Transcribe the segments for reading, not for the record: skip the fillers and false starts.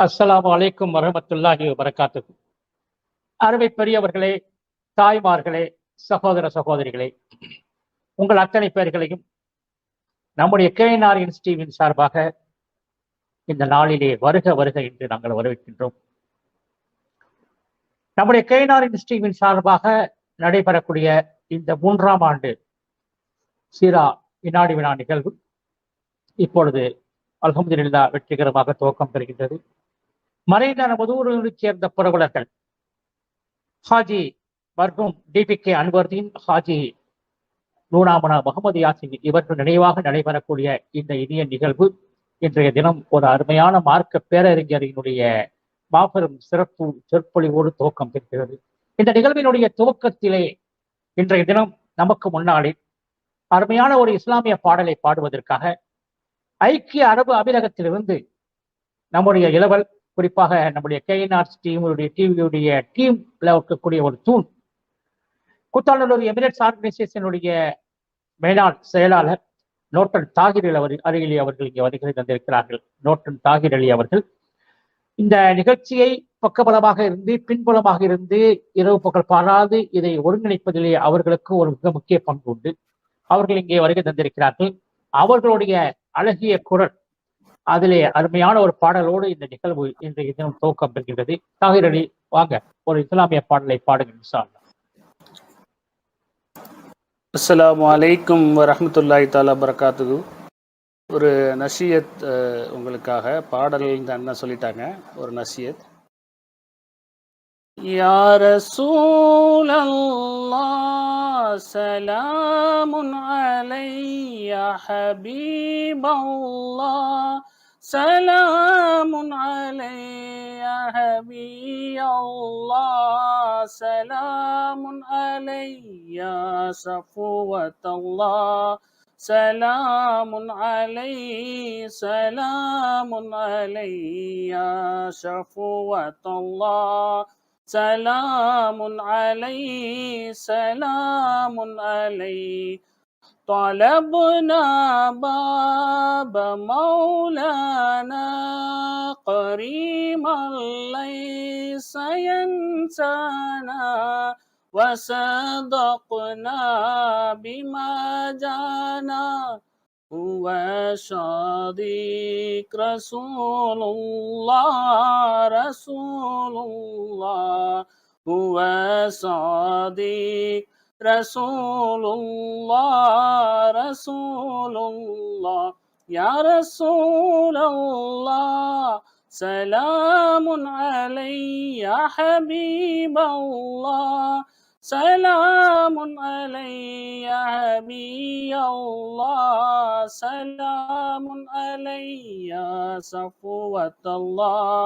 அஸ்ஸலாமு அலைக்கும் வரஹ்மத்துல்லாஹி வபரகாத்துஹு. அருமை பெரியவர்களே, தாய்மார்களே, சகோதர சகோதரிகளே, உங்கள் அத்தனை பேர்களையும் நம்முடைய கேஎன்ஆர் இன்ஸ்டிடியூட்டின் சார்பாக இந்த நாளிலே வருக வருக என்று நாங்கள் வரவேற்கின்றோம். நம்முடைய கேஎன்ஆர் இன்ஸ்டிடியூட்டின் சார்பாக நடைபெறக்கூடிய இந்த 3ஆம் ஆண்டு சீரா வினாடி வினா நிகழ்வு இப்பொழுது அல்ஹம்துலில்லாஹ் வெற்றிகரமாக துவக்கம் பெறுகின்றது. மறைந்த நமது ஊரில் சேர்ந்த புரவலர்கள் ஹாஜி மர்ஹூம் டிபிகே அன்வர்தீன், ஹாஜி நூனாமனா முகமது யாசின் இவர்கள் நினைவாக நடைபெறக்கூடிய இந்த இனிய நிகழ்வு இன்றைய தினம் ஒரு அருமையான மார்க்க பேரறிஞரினுடைய மாபெரும் சிறப்பு சொற்பொழிவோடு துவக்கம் பெறுகிறது. இந்த நிகழ்வினுடைய துவக்கத்திலே இன்றைய தினம் நமக்கு முன்னாலே அருமையான ஒரு இஸ்லாமிய பாடலை பாடுவதற்காக ஐக்கிய அரபு அமீரகத்திலிருந்து நம்முடைய இளவல், குறிப்பாக நம்முடைய கேஎன்ஆர் டிவியுடைய டீம்ல இருக்கக்கூடிய ஒரு தூண், கூத்தாநல்லூர் எமிரேட்ஸ் ஆர்கனைசேஷனுடைய மேலாண் செயலாளர் நோட்டன் தாகிர் அலி அவர்கள் இங்கே வருகை தந்திருக்கிறார்கள். நோட்டன் தாகிர் அலி அவர்கள் இந்த நிகழ்ச்சியை பக்கபலமாக இருந்து பின்புலமாக இருந்து இரவு பகல் பாராது இதை ஒருங்கிணைப்பதிலே அவர்களுக்கு ஒரு மிக முக்கிய பங்கு உண்டு. அவர்கள் இங்கே வருகை தந்திருக்கிறார்கள். அவர்களுடைய அழகிய குரல், அதிலே அருமையான ஒரு பாடலோடு இந்த நிகழ்வு இன்றைய தினம் துவக்கம் பெறுகிறது. தாகிர் அலி, வாங்க, ஒரு இஸ்லாமிய பாடலை பாடுங்க இன்ஷா அல்லாஹ். அஸ்ஸலாமு அலைக்கும் வரஹ்மத்துல்லாஹி தஆலா பரகாத்துஹு. ஒரு நசியத் உங்களுக்காக பாடல் இந்த அண்ணன் சொல்லிட்டாங்க. ஒரு நசியத். யா ரசூலல்லாஹ் சலாமுன் அலையா ஹபீபல்லாஹ் சலாமுன் அலையா ஹபீபல்லாஹ் சலாமுன் அலையா ஸஃபுவத்தல்லாஹ் சலாமுன் அலைஹி சலாமுன் அலையா ஸஃபுவத்தல்லாஹ் சலாமுன் அலைஹி சலாமுன் அலைஹி طلبنا باب مولانا قريما ليس ينسانا وصدقنا بما جانا هو صادق رسول الله هو صادق رسول الله يا رسول الله سلام علي يا حبيب الله سلام علي يا حبيب الله سلام علي يا صفوة الله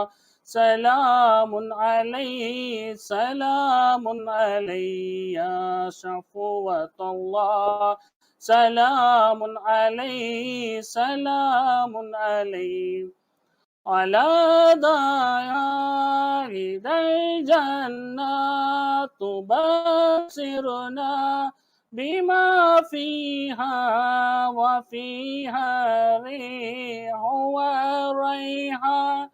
سلام عليه سلام عليه يا صفوة الله سلام عليه سلام عليه على دار الجنة تبصرنا بما فيها وفيها ريح وريحان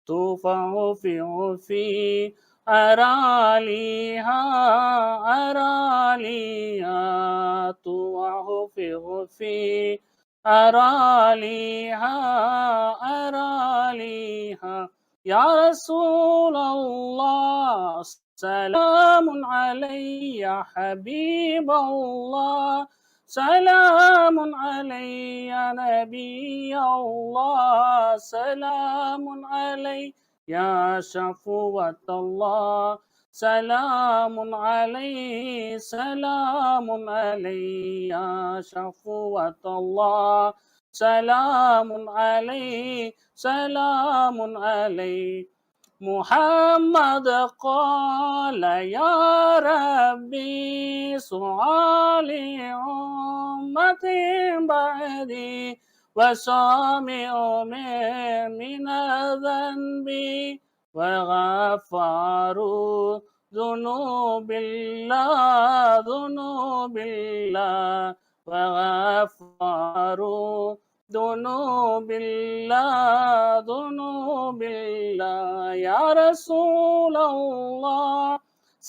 تفوفع في أراليها توفع في أراليها يا رسول الله سلام علي يا حبيب الله سلام علي يا نبي الله سلام علي يا شفوة الله سلام عليه سلام عليه يا شفوة الله سلام عليه سلام عليه محمد قال يا ربي سؤال أمة بعدي وسامع من ذنبي وغفار ذنوب الله ذنوب الله وغفار ذنوب الله ذنوب الله يا رسول الله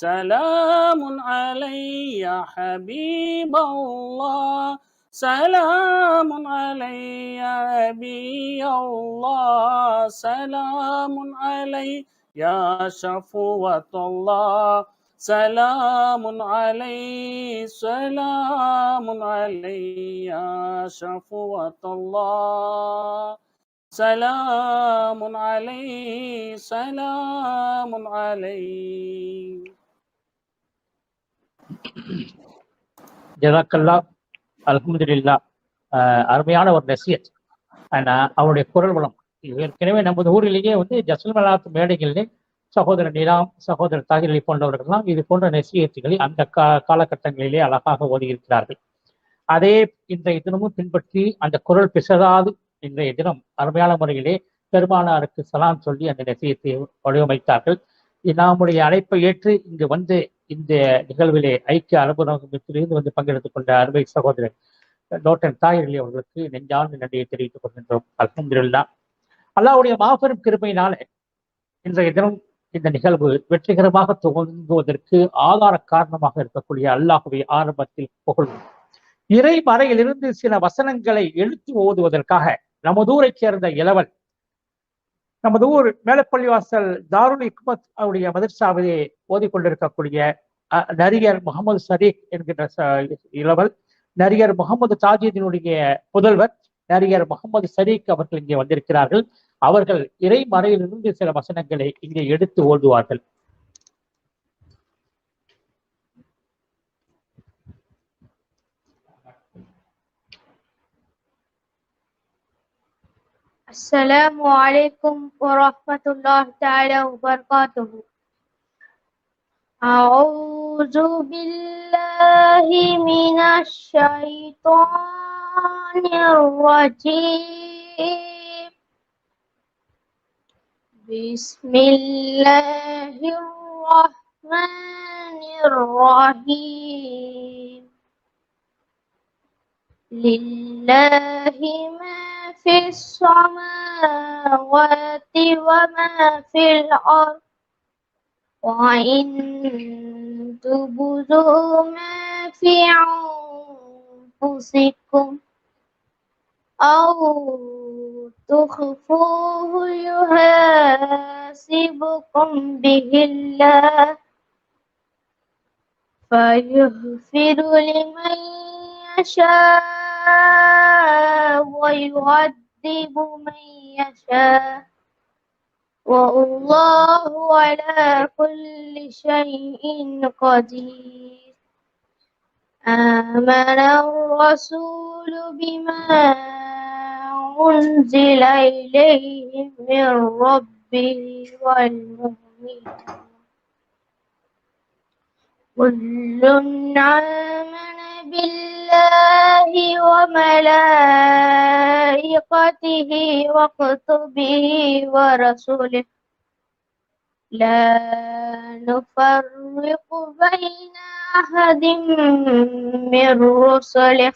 سلام علي يا حبيب الله سلام علي يا نبي الله سلام علي يا شفوة الله سلام علي سلام علي يا شفوة الله سلام علي سلام علي ஜஸாக்கல்லா. அல்ஹம்துலில்லா. அருமையான ஒரு நசியத். அவருடைய குரல் வளம் ஏற்கனவே நமது ஊரிலேயே ஜஸ்மலாத் மேடைகளிலே சகோதரர் நிலாம், சகோதரர் தாகிர் போன்றவர்கள்லாம் இது போன்ற நசியத்துகளை அந்த காலகட்டங்களிலே அழகாக ஓதியிருக்கிறார்கள். அதே இன்றைய தினமும் பின்பற்றி அந்த குரல் பிசகாது இன்றைய தினம் அருமையான முறையிலே பெருமானாருக்கு சலாம் சொல்லி அந்த நசியத்தை வடிவமைத்தார்கள். நம்முடைய அழைப்பை ஏற்று இங்கு இந்த நிகழ்விலே ஐக்கிய அரபு நாகரிகத்திலிருந்து பங்கெடுத்துக் கொண்ட அருமை சகோதரர் டாக்டர் தாகிர் அவர்களுக்கு நெஞ்சார்ந்த நன்றியை தெரிவித்துக் கொள்கின்றோம். அல்ஹம்துலில்லாஹ். அல்லாஹ்வுடைய மாபெரும் கிருபையினால இன்றைய தினம் இந்த நிகழ்வு வெற்றிகரமாக துவங்குவதற்கு ஆதார காரணமாக இருக்கக்கூடிய அல்லாஹ்வை ஆரம்பத்தில் புகழ்வோம். இறை மறையிலிருந்து சில வசனங்களை எழுத்து ஓதுவதற்காக நமது ஊரைச் சேர்ந்த இளவல், நமது ஊர் மேலப்பள்ளிவாசல் தாருல் இக்மத் அவருடைய மதர்சாவிலே ஓதிக்கொண்டிருக்கக்கூடிய நரிகர் முகமது சரீக் என்கின்ற இளவல், நரிகர் முகமது தாஜுதீனுடைய புதல்வர் நரிகர் முகமது சரீக் அவர்கள் இங்கே வந்திருக்கிறார்கள். அவர்கள் இறை மறையிலிருந்து சில வசனங்களை இங்கே எடுத்து ஓதுவார்கள். السلام عليكم ورحمة الله تعالى وبركاته. أعوذ بالله من الشيطان الرجيم. بسم الله الرحمن الرحيم. لله ما في السماوات وما في الأرض وإن تبدوا ما في أنفسكم أو تخفوه يحاسبكم به الله فيغفر لمن يشاء ويعذب من يشاء والله على كل شيء قدير. آمن الرسول بما أنزل إليه من ربه والمؤمنون كل آمن بالله وملائكته وكتبه ورسله لا نفرق بين أحد من رسله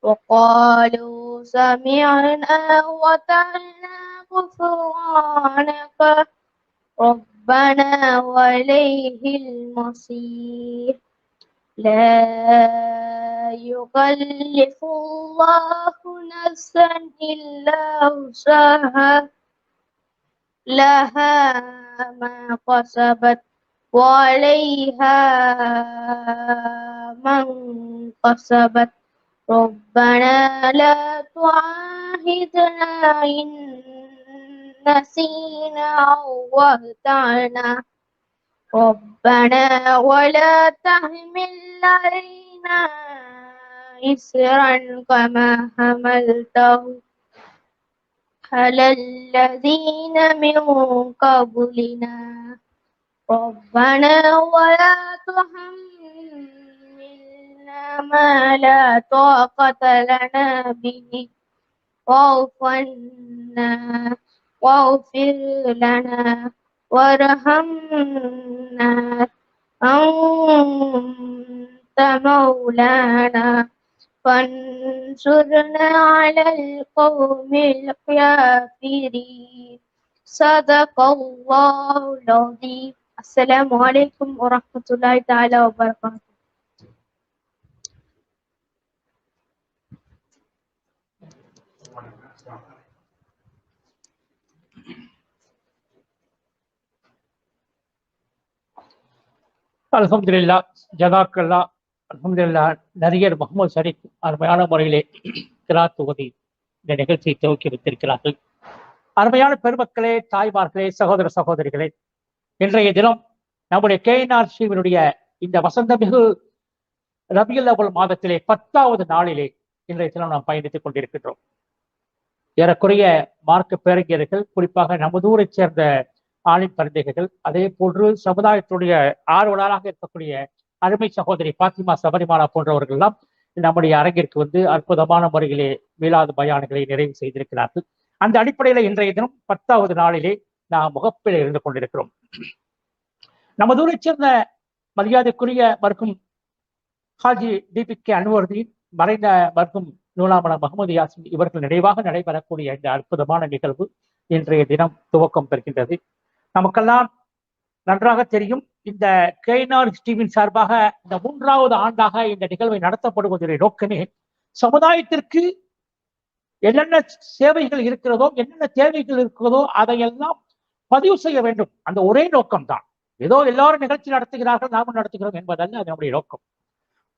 وقالوا سمعنا وأطعنا غفرانك ربنا وإليه المصير. لا يكلف الله نفسا إلا وسعها لها ما كسبت وعليها ما كسبت ربنا لا تعاهدنا إن نسينا أو أخطأنا ربنا ولا تحمل علينا إسرا كما حملته على الذين من قبلنا ربنا ولا تحملنا ما لا طاقة لنا به واعف عنا واغفر لنا وارحمنا أنت مولانا فانصرنا على القوم الكافرين صدق الله العظيم. السلام عليكم ورحمة الله تعالى وبركاته. அல்ஹம்துலில்லாஹ், ஜஸாக்கல்லாஹ். அல்ஹம்துலில்லாஹ், நரியர் முகமது ஷரீப் அருமையான முறையிலே கிராத் ஓதி இந்த நிகழ்ச்சியை துவக்கி வைத்திருக்கிறார்கள். அருமையான பெருமக்களே, தாய்மார்களே, சகோதர சகோதரிகளே, இன்றைய தினம் நம்முடைய KNRCவினுடைய இந்த வசந்தமிகு ரபியுல் அவ்வல் மாதத்திலே 10வது நாளிலே இன்றைய தினம் நாம் பயணித்துக் கொண்டிருக்கின்றோம். ஏறக்குறைய மார்க்க பேரறிஞர்கள், குறிப்பாக நமது ஊரைச் சேர்ந்த ஆலிம் பரிந்துரைகள், அதே போன்று சமுதாயத்துடைய ஆர்வலராக இருக்கக்கூடிய அருமை சகோதரி பாத்திமா சபரிமாலா போன்றவர்கள் எல்லாம் நம்முடைய அரங்கிற்கு வந்து அற்புதமான முறையிலே மீலாது பயான்களை நிறைவு செய்திருக்கிறார்கள். அந்த அடிப்படையில இன்றைய தினம் 10வது நாளிலே நாம் முகப்பில் இருந்து கொண்டிருக்கிறோம். நமது ஊரைச் சேர்ந்த மரியாதைக்குரிய மருக்கும் ஹாஜி DPK அன்வர்தீன், மறைந்த மருக்கும் நூலாமல முகமது யாசின் இவர்கள் நினைவாக நடைபெறக்கூடிய இந்த அற்புதமான நிகழ்வு இன்றைய தினம் துவக்கம் பெறுகின்றது. நமக்கெல்லாம் நன்றாக தெரியும், இந்த KNRCவின் சார்பாக இந்த 3வது ஆண்டாக இந்த நிகழ்வை நடத்தப்படுவதனுடைய நோக்கமே சமுதாயத்திற்கு என்னென்ன சேவைகள் இருக்கிறதோ, என்னென்ன தேவைகள் இருக்கிறதோ அதையெல்லாம் பதிவு செய்ய வேண்டும். அந்த ஒரே நோக்கம்தான். ஏதோ எல்லாரும் நிகழ்ச்சி நடத்துகிறார்கள், நாமும் நடத்துகிறோம் என்பதல்ல அதனுடைய நோக்கம்.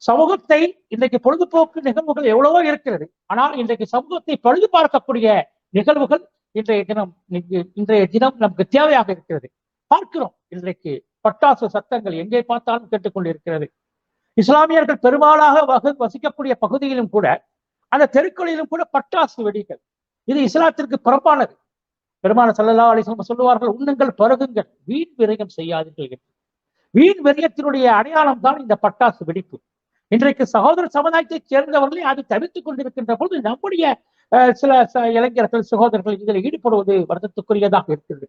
சமூகத்தை இன்றைக்கு பொழுதுபோக்கு நிகழ்வுகள் எவ்வளவோ இருக்கிறது. ஆனால் இன்றைக்கு சமூகத்தை பழுது பார்க்கக்கூடிய நிகழ்வுகள் இன்றைய தினம் நமக்கு தேவையாக இருக்கிறது. பார்க்கிறோம், இன்றைக்கு பட்டாசு சத்தங்கள் எங்கே பார்த்தாலும் கேட்டுக்கொண்டிருக்கிறது. இஸ்லாமியர்கள் பெரும்பாலாக வசிக்கக்கூடிய பகுதியிலும் கூட, அந்த தெருக்களிலும் கூட பட்டாசு வெடிகள். இது இஸ்லாத்திற்கு புறம்பானது. பெருமான ஸல்லல்லாஹு அலைஹி வஸல்லம் சொல்லுவார்கள், உண்ணுங்கள் பருகுங்கள், வீண் விரயம் செய்யாதீர்கள் என்று. வீண் விரயத்தினுடைய அடையாளம் தான் இந்த பட்டாசு வெடிப்பு. இன்றைக்கு சகோதர சமுதாயத்தைச் சேர்ந்தவர்களே அது தவிர்த்துக் கொண்டிருக்கின்ற பொழுது நம்முடைய சில இளைஞர்கள் சகோதரர்கள் இதில் ஈடுபடுவது வருத்தத்துக்குரியதாக இருக்கிறது.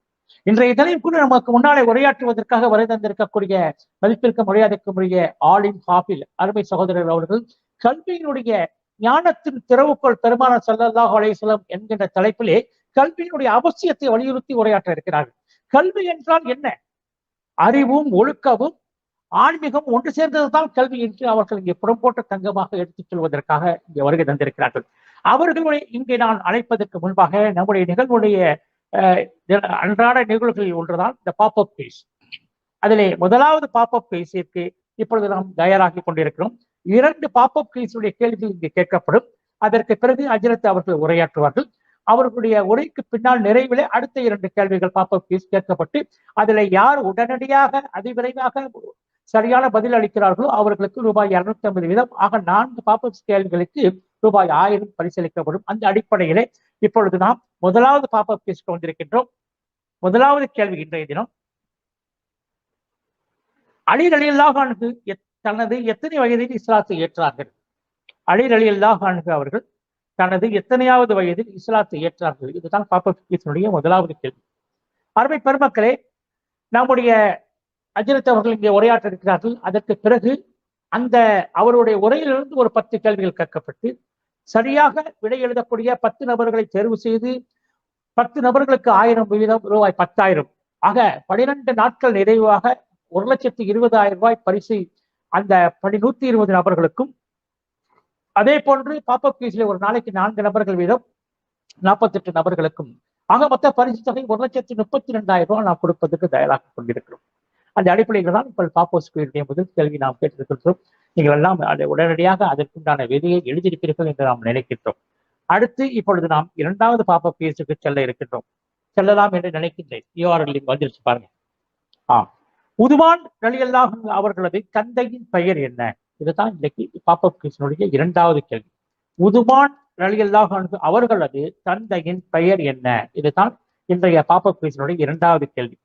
இன்றைய தினம் கூட நமக்கு முன்னாலே உரையாற்றுவதற்காக வரை தந்திருக்கக்கூடிய மதிப்பிற்கு மரியாதைக்குரிய ஆலிம் ஹாஃபில் அருமை சகோதரர் அவர்கள் கல்வியினுடைய ஞானத்தின் திறவுகோள் பெருமான ஸல்லல்லாஹு அலைஹி வஸல்லம் என்கின்ற தலைப்பிலே கல்வியினுடைய அவசியத்தை வலியுறுத்தி உரையாற்ற இருக்கிறார்கள். கல்வி என்றால் என்ன? அறிவும் ஒழுக்கமும் ஆன்மீகம் ஒன்று சேர்ந்ததுதான் கல்வி என்று அவர்கள் இங்கே புறம்போட்ட தங்கமாக எடுத்துச் செல்வதற்காக இங்கே வருகை தந்திருக்கிறார்கள். அவர்களை இங்கே நான் அழைப்பதற்கு முன்பாக நம்முடைய நிகழ்வுடைய அன்றாட நிகழ்வுகளில் ஒன்றுதான் இந்த பாப்அப் பேஸ். அதிலே முதலாவது பாப்அப் பேஸிற்கு இப்பொழுது நாம் தயாராகி கொண்டிருக்கிறோம். 2 பாப்அப் பேஸுடைய கேள்விகள் இங்கே கேட்கப்படும். அதற்கு பிறகு ஹஜ்ரத் அவர்கள் உரையாற்றுவார்கள். அவர்களுடைய உரைக்கு பின்னால் நிறைவிலே அடுத்த 2 கேள்விகள் பாப்அப் பேஸ் கேட்கப்பட்டு அதில் யார் உடனடியாக அதிவிரைவாக சரியான பதில் அளிக்கிறார்களோ அவர்களுக்கு ரூபாய் 250 வீதம் ஆக 4 பாப்அப் கேள்விகளுக்கு ரூபாய் 1000 பரிசீலிக்கப்படும். அந்த அடிப்படையிலே இப்பொழுது நாம் முதலாவது பாப்அப் பேஸ்க்கு வந்திருக்கின்றோம். முதலாவது கேள்வி இன்றைய தினம், அலி ரலியல்லாஹு அன்ஹு தனது எத்தனை வயதில் இஸ்லாத்தை ஏற்றார்கள்? அலி ரலியல்லாஹு அன்ஹு அவர்கள் தனது எத்தனையாவது வயதில் இஸ்லாத்தை ஏற்றார்கள்? இதுதான் பாப்அப் பேஸினுடைய முதலாவது கேள்வி. அருமை பெருமக்களே, நம்முடைய ஹஜ்ரத் அவர்கள் இங்கே உரையாற்ற இருக்கிறார்கள். அதற்கு பிறகு அந்த அவருடைய உரையிலிருந்து ஒரு 10 கேள்விகள் கேட்கப்பட்டு சரியாக விடை எழுதக்கூடிய 10 நபர்களை தேர்வு செய்து 10 நபர்களுக்கு 1000 வீதம் ரூபாய் 10,000 ஆக 12 நாட்கள் நிறைவாக 1,20,000 ரூபாய் பரிசு அந்த 120 நபர்களுக்கும், அதே போன்று பாப்அப் கேஸில் ஒரு நாளைக்கு 4 நபர்கள் வீதம் 48 நபர்களுக்கும் ஆக மொத்த பரிசு தொகை 1,32,000 ரூபாய் நாம் கொடுப்பதற்கு தயாராக கொண்டிருக்கிறோம். அந்த அடிப்படையில் தான் இப்போ பாப்போஸ்குடைய முதல் கேள்வி நாம் கேட்டிருக்கின்றோம். நீங்கள் எல்லாம் அதை உடனடியாக அதற்குண்டான விதியை எழுதியிருப்பீர்கள் என்று நாம் நினைக்கின்றோம். அடுத்து இப்பொழுது நாம் 2வது பாப்பப் பேஸுக்கு செல்ல இருக்கின்றோம். செல்லலாம் என்று நினைக்கின்றேன். யூஆர்எல் வந்துருச்சு பாருங்க. உதுமான் ரலியல்லாஹு அன்ஹு அவர்களது தந்தையின் பெயர் என்ன? இதுதான் இன்னைக்கு பாப்பப் கிறிஸ்தனுடைய இரண்டாவது கேள்வி. உதுமான் ரலியல்லாஹு அன்ஹு அவர்களது தந்தையின் பெயர் என்ன? இதுதான் இன்றைய பாப்பப் கிறிஸ்தனுடைய இரண்டாவது கேள்வி.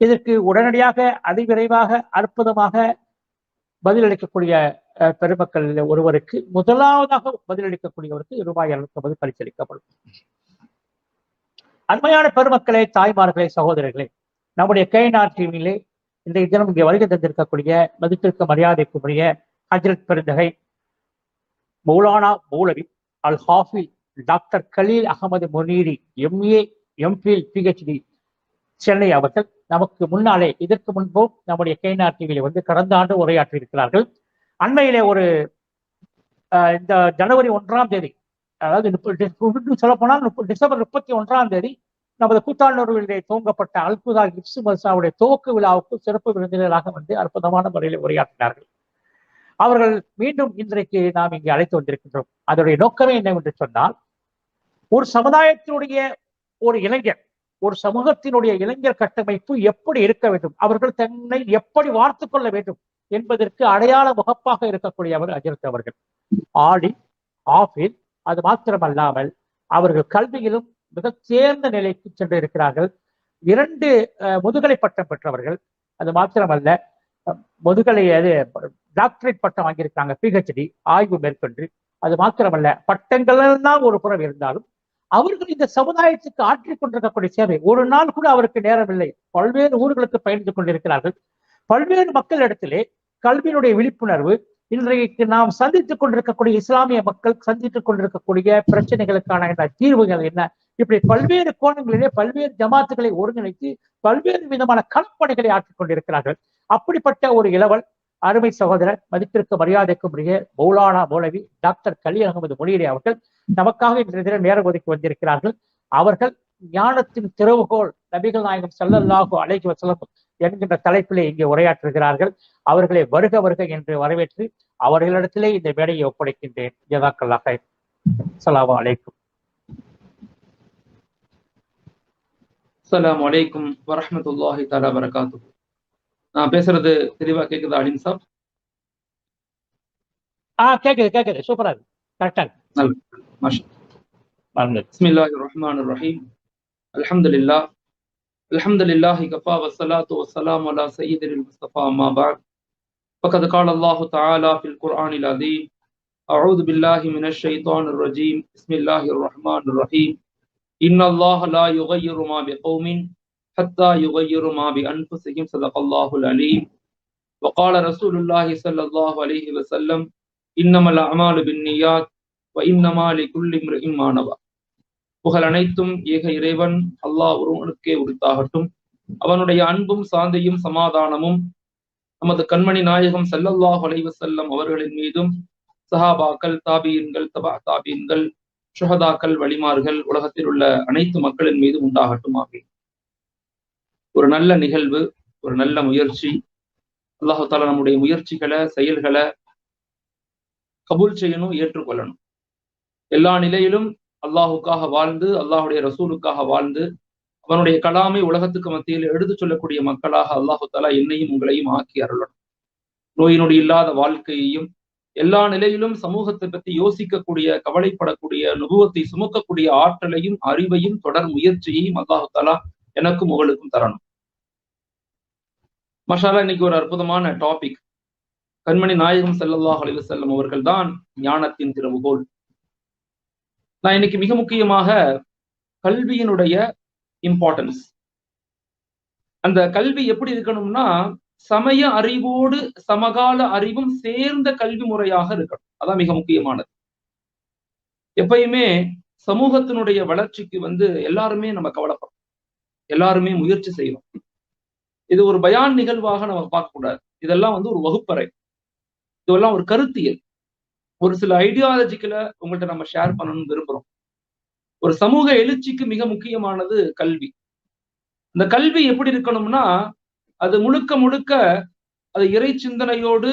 இதற்கு உடனடியாக அதிவிரைவாக அற்புதமாக பதிலளிக்கக்கூடிய பெருமக்கள் ஒருவருக்கு, முதலாவதாக பதிலளிக்கக்கூடியவருக்கு ரூபாய் 250 பரிசளிக்கப்படும். அண்மையான பெருமக்களே, தாய்மார்களே, சகோதரர்களே, நம்முடைய KNR டிவியிலே இன்றைய தினம் இங்கே வருகை தந்திருக்கக்கூடிய மதிப்பிற்கு மரியாதைக்குரிய ஹஜ்ரத் பெருந்தகை Maulana Moulavi Al Hafil doctor Khaleel Ahmed Muneeri MA MPhil PhD Chennai அவர்கள் நமக்கு முன்னாலே, இதற்கு முன்பும் நம்முடைய KNR டிவியில வந்து கடந்த ஆண்டு உரையாற்றி இருக்கிறார்கள். அண்மையிலே ஒரு இந்த ஜனவரி 1ஆம் தேதி, அதாவது சொல்ல போனால் டிசம்பர் 31ஆம் தேதி நமது கூத்தாண்டூரிலே துவங்கப்பட்ட அல்குதா இப்சு மர்சாவுடைய துவக்க விழாவுக்கு சிறப்பு விருந்தினராக வந்து அற்புதமான முறையில் உரையாற்றினார்கள். அவர்கள் மீண்டும் இன்றைக்கு நாம் இங்கே அழைத்து வந்திருக்கின்றோம். அதனுடைய நோக்கமே என்னவென்று சொன்னால், ஒரு சமுதாயத்தினுடைய ஒரு இளைஞர், ஒரு சமூகத்தினுடைய இளைஞர் கட்டமைப்பு எப்படி இருக்க வேண்டும், அவர்கள் தன்னை எப்படி வார்த்து கொள்ள வேண்டும் என்பதற்கு அடையாள முகப்பாக இருக்கக்கூடியவர் ஹஜ்ரத் அவர்கள். ஆடி ஆஃபில், அது மாத்திரமல்லாமல் அவர்கள் கல்வியிலும் மிக சேர்ந்த நிலைக்கு சென்று இருக்கிறார்கள். 2 முதுகலை பட்டம் பெற்றவர்கள். அது மாத்திரமல்ல, முதுகலை டாக்டரேட் பட்டம் வாங்கியிருக்காங்க, PhD ஆய்வு மேற்கொண்டு. அது மாத்திரமல்ல, பட்டங்கள் எல்லாம் ஒரு புறம் இருந்தாலும் அவர்கள் இந்த சமுதாயத்துக்கு ஆற்றிக் கொண்டிருக்கக்கூடிய சேவை ஒரு நாள் கூட அவருக்கு நேரமில்லை. பல்வேறு ஊர்களுக்கு பயணித்து கொண்டிருக்கிறார்கள். பல்வேறு மக்களிடத்திலே கல்வியினுடைய விழிப்புணர்வு, இன்றைக்கு நாம் சந்தித்துக் கொண்டிருக்கக்கூடிய இஸ்லாமிய மக்கள் சந்தித்துக் கொண்டிருக்கக்கூடிய பிரச்சனைகளுக்கான தீர்வுகள் என்ன, இப்படி பல்வேறு கோணங்களிலே பல்வேறு ஜமாத்துகளை ஒருங்கிணைத்து பல்வேறு விதமான களப்பணிகளை ஆற்றிக் கொண்டிருக்கிறார்கள். அப்படிப்பட்ட ஒரு இளவல் அருமை சகோதரர் மதிப்பிற்கு மரியாதைக்கும் உரிய மௌலானா மௌலவி டாக்டர் கலீல் அகமது முனீரி அவர்கள் நமக்காக இன்றைய தினம் நேரம் ஒதுக்கி வந்திருக்கிறார்கள். அவர்கள் ஞானத்தின் திறவுகோல் நபிகள் நாயகம் ஸல்லல்லாஹு அலைஹி வஸல்லம் என்கின்ற தலைப்பிலே இங்கே உரையாற்றுகிறார்கள். அவர்களை வருக வருக என்று வரவேற்று அவர்களிடத்திலே இந்த மேடையை ஒப்படைக்கின்றேன். ஜஸாக்கல்லாஹ் கைர். அஸ்ஸலாமு அலைக்கும். அஸ்ஸலாமு அலைக்கும் வரஹ்மத்துல்லாஹி தஆலா வபரகாத்துஹு. நான் பேசுறது தெளிவா கேக்குதா அலிம் சாப்? கேக்குது சூப்பரா இருக்கு, கரெக்டா இருக்கு. நல்லது, மாஷா. பிஸ்மில்லாஹிர் ரஹ்மானிர் ரஹீம். அல்ஹம்துலில்லாஹ் அல்ஹம்துலில்லாஹி கஃபா வஸ்ஸலாத்து வஸ்ஸலாமு அலா சய்யிதில் முஸ்தஃபா அம்மா பஅத். ஃபகத் قال الله تعالى في القرآن العظيم أعوذ بالله من الشيطان الرجيم بسم الله الرحمن الرحيم إن الله لا يغير ما بقوم حتى يغيروا ما بأنفسهم صدق الله العليم. وقال رسول الله صلى الله عليه وسلم إنما الأعمال بالنيات وإنما لكل امرئ ما نوى. புகழ் அனைத்தும் ஏக இறைவன் அல்லாஹ் ஒருவனுக்கே உரித்தாகட்டும். அவனுடைய அன்பும் சாந்தியும் சமாதானமும் நமது கண்மணி நாயகம் ஸல்லல்லாஹு அலைஹி வஸல்லம் அவர்களின் மீதும், சஹாபாக்கள், தாபீன்கள், தபா தாபீன்கள், ஷுஹதாக்கள், வலிமார்கள், உலகத்தில் உள்ள அனைத்து மக்களின் மீதும் உண்டாகட்டும். ஆமீன். ஒரு நல்ல நிகழ்வு, ஒரு நல்ல முயற்சி. அல்லாஹு தஆலா நம்முடைய முயற்சிகளை, செயல்களை கபூல் செய்யணும், ஏற்றுக்கொள்ளணும். எல்லா நிலையிலும் அல்லாஹுக்காக வாழ்ந்து, அல்லாஹுடைய ரசூலுக்காக வாழ்ந்து, அவனுடைய கலாமை உலகத்துக்கு மத்தியில் எடுத்து சொல்லக்கூடிய மக்களாக அல்லாஹு தஆலா என்னையும் உங்களையும் ஆக்கி அருளணும். நோய் நொடி இல்லாத வாழ்க்கையையும், எல்லா நிலையிலும் சமூகத்தை பற்றி யோசிக்கக்கூடிய, கவலைப்படக்கூடிய, நுபுவத்தை சுமக்கக்கூடிய ஆற்றலையும் அறிவையும் தொடர் முயற்சியையும் அல்லாஹு தஆலா எனக்கும் உங்களுக்கும் தரணும். மஷாலா, இன்னைக்கு ஒரு அற்புதமான டாபிக். கண்மணி நாயகம் ஸல்லல்லாஹு அலைஹி வஸல்லம் அவர்கள் தான் ஞானத்தின் திறவுகோல். நான் இன்னைக்கு மிக முக்கியமாக கல்வியினுடைய இம்பார்ட்டன்ஸ், அந்த கல்வி எப்படி இருக்கணும்னா சமய அறிவோடு சமகால அறிவும் சேர்ந்த கல்வி முறையாக இருக்கணும். அதான் மிக முக்கியமானது. எப்பயுமே சமூகத்தினுடைய வளர்ச்சிக்கு எல்லாருமே நம்ம கவலைப்படுறோம், எல்லாருமே முயற்சி செய்யணும். இது ஒரு பயான் நிகழ்வாக நம்ம பார்க்க கூடாது. இதெல்லாம் ஒரு வகுப்பறை, இதெல்லாம் ஒரு கருத்தியல், ஒரு சில ஐடியாலஜிக்கல உங்கள்கிட்ட நம்ம ஷேர் பண்ணணும்னு விரும்புறோம். ஒரு சமூக எழுச்சிக்கு மிக முக்கியமானது கல்வி. இந்த கல்வி எப்படி இருக்கணும்னா அது முழுக்க முழுக்க அது இறை சிந்தனையோடு,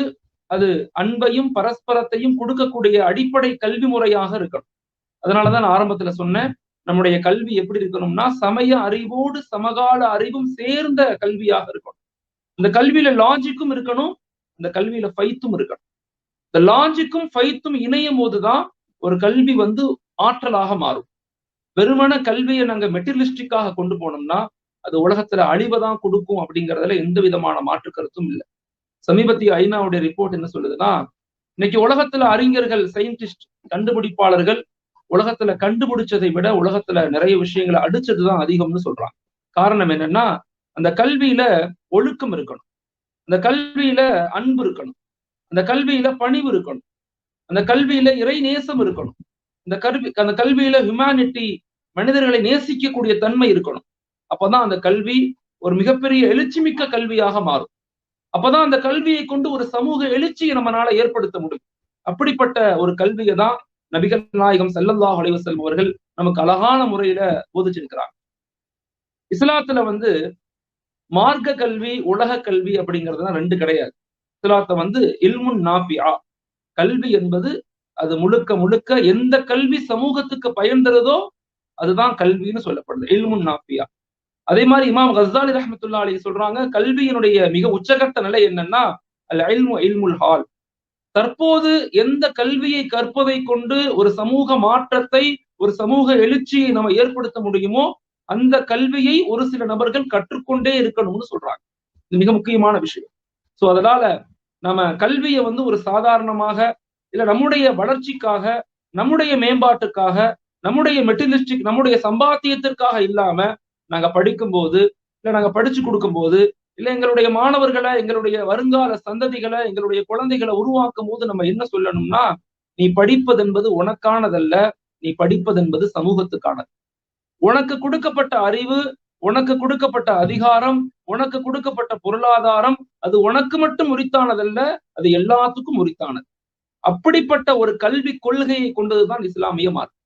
அது அன்பையும் பரஸ்பரத்தையும் கொடுக்கக்கூடிய அடிப்படை கல்வி முறையாக இருக்கணும். அதனாலதான் நான் ஆரம்பத்துல சொன்னேன், நம்முடைய கல்வி எப்படி இருக்கணும்னா சமய அறிவோடு சமகால அறிவும் சேர்ந்த கல்வியாக இருக்கணும். இந்த கல்வியில லாஜிக்கும் இருக்கணும், இந்த கல்வியில ஃபைத்தும் இருக்கணும். இந்த லாஜிக்கும் ஃபைத்தும் இணையும் போதுதான் ஒரு கல்வி வந்து ஆற்றலாக மாறும். வெறுமன கல்வியை நாங்க மெட்டீரியலிஸ்டிக்காக கொண்டு போனோம்னா அது உலகத்துல அழிவதான் கொடுக்கும் அப்படிங்கறதுல எந்த விதமான மாற்று கருத்தும் இல்லை. சமீபத்திய ஐநாவுடைய ரிப்போர்ட் என்ன சொல்லுதுன்னா, இன்னைக்கு உலகத்துல அறிஞர்கள், சயின்டிஸ்ட், கண்டுபிடிப்பாளர்கள் உலகத்துல கண்டுபிடிச்சதை விட உலகத்துல நிறைய விஷயங்களை அடிச்சதுதான் அதிகம்னு சொல்றாங்க. காரணம் என்னன்னா, அந்த கல்வியில ஒழுக்கம் இருக்கணும், அந்த கல்வியில அன்பு இருக்கணும், அந்த கல்வியில பணிவு இருக்கணும், அந்த கல்வியில இறை நேசம் இருக்கணும், அந்த கல்வியில ஹியூமனிட்டி, மனிதர்களை நேசிக்கக்கூடிய தன்மை இருக்கணும். அப்பதான் அந்த கல்வி ஒரு மிகப்பெரிய எழுச்சிமிக்க கல்வியாக மாறும். அப்பதான் அந்த கல்வியை கொண்டு ஒரு சமூக எழுச்சியை நம்மளால ஏற்படுத்த முடியும். அப்படிப்பட்ட ஒரு கல்வியை தான் நபிகள் நாயகம் ஸல்லல்லாஹு அலைஹி வஸல்லம் அவர்கள் நமக்கு அழகான முறையில போதிச்சிருக்கிறாங்க. இஸ்லாத்துல வந்து மார்க்க கல்வி, உலக கல்வி அப்படிங்கிறதுலாம் ரெண்டு கிடையாது. இஸ்லாத்தை வந்து இல்முன் நாஃபிஆ, கல்வி என்பது அது முழுக்க முழுக்க எந்த கல்வி சமூகத்துக்கு பயன் தருதோ அதுதான் கல்வின்னு சொல்லப்படுது, இல்முன் நாஃபியா. அதே மாதிரி இமாம் கஸ்ஸாலி ரஹ்மத்துல்லாஹி அலைஹி சொல்றாங்க, கல்வியினுடைய மிக உச்சகட்ட நிலை என்னன்னா அல் இல்மு இல்முல் ஹால். தற்போது எந்த கல்வியை கற்பதை கொண்டு ஒரு சமூக மாற்றத்தை, ஒரு சமூக எழுச்சியை நம்ம ஏற்படுத்த முடியுமோ அந்த கல்வியை ஒரு சில நபர்கள் கற்றுக்கொண்டே இருக்கணும்னு சொல்றாங்க. இது மிக முக்கியமான விஷயம். சோ அதனால நம்ம கல்வியை வந்து ஒரு சாதாரணமாக இல்ல நம்முடைய வளர்ச்சிக்காக, நம்முடைய மேம்பாட்டுக்காக, நம்முடைய மெட்டீரியலிஸ்டிக், நம்முடைய சம்பாத்தியத்திற்காக இல்லாம நாங்க படிக்கும் போது, இல்ல நாங்க படிச்சு கொடுக்கும் போது, இல்ல எங்களுடைய மாணவர்களை, எங்களுடைய வருங்கால சந்ததிகளை, எங்களுடைய குழந்தைகளை உருவாக்கும் போது நம்ம என்ன சொல்லணும்னா, நீ படிப்பது என்பது உனக்கானதல்ல, நீ படிப்பது என்பது சமூகத்துக்கானது. உனக்கு கொடுக்கப்பட்ட அறிவு, உனக்கு கொடுக்கப்பட்ட அதிகாரம், உனக்கு கொடுக்கப்பட்ட பொருளாதாரம் அது உனக்கு மட்டும் உரித்தானதல்ல, அது எல்லாத்துக்கும் உரித்தானது. அப்படிப்பட்ட ஒரு கல்வி கொள்கையை கொண்டதுதான் இஸ்லாமிய மார்க்கம்.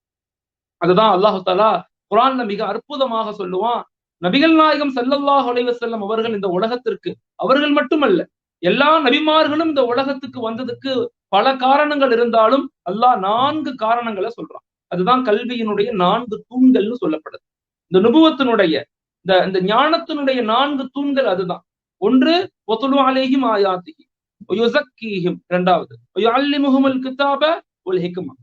அதுதான் அல்லாஹு தஆலா குர்ஆன்ல மிக அற்புதமாக சொல்லுவான். நபிகள் நாயகம் ஸல்லல்லாஹு அலைஹி வஸல்லம் அவர்கள் இந்த உலகத்திற்கு, அவர்கள் மட்டுமல்ல எல்லா நபிமார்களும் இந்த உலகத்துக்கு வந்ததுக்கு பல காரணங்கள் இருந்தாலும் அல்லாஹ் 4 காரணங்களை சொல்றான். அதுதான் கல்வியினுடைய 4 தூண்கள்னு சொல்லப்படுது. இந்த நுபுவத்தினுடைய இந்த ஞானத்தினுடைய 4 தூண்கள் அதுதான். ஒன்று வதுலு அலைஹிம் ஆயாத்திஹி வயுஸக்கீஹிம், இரண்டாவது வயுஅல்லிமுஹுமுல் கிதாப வல் ஹிக்மா.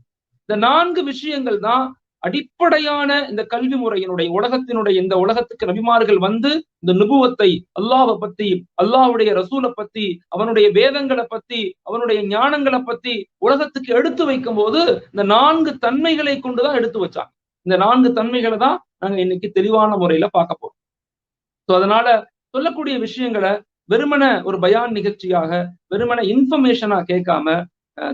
இந்த 4 விஷயங்கள் தான் அடிப்படையான இந்த கல்வி முறையினுடைய, உலகத்தினுடைய, இந்த உலகத்துக்கு நபிமார்கள் வந்து இந்த நுபுவத்தை, அல்லாஹ்வை பத்தி, அல்லாஹ்வுடைய ரசூலை பத்தி, அவனுடைய வேதங்களை பத்தி, அவனுடைய ஞானங்களை பத்தி உலகத்துக்கு எடுத்து வைக்கும் போது இந்த 4 தன்மைகளை கொண்டுதான் எடுத்து வச்சாங்க. இந்த 4 தன்மைகளை தான் நாங்க இன்னைக்கு தெளிவான முறையில பார்க்க போறோம். சோ அதனால சொல்லக்கூடிய விஷயங்களை வெறுமன ஒரு பயான் நிகழ்ச்சியாக, வெறுமன இன்ஃபர்மேஷனா கேட்காம,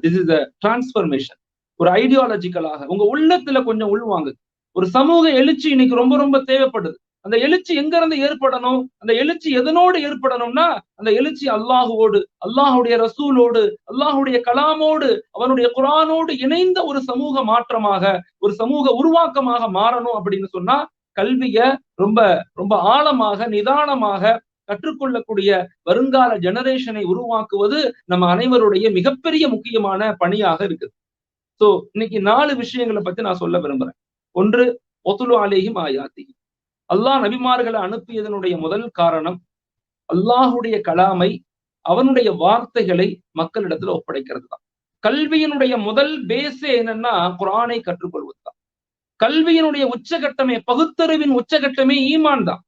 திஸ் இஸ் த டிரான்ஸ்பர்மேஷன், ஒரு ஐடியாலஜிக்கலாக உங்க உள்ளத்துல கொஞ்சம் உள்வாங்க. ஒரு சமூக எழுச்சி இன்னைக்கு ரொம்ப ரொம்ப தேவைப்படுது. அந்த எழுச்சி எங்க இருந்து ஏற்படணும்? அந்த எழுச்சி எதனோடு ஏற்படணும்னா, அந்த எழுச்சி அல்லாஹுவோடு, அல்லாஹுடைய ரசூலோடு, அல்லாஹுடைய கலாமோடு, அவனுடைய குர்ஆனோடு இணைந்த ஒரு சமூக மாற்றமாக, ஒரு சமூக உருவாக்கமாக மாறணும் அப்படின்னு சொன்னா கல்விய ரொம்ப ரொம்ப ஆழமாக, நிதானமாக கற்றுக்கொள்ளக்கூடிய வருங்கால ஜெனரேஷனை உருவாக்குவது நம்ம அனைவருடைய மிகப்பெரிய முக்கியமான பணியாக இருக்குது. சோ இன்னைக்கு 4 விஷயங்களை பத்தி நான் சொல்ல விரும்புறேன். ஒன்று, வதுலு அலைஹிம் ஆயாத்திஹி. அல்லாஹ் நபிமார்களை அனுப்பியதனுடைய முதல் காரணம் அல்லாஹுடைய கலாமை, அவனுடைய வார்த்தைகளை மக்களிடத்துல ஒப்படைக்கிறது தான். கல்வியினுடைய முதல் பேஸே என்னன்னா குர்ஆனை கற்றுக்கொள்வது தான். கல்வியினுடைய உச்சகட்டமே, பகுத்தறிவின் உச்சகட்டமே ஈமான் தான்.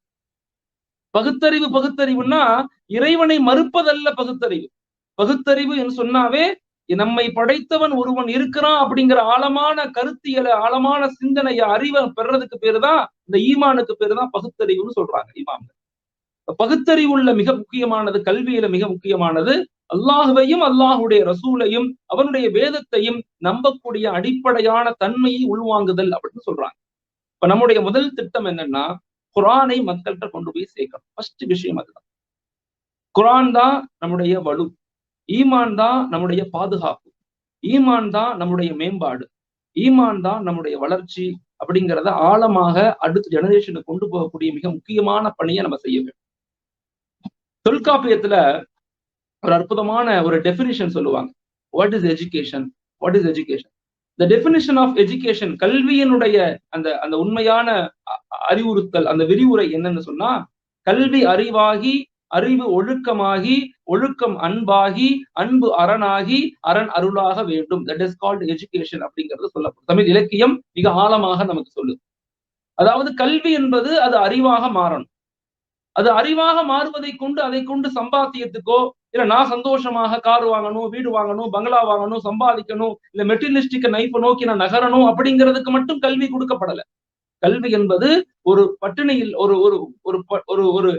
பகுத்தறிவுன்னா இறைவனை மறுப்பதல்ல பகுத்தறிவு. பகுத்தறிவு என்று சொன்னாவே நம்மை படைத்தவன் ஒருவன் இருக்கிறான் அப்படிங்கிற ஆழமான கருத்தியலை, ஆழமான சிந்தனைய, அறிவை பெறதுக்கு பேரு தான், இந்த ஈமானுக்கு பேரு தான் பகுத்தறிவுன்னு சொல்றாங்க இமாம்கள். பகுத்தறிவுள்ள மிக முக்கியமானது, கல்வியில மிக முக்கியமானது அல்லாஹுவையும் அல்லாஹுடைய ரசூலையும் அவனுடைய வேதத்தையும் நம்பக்கூடிய அடிப்படையான தன்மையை உள்வாங்குதல் அப்படின்னு சொல்றாங்க. இப்ப நம்முடைய முதல் திட்டம் என்னன்னா, குர்ஆனை மக்கள்கிட்ட கொண்டு போய் சேர்க்கணும். ஃபர்ஸ்ட் விஷயம் அதுதான். குர்ஆன் தான் நம்முடைய வலு, ஈமான் தான் நம்முடைய பாதுகாப்பு, ஈமான் தான் நம்முடைய மேம்பாடு, ஈமான் தான் நம்முடைய வளர்ச்சி அப்படிங்கிறத ஆழமாக அடுத்த ஜெனரேஷனுக்கு கொண்டு போகக்கூடிய மிக முக்கியமான பணியை நம்ம செய்ய வேண்டும். தொல்காப்பியத்துல ஒரு அற்புதமான ஒரு டெஃபினிஷன் சொல்லுவாங்க. What is education? What is education? The definition of education, கல்வியினுடைய அந்த உண்மையான அறிவுறுத்தல், அந்த விரிவுரை என்னன்னு சொன்னா, கல்வி அறிவாகி அறிவு ஒழுக்கமாகி, ஒழுக்கம் அன்பாகி, அன்பு அரணாகி, அரண் அருளாக வேண்டும். தட் இஸ் கால்ட் எஜுகேஷன் அப்படிங்கிறது சொல்லப்படும். தமிழ் இலக்கியம் மிக ஆழமாக நமக்கு சொல்லுது. அதாவது கல்வி என்பது அது அறிவாக மாறணும். அது அறிவாக மாறுவதை கொண்டு அதை கொண்டு சம்பாத்தியத்துக்கோ, இல்ல நான் சந்தோஷமாக கார் வாங்கணும், வீடு வாங்கணும், பங்களா வாங்கணும், சம்பாதிக்கணும், இல்ல மெட்டீரியலிஸ்டிக் நைஃபை நோக்கி நான் நகரணும் அப்படிங்கிறதுக்கு மட்டும் கல்வி கொடுக்கப்படல. கல்வி என்பது ஒரு பட்டினியில் ஒரு ஒரு ஒரு ஒரு ஒரு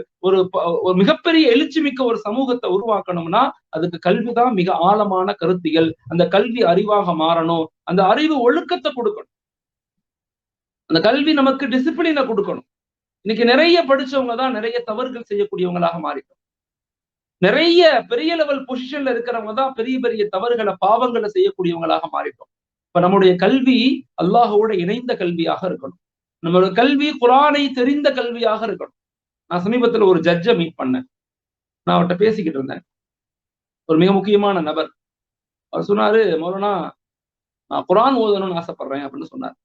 ஒரு மிகப்பெரிய எழுச்சி மிக்க ஒரு சமூகத்தை உருவாக்கணும்னா அதுக்கு கல்விதான் மிக ஆழமான கருத்தியல். அந்த கல்வி அறிவாக மாறணும். அந்த அறிவு ஒழுக்கத்தை கொடுக்கணும். அந்த கல்வி நமக்கு டிசிப்ளினை கொடுக்கணும். இன்னைக்கு நிறைய படிச்சவங்க தான் நிறைய தவறுகள் செய்யக்கூடியவங்களாக மாறிட்டோம். நிறைய பெரிய லெவல் பொசிஷன்ல இருக்கிறவங்க தான் பெரிய பெரிய தவறுகளை, பாவங்களை செய்யக்கூடியவங்களாக மாறிட்டோம். இப்ப நம்முடைய கல்வி அல்லாஹோட இணைந்த கல்வியாக இருக்கணும். நம்மளோட கல்வி குர்ஆனை தெரிந்த கல்வியாக இருக்கணும். நான் சமீபத்துல ஒரு ஜட்ஜை மீட் பண்ணேன். நான் அவர்கிட்ட பேசிக்கிட்டு இருந்தேன். ஒரு மிக முக்கியமான நபர். அவர் சொன்னாரு, மௌலானா நான் குர்ஆன் ஓதணும்னு ஆசைப்படுறேன் அப்படின்னு சொன்னார்.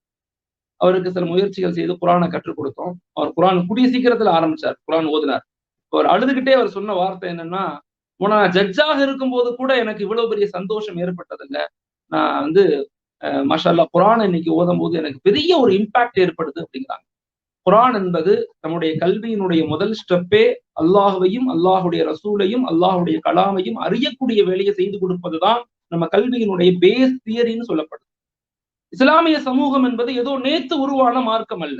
அவருக்கு சில முயற்சிகள் செய்து குர்ஆனை கற்றுக் கொடுத்தோம். அவர் குர்ஆன் கூடிய சீக்கிரத்துல ஆரம்பிச்சார், குர்ஆன் ஓதினார். அவர் அழுதுகிட்டே அவர் சொன்ன வார்த்தை என்னன்னா, நான் ஜட்ஜாக இருக்கும்போது கூட எனக்கு இவ்வளவு பெரிய சந்தோஷம் ஏற்பட்டதில்லை. நான் மாஷா அல்லாஹ் குர்ஆன் இன்னைக்கு ஓதும் போது எனக்கு பெரிய ஒரு இம்பாக்ட் ஏற்படுது அப்படிங்கிறாங்க. குர்ஆன் என்பது நம்முடைய கல்வியினுடைய முதல் ஸ்டெப்பே அல்லாஹுவையும், அல்லாஹுடைய ரசூலையும், அல்லாஹுடைய கலாமையும் அறியக்கூடிய வேலையை செய்து கொடுப்பதுதான் நம்ம கல்வியினுடைய பேஸ் தியரின்னு சொல்லப்படுது. இஸ்லாமிய சமூகம் என்பது ஏதோ நேத்து உருவான மார்க்கம் அல்ல.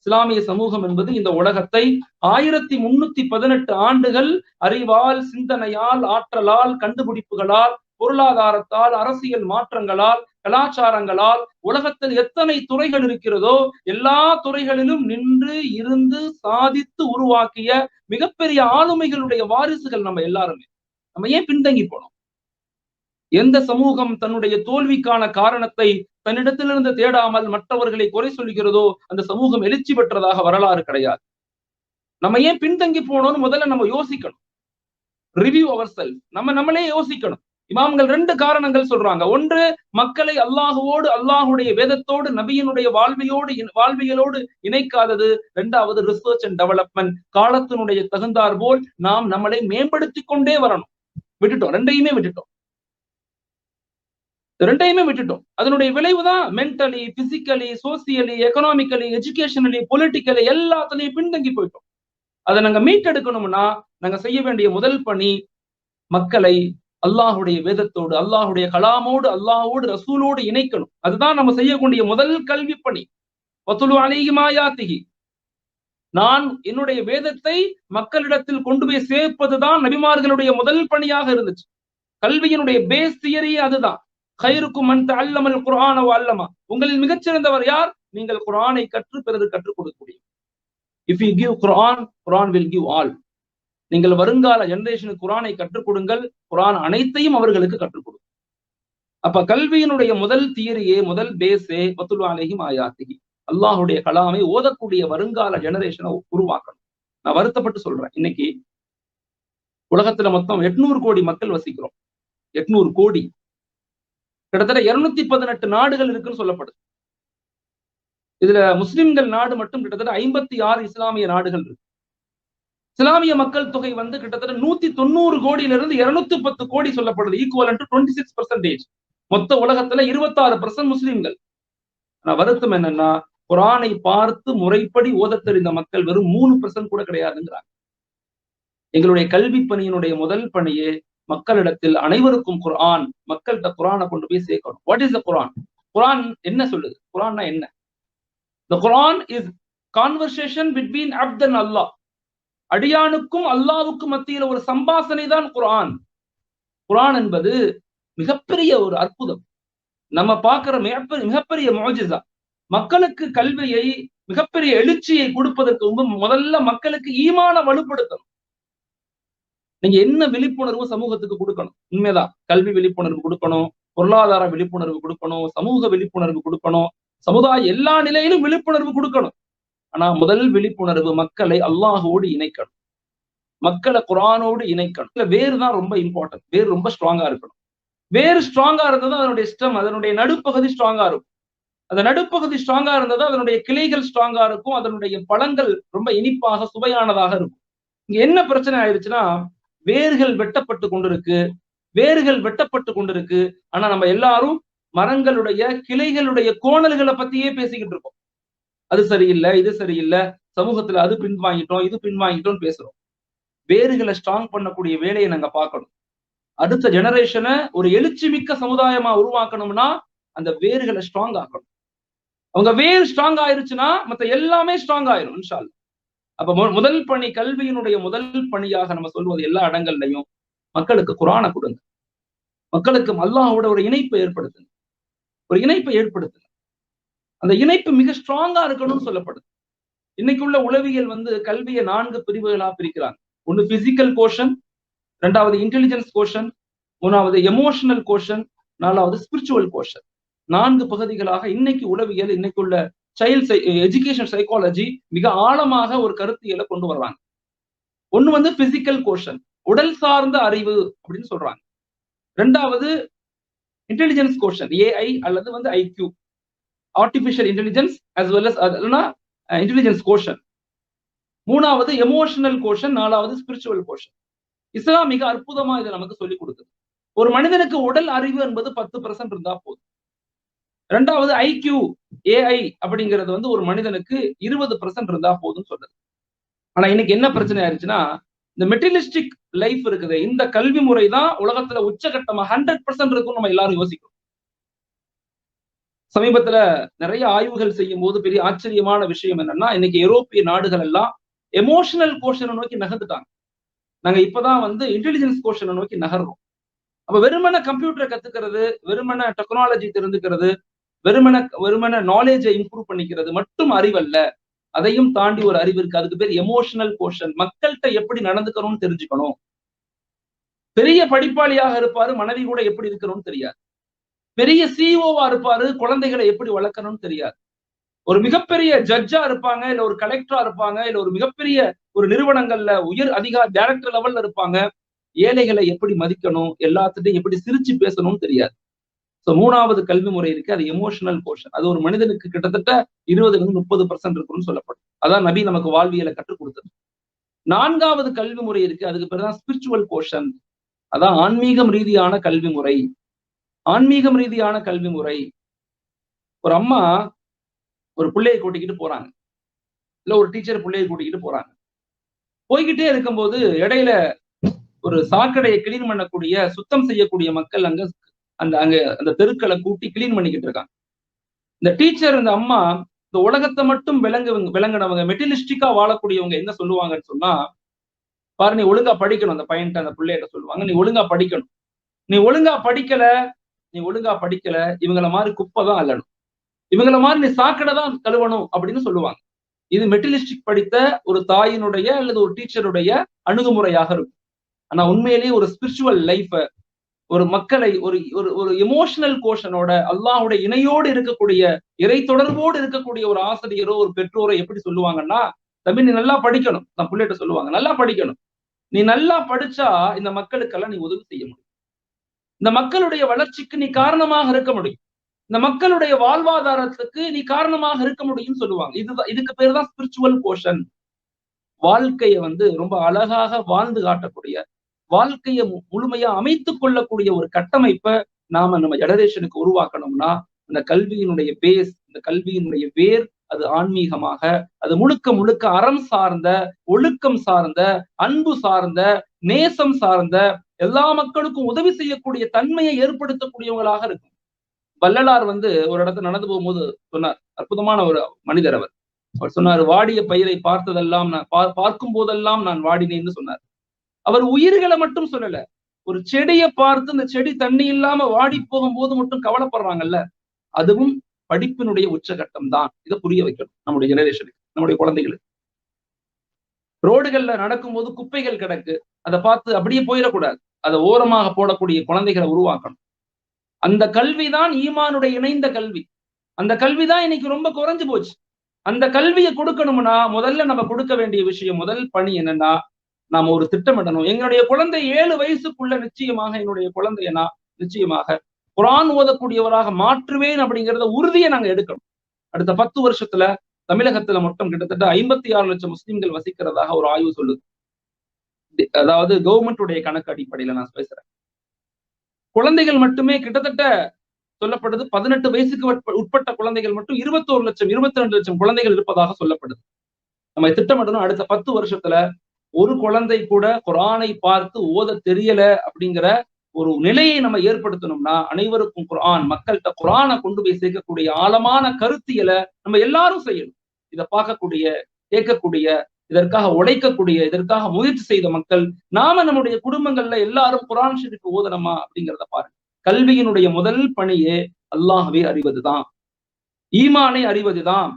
இஸ்லாமிய சமூகம் என்பது இந்த உலகத்தை 1318 ஆண்டுகள் அறிவால், சிந்தனையால், ஆற்றலால், கண்டுபிடிப்புகளால், பொருளாதாரத்தால், அரசியல் மாற்றங்களால், கலாச்சாரங்களால் உலகத்தில் எத்தனை துறைகள் இருக்கிறதோ எல்லா துறைகளிலும் நின்று இருந்து சாதித்து உருவாக்கிய மிகப்பெரிய ஆளுமைகளுடைய வாரிசுகள் நம்ம எல்லாருமே. நம்ம ஏன் பின்தங்கி போனோம்? எந்த சமூகம் தன்னுடைய தோல்விக்கான காரணத்தை தன்னிடத்திலிருந்து தேடாமல் மற்றவர்களை குறை சொல்கிறதோ அந்த சமூகம் எழுச்சி பெற்றதாக வரலாறு கிடையாது. நம்ம ஏன் பின்தங்கி போனோம்னு முதல்ல நம்ம யோசிக்கணும். Review our self. நம்மளே யோசிக்கணும். இமாம்கள் 2 காரணங்கள் சொல்றாங்க. ஒன்று, மக்களை அல்லாஹுவோடு, அல்லாஹுடைய வேதத்தோடு, நபியினுடைய வாழ்வியலோடு இணைக்காதது. 2வது, ரிசர்ச் அண்ட் டெவலப்மெண்ட். காலத்தினுடைய தகுந்தார் போல் நாம் நம்மளை மேம்படுத்தி கொண்டே வரணும். விட்டுட்டோம், ரெண்டையுமே விட்டுட்டோம். அதனுடைய விளைவுதான் mentally, physically, socially, economically, educationally, politically எல்லாத்துலயும் பின்தங்கி போயிட்டோம். அதை நாங்க மீட்டெடுக்கணும்னா நாங்க செய்ய வேண்டிய முதல் பணி மக்களை அல்லாஹுடைய வேதத்தோடு, அல்லாஹுடைய கலாமோடு, அல்லாஹோடு, ரசூலோடு இணைக்கணும். அதுதான் நம்ம செய்யக்கூடிய முதல் கல்வி பணி. வத்துலு அலைஹிம் ஆயாத்திஹி. நான் என்னுடைய வேதத்தை மக்களிடத்தில் கொண்டு போய் சேர்ப்பதுதான் நபிமார்களுடைய முதல் பணியாக இருந்துச்சு. கல்வியினுடைய பேஸ் தியரி அதுதான். கைருக்கும் மன் தஅல்லமல் குர்ஆன வ அல்லமா. உங்களில் மிகச்சிறந்தவர் யார்? நீங்கள் குர்ஆனை கற்று பிறருக்கு கற்றுக் கொடுக்கக்கூடிய. If you give Quran, Quran will give all. நீங்கள் வருங்கால ஜெனரேஷனுக்கு குர்ஆனை கற்றுக் கொடுங்கள், குர்ஆன் அனைத்தையும் அவர்களுக்கு கற்றுக் கொடுங்க. அப்ப கல்வியினுடைய முதல் தியரியே, முதல் பேஸே வத்துலு அலைஹிம் ஆயாத்திஹி. அல்லாஹுடைய கலாமை ஓதக்கூடிய வருங்கால ஜெனரேஷனை உருவாக்கணும். நான் வருத்தப்பட்டு சொல்றேன், இன்னைக்கு உலகத்துல மொத்தம் 800 கோடி மக்கள் வசிக்கிறோம். 800 கோடி. கிட்டத்தட்ட 218 நாடுகள் இருக்குன்னு சொல்லப்படுது. இதுல முஸ்லிம்கள் நாடு மட்டும் கிட்டத்தட்ட 56 இஸ்லாமிய நாடுகள் இருக்கு. இஸ்லாமிய மக்கள் தொகை கிட்டத்தட்ட 190 கோடியிலிருந்து 210 கோடி சொல்லப்படுது. Equal to 26%. மொத்த உலகத்துல 26% முஸ்லிம்கள். ஆனா வருத்தம் என்னன்னா, குர்ஆனை பார்த்து முறைப்படி ஓதத் தெரிந்த மக்கள் வெறும் 3% கூட கிடையாதுங்கிறாங்க. எங்களுடைய கல்வி பணியினுடைய முதல் பணியே மக்களிடத்தில் அனைவருக்கும் குர்ஆன், மக்கள்கிட்ட குர்ஆனை கொண்டு போய் சேர்க்கணும். வாட் இஸ் த குர்ஆன்? குர்ஆன் என்ன சொல்லுது? குர்ஆன்னா என்ன? The Quran is conversation between abd and Allah. அடியானுக்கும் அல்லாவுக்கும் மத்தியில ஒரு சம்பாசனை தான் குர்ஆன். குர்ஆன் என்பது மிகப்பெரிய ஒரு அற்புதம். நம்ம பார்க்கிற மிகப்பெரிய முஅஜிஸா. மக்களுக்கு கல்வியை, மிகப்பெரிய எழுச்சியை கொடுப்பதற்கு முதல்ல மக்களுக்கு ஈமான வலுப்படுத்தணும். நீங்க என்ன விழிப்புணர்வு சமூகத்துக்கு கொடுக்கணும்? உண்மைதான், கல்வி விழிப்புணர்வு கொடுக்கணும், பொருளாதார விழிப்புணர்வு கொடுக்கணும், சமூக விழிப்புணர்வு கொடுக்கணும், சமுதாய எல்லா நிலையிலும் விழிப்புணர்வு கொடுக்கணும். ஆனா முதல் விழிப்புணர்வு மக்களை அல்லாஹோடு இணைக்கணும், மக்களை குர்ஆனோடு இணைக்கணும். இல்ல வேறு தான் ரொம்ப இம்பார்ட்டன்ட். வேறு ரொம்ப ஸ்ட்ராங்கா இருக்கணும். வேறு ஸ்ட்ராங்கா இருந்ததும் அதனுடைய ஸ்டெம், அதனுடைய நடுப்பகுதி ஸ்ட்ராங்கா இருக்கும். அந்த நடுப்பகுதி ஸ்ட்ராங்கா இருந்தது, அதனுடைய கிளைகள் ஸ்ட்ராங்கா இருக்கும், அதனுடைய பழங்கள் ரொம்ப இனிப்பாக சுவையானதாக இருக்கும். இங்க என்ன பிரச்சனை ஆயிடுச்சுன்னா, வேர்கள் வெட்டப்பட்டு கொண்டிருக்கு. ஆனா நம்ம எல்லாரும் மரங்களுடைய கிளைகளுடைய கோணல்களை பத்தியே பேசிக்கிட்டு இருக்கோம். அது சரியில்லை, இது சரியில்லை, சமூகத்துல அது பின்வாங்கிட்டோம், இது பின்வாங்கிட்டோம்னு பேசுறோம். வேர்களை ஸ்ட்ராங் பண்ணக்கூடிய வேலையை நாங்க பார்க்கணும். அடுத்த ஜெனரேஷனை ஒரு எழுச்சி மிக்க சமுதாயமா உருவாக்கணும்னா அந்த வேர்களை ஸ்ட்ராங் ஆக்கணும். அவங்க வேர் ஸ்ட்ராங் ஆயிருச்சுன்னா மத்த எல்லாமே ஸ்ட்ராங் ஆயிரும் இன்ஷா அல்லாஹ். அப்ப முதல் பணி, கல்வியினுடைய முதல் பணியாக நம்ம சொல்வது எல்லா இடங்கள்லையும் மக்களுக்கு குர்ஆனை கொடுங்க. மக்களுக்கு அல்லாஹ்வோட ஒரு இணைப்பை ஏற்படுத்துங்க. அந்த இணைப்பு மிக ஸ்ட்ராங்கா இருக்கணும்னு சொல்லப்படுது. இன்னைக்கு உள்ள உளவியல் கல்வியை 4 பிரிவுகளா பிரிக்கிறாங்க. ஒன்னு பிசிக்கல் கோஷன், 2வது இன்டெலிஜென்ஸ் கோஷன், 3வது எமோஷனல் கோஷன், 4வது ஸ்பிரிச்சுவல் கோஷன். 4 பகுதிகளாக இன்னைக்கு உளவியல், இன்னைக்கு உள்ள சைல்ட் எஜுகேஷன் சைக்காலஜி மிக ஆழமாக ஒரு கருத்தியலை கொண்டு வர்றாங்க. ஒண்ணு பிசிக்கல் கோஷன், உடல் சார்ந்த அறிவு அப்படின்னு சொல்றாங்க. 2வது இன்டெலிஜென்ஸ் கோஷன், ஏஐ அல்லது IQ, artificial intelligence as well as intelligence quotient. 3வது எமோஷனல் கோஷன், 4வது ஸ்பிரிச்சுவல் கோஷன். இஸ்லாம் மிக அற்புதமா இதை நமக்கு சொல்லிக் கொடுக்குது. ஒரு மனிதனுக்கு உடல் அறிவு என்பது 10% இருந்தா போதும். 2வது ஐக்யூ, ஏஐ அப்படிங்கிறது ஒரு மனிதனுக்கு 20% இருந்தா போதும் சொல்றது. ஆனா இன்னைக்கு என்ன பிரச்சனை ஆயிடுச்சுன்னா, இந்த மெட்டீரியலிஸ்டிக் லைஃப் இருக்குது, இந்த கல்வி முறை தான் உலகத்துல உச்சகட்டமா 100% இருக்கும்னு நம்ம எல்லாரும் யோசிக்கிறோம். சமீபத்துல நிறைய ஆய்வுகள் செய்யும் போது பெரிய ஆச்சரியமான விஷயம் என்னன்னா, இன்னைக்கு ஐரோப்பிய நாடுகள் எல்லாம் எமோஷனல் கோஷனை நோக்கி நகர்ந்துட்டாங்க. நாங்க இப்பதான் இன்டெலிஜென்ஸ் கோஷனை நோக்கி நகர்றோம். அப்ப வெறுமன கம்ப்யூட்டரை கத்துக்கிறது, வெறுமன டெக்னாலஜி தெரிஞ்சுக்கிறது, வெறுமன நாலேஜை இம்ப்ரூவ் பண்ணிக்கிறது மட்டும் அறிவல்ல. அதையும் தாண்டி ஒரு அறிவு இருக்கு. அதுக்கு பேர் எமோஷனல் கோஷன். மக்கள்கிட்ட எப்படி நடந்துக்கணும்னு தெரிஞ்சுக்கணும். பெரிய படிப்பாளியாக இருப்பாரு, மனைவி கூட எப்படி இருக்கணும்னு தெரியாது. பெரிய சிஇஓவா இருப்பாரு, குழந்தைகளை எப்படி வளர்க்கணும்னு தெரியாது. ஒரு மிகப்பெரிய ஜட்ஜா இருப்பாங்க, இல்ல ஒரு கலெக்டரா இருப்பாங்க, இல்ல ஒரு மிகப்பெரிய ஒரு நிறுவனங்கள்ல உயர் அதிகாரி டைரக்டர் லெவல்ல இருப்பாங்க. ஏழைகளை எப்படி மதிக்கணும், எல்லாத்துட்டையும் எப்படி சிரிச்சு பேசணும்னு தெரியாது. சோ 3வது கல்வி முறை இருக்கு, அது எமோஷனல் கோஷன். அது ஒரு மனிதனுக்கு கிட்டத்தட்ட 20-30% இருக்குன்னு சொல்லப்படும். அதான் நபி நமக்கு வாழ்வியலை கற்றுக் கொடுத்தது. 4வது கல்வி முறை இருக்கு, அதுக்கு பேர் தான் ஸ்பிரிச்சுவல் கோஷன். அதான் ஆன்மீகம் ரீதியான கல்வி முறை. ஒரு அம்மா ஒரு பிள்ளையை கூட்டிக்கிட்டு போறாங்க, இல்ல ஒரு டீச்சர் பிள்ளையை கூட்டிக்கிட்டு போறாங்க. போய்கிட்டே இருக்கும்போது இடையில ஒரு சாக்கடையை கிளீன் பண்ணக்கூடிய, சுத்தம் செய்யக்கூடிய மக்கள் அந்த தெருக்களை கூட்டி கிளீன் பண்ணிக்கிட்டு இருக்காங்க. இந்த டீச்சர், இந்த அம்மா, இந்த உலகத்தை மட்டும் விளங்குனவங்க, மெட்டீரியலிஸ்டிக்கா வாழக்கூடியவங்க என்ன சொல்லுவாங்கன்னு சொன்னா, பாரு நீ ஒழுங்கா படிக்கணும். அந்த பையன்ட்ட, அந்த பிள்ளைகிட்ட சொல்லுவாங்க, நீ ஒழுங்கா படிக்கணும். நீ ஒழுங்கா படிக்கல இவங்கள மாதிரி குப்பை தான் அள்ளணும், இவங்கள மாதிரி நீ சாக்கடை தான் கழுவணும் அப்படின்னு சொல்லுவாங்க. இது மெட்டீரியலிஸ்டிக் படித்த ஒரு தாயினுடைய அல்லது ஒரு டீச்சருடைய அணுகுமுறையாக இருக்கும். ஆனா உண்மையிலேயே ஒரு ஸ்பிரிச்சுவல் லைஃப, ஒரு மக்களை ஒரு எமோஷனல் கோஷனோட, அல்லாஹ்வுடைய இணையோடு இருக்கக்கூடிய, இறை தொடர்போடு இருக்கக்கூடிய ஒரு ஆசிரியரோ ஒரு பெற்றோரோ எப்படி சொல்லுவாங்கன்னா, தம்பி நீ நல்லா படிக்கணும். நான் பிள்ளைகிட்ட சொல்லுவாங்க, நல்லா படிக்கணும். நீ நல்லா படிச்சா இந்த மக்களுக்கெல்லாம் நீ உதவி செய்ய முடியும். இந்த மக்களுடைய வளர்ச்சிக்கு நீ காரணமாக இருக்க முடியும். இந்த மக்களுடைய வாழ்வாதாரத்துக்கு நீ காரணமாக இருக்க முடியும்னு சொல்லுவாங்க. இதுக்கு பேர் தான் ஸ்பிரிச்சுவல் கோஷன். வாழ்க்கையை ரொம்ப அழகாக வாழ்ந்து காட்டக்கூடிய, வாழ்க்கையை முழுமையா அமைத்துக் கொள்ளக்கூடிய ஒரு கட்டமைப்பை நம்ம ஜெனரேஷனுக்கு உருவாக்கணும்னா, இந்த கல்வியினுடைய பேஸ், இந்த கல்வியினுடைய வேர், அது ஆன்மீகமாக, அது முழுக்க அறம் சார்ந்த, ஒழுக்கம் சார்ந்த, அன்பு சார்ந்த, நேசம் சார்ந்த, எல்லா மக்களுக்கும் உதவி செய்யக்கூடிய தன்மையை ஏற்படுத்தக்கூடியவங்களாக இருக்கும். வள்ளலார் ஒரு இடத்துல நடந்து போகும்போது சொன்னார், அற்புதமான ஒரு மனிதர் அவர். அவர் சொன்னார், வாடிய பயிரை பார்த்ததெல்லாம் பார்க்கும் போதெல்லாம் நான் வாடினேன்னு சொன்னார். அவர் உயிர்களை மட்டும் சொல்லல, ஒரு செடியை பார்த்து இந்த செடி தண்ணி இல்லாம வாடி போகும்போது மட்டும் கவலைப்படுறாங்கல்ல, அதுவும் படிப்பினுடைய உச்சகட்டம் தான். இதை புரிய வைக்கணும் நம்முடைய ஜெனரேஷனுக்கு, நம்முடைய குழந்தைகளுக்கு. ரோடுகள்ல நடக்கும்போது குப்பைகள் கிடக்கு, அதை பார்த்து அப்படியே போயிடக்கூடாது, அதை ஓரமாக போடக்கூடிய குழந்தைகளை உருவாக்கணும். அந்த கல்விதான் ஈமானுடைய இணைந்த கல்வி. அந்த கல்விதான் இன்னைக்கு ரொம்ப குறைஞ்சு போச்சு. அந்த கல்வியை கொடுக்கணும்னா முதல்ல நம்ம கொடுக்க வேண்டிய விஷயம், முதல் பணி என்னன்னா, நாம ஒரு திட்டமிடணும். எங்களுடைய குழந்தை 7 வயசுக்குள்ள நிச்சயமாக என்னுடைய குழந்தைய நான் நிச்சயமாக குர்ஆன் ஓதக்கூடியவராக மாற்றுவேன் அப்படிங்கிறத உறுதியை நாங்க எடுக்கணும். அடுத்த 10 வருஷத்துல தமிழகத்துல மட்டும் கிட்டத்தட்ட 56 லட்சம் முஸ்லிம்கள் வசிக்கிறதாக ஒரு ஆய்வு சொல்லுது. அதாவது கவர்மெண்ட்டுடைய கணக்கு அடிப்படையில நான் பேசுறேன். குழந்தைகள் மட்டுமே கிட்டத்தட்ட சொல்லப்படுது 18 வயசுக்கு உட்பட்ட குழந்தைகள் மட்டும் 21 லட்சம் 22 லட்சம் குழந்தைகள் இருப்பதாக சொல்லப்படுது. நம்ம திட்டமிடணும் அடுத்த 10 வருஷத்துல ஒரு குழந்தை கூட குர்ஆனை பார்த்து ஓத தெரியல அப்படிங்கிற ஒரு நிலையை நம்ம ஏற்படுத்தணும்னா அனைவருக்கும் குர்ஆன், மக்கள்கிட்ட குர்ஆனை கொண்டு போய் சேர்க்கக்கூடிய ஆழமான கருத்தியலை நம்ம எல்லாரும் செய்யணும். இதை பார்க்கக்கூடிய, கேட்கக்கூடிய, இதற்காக உழைக்கக்கூடிய, இதற்காக முயற்சி செய்த மக்கள் நாம நம்முடைய குடும்பங்கள்ல எல்லாரும் குர்ஆன் ஷரீஃப் ஓதணுமா அப்படிங்கிறத பாருங்க. கல்வியினுடைய முதல் பணியே அல்லாஹ்வை அறிவதுதான், ஈமானை அறிவதுதான்,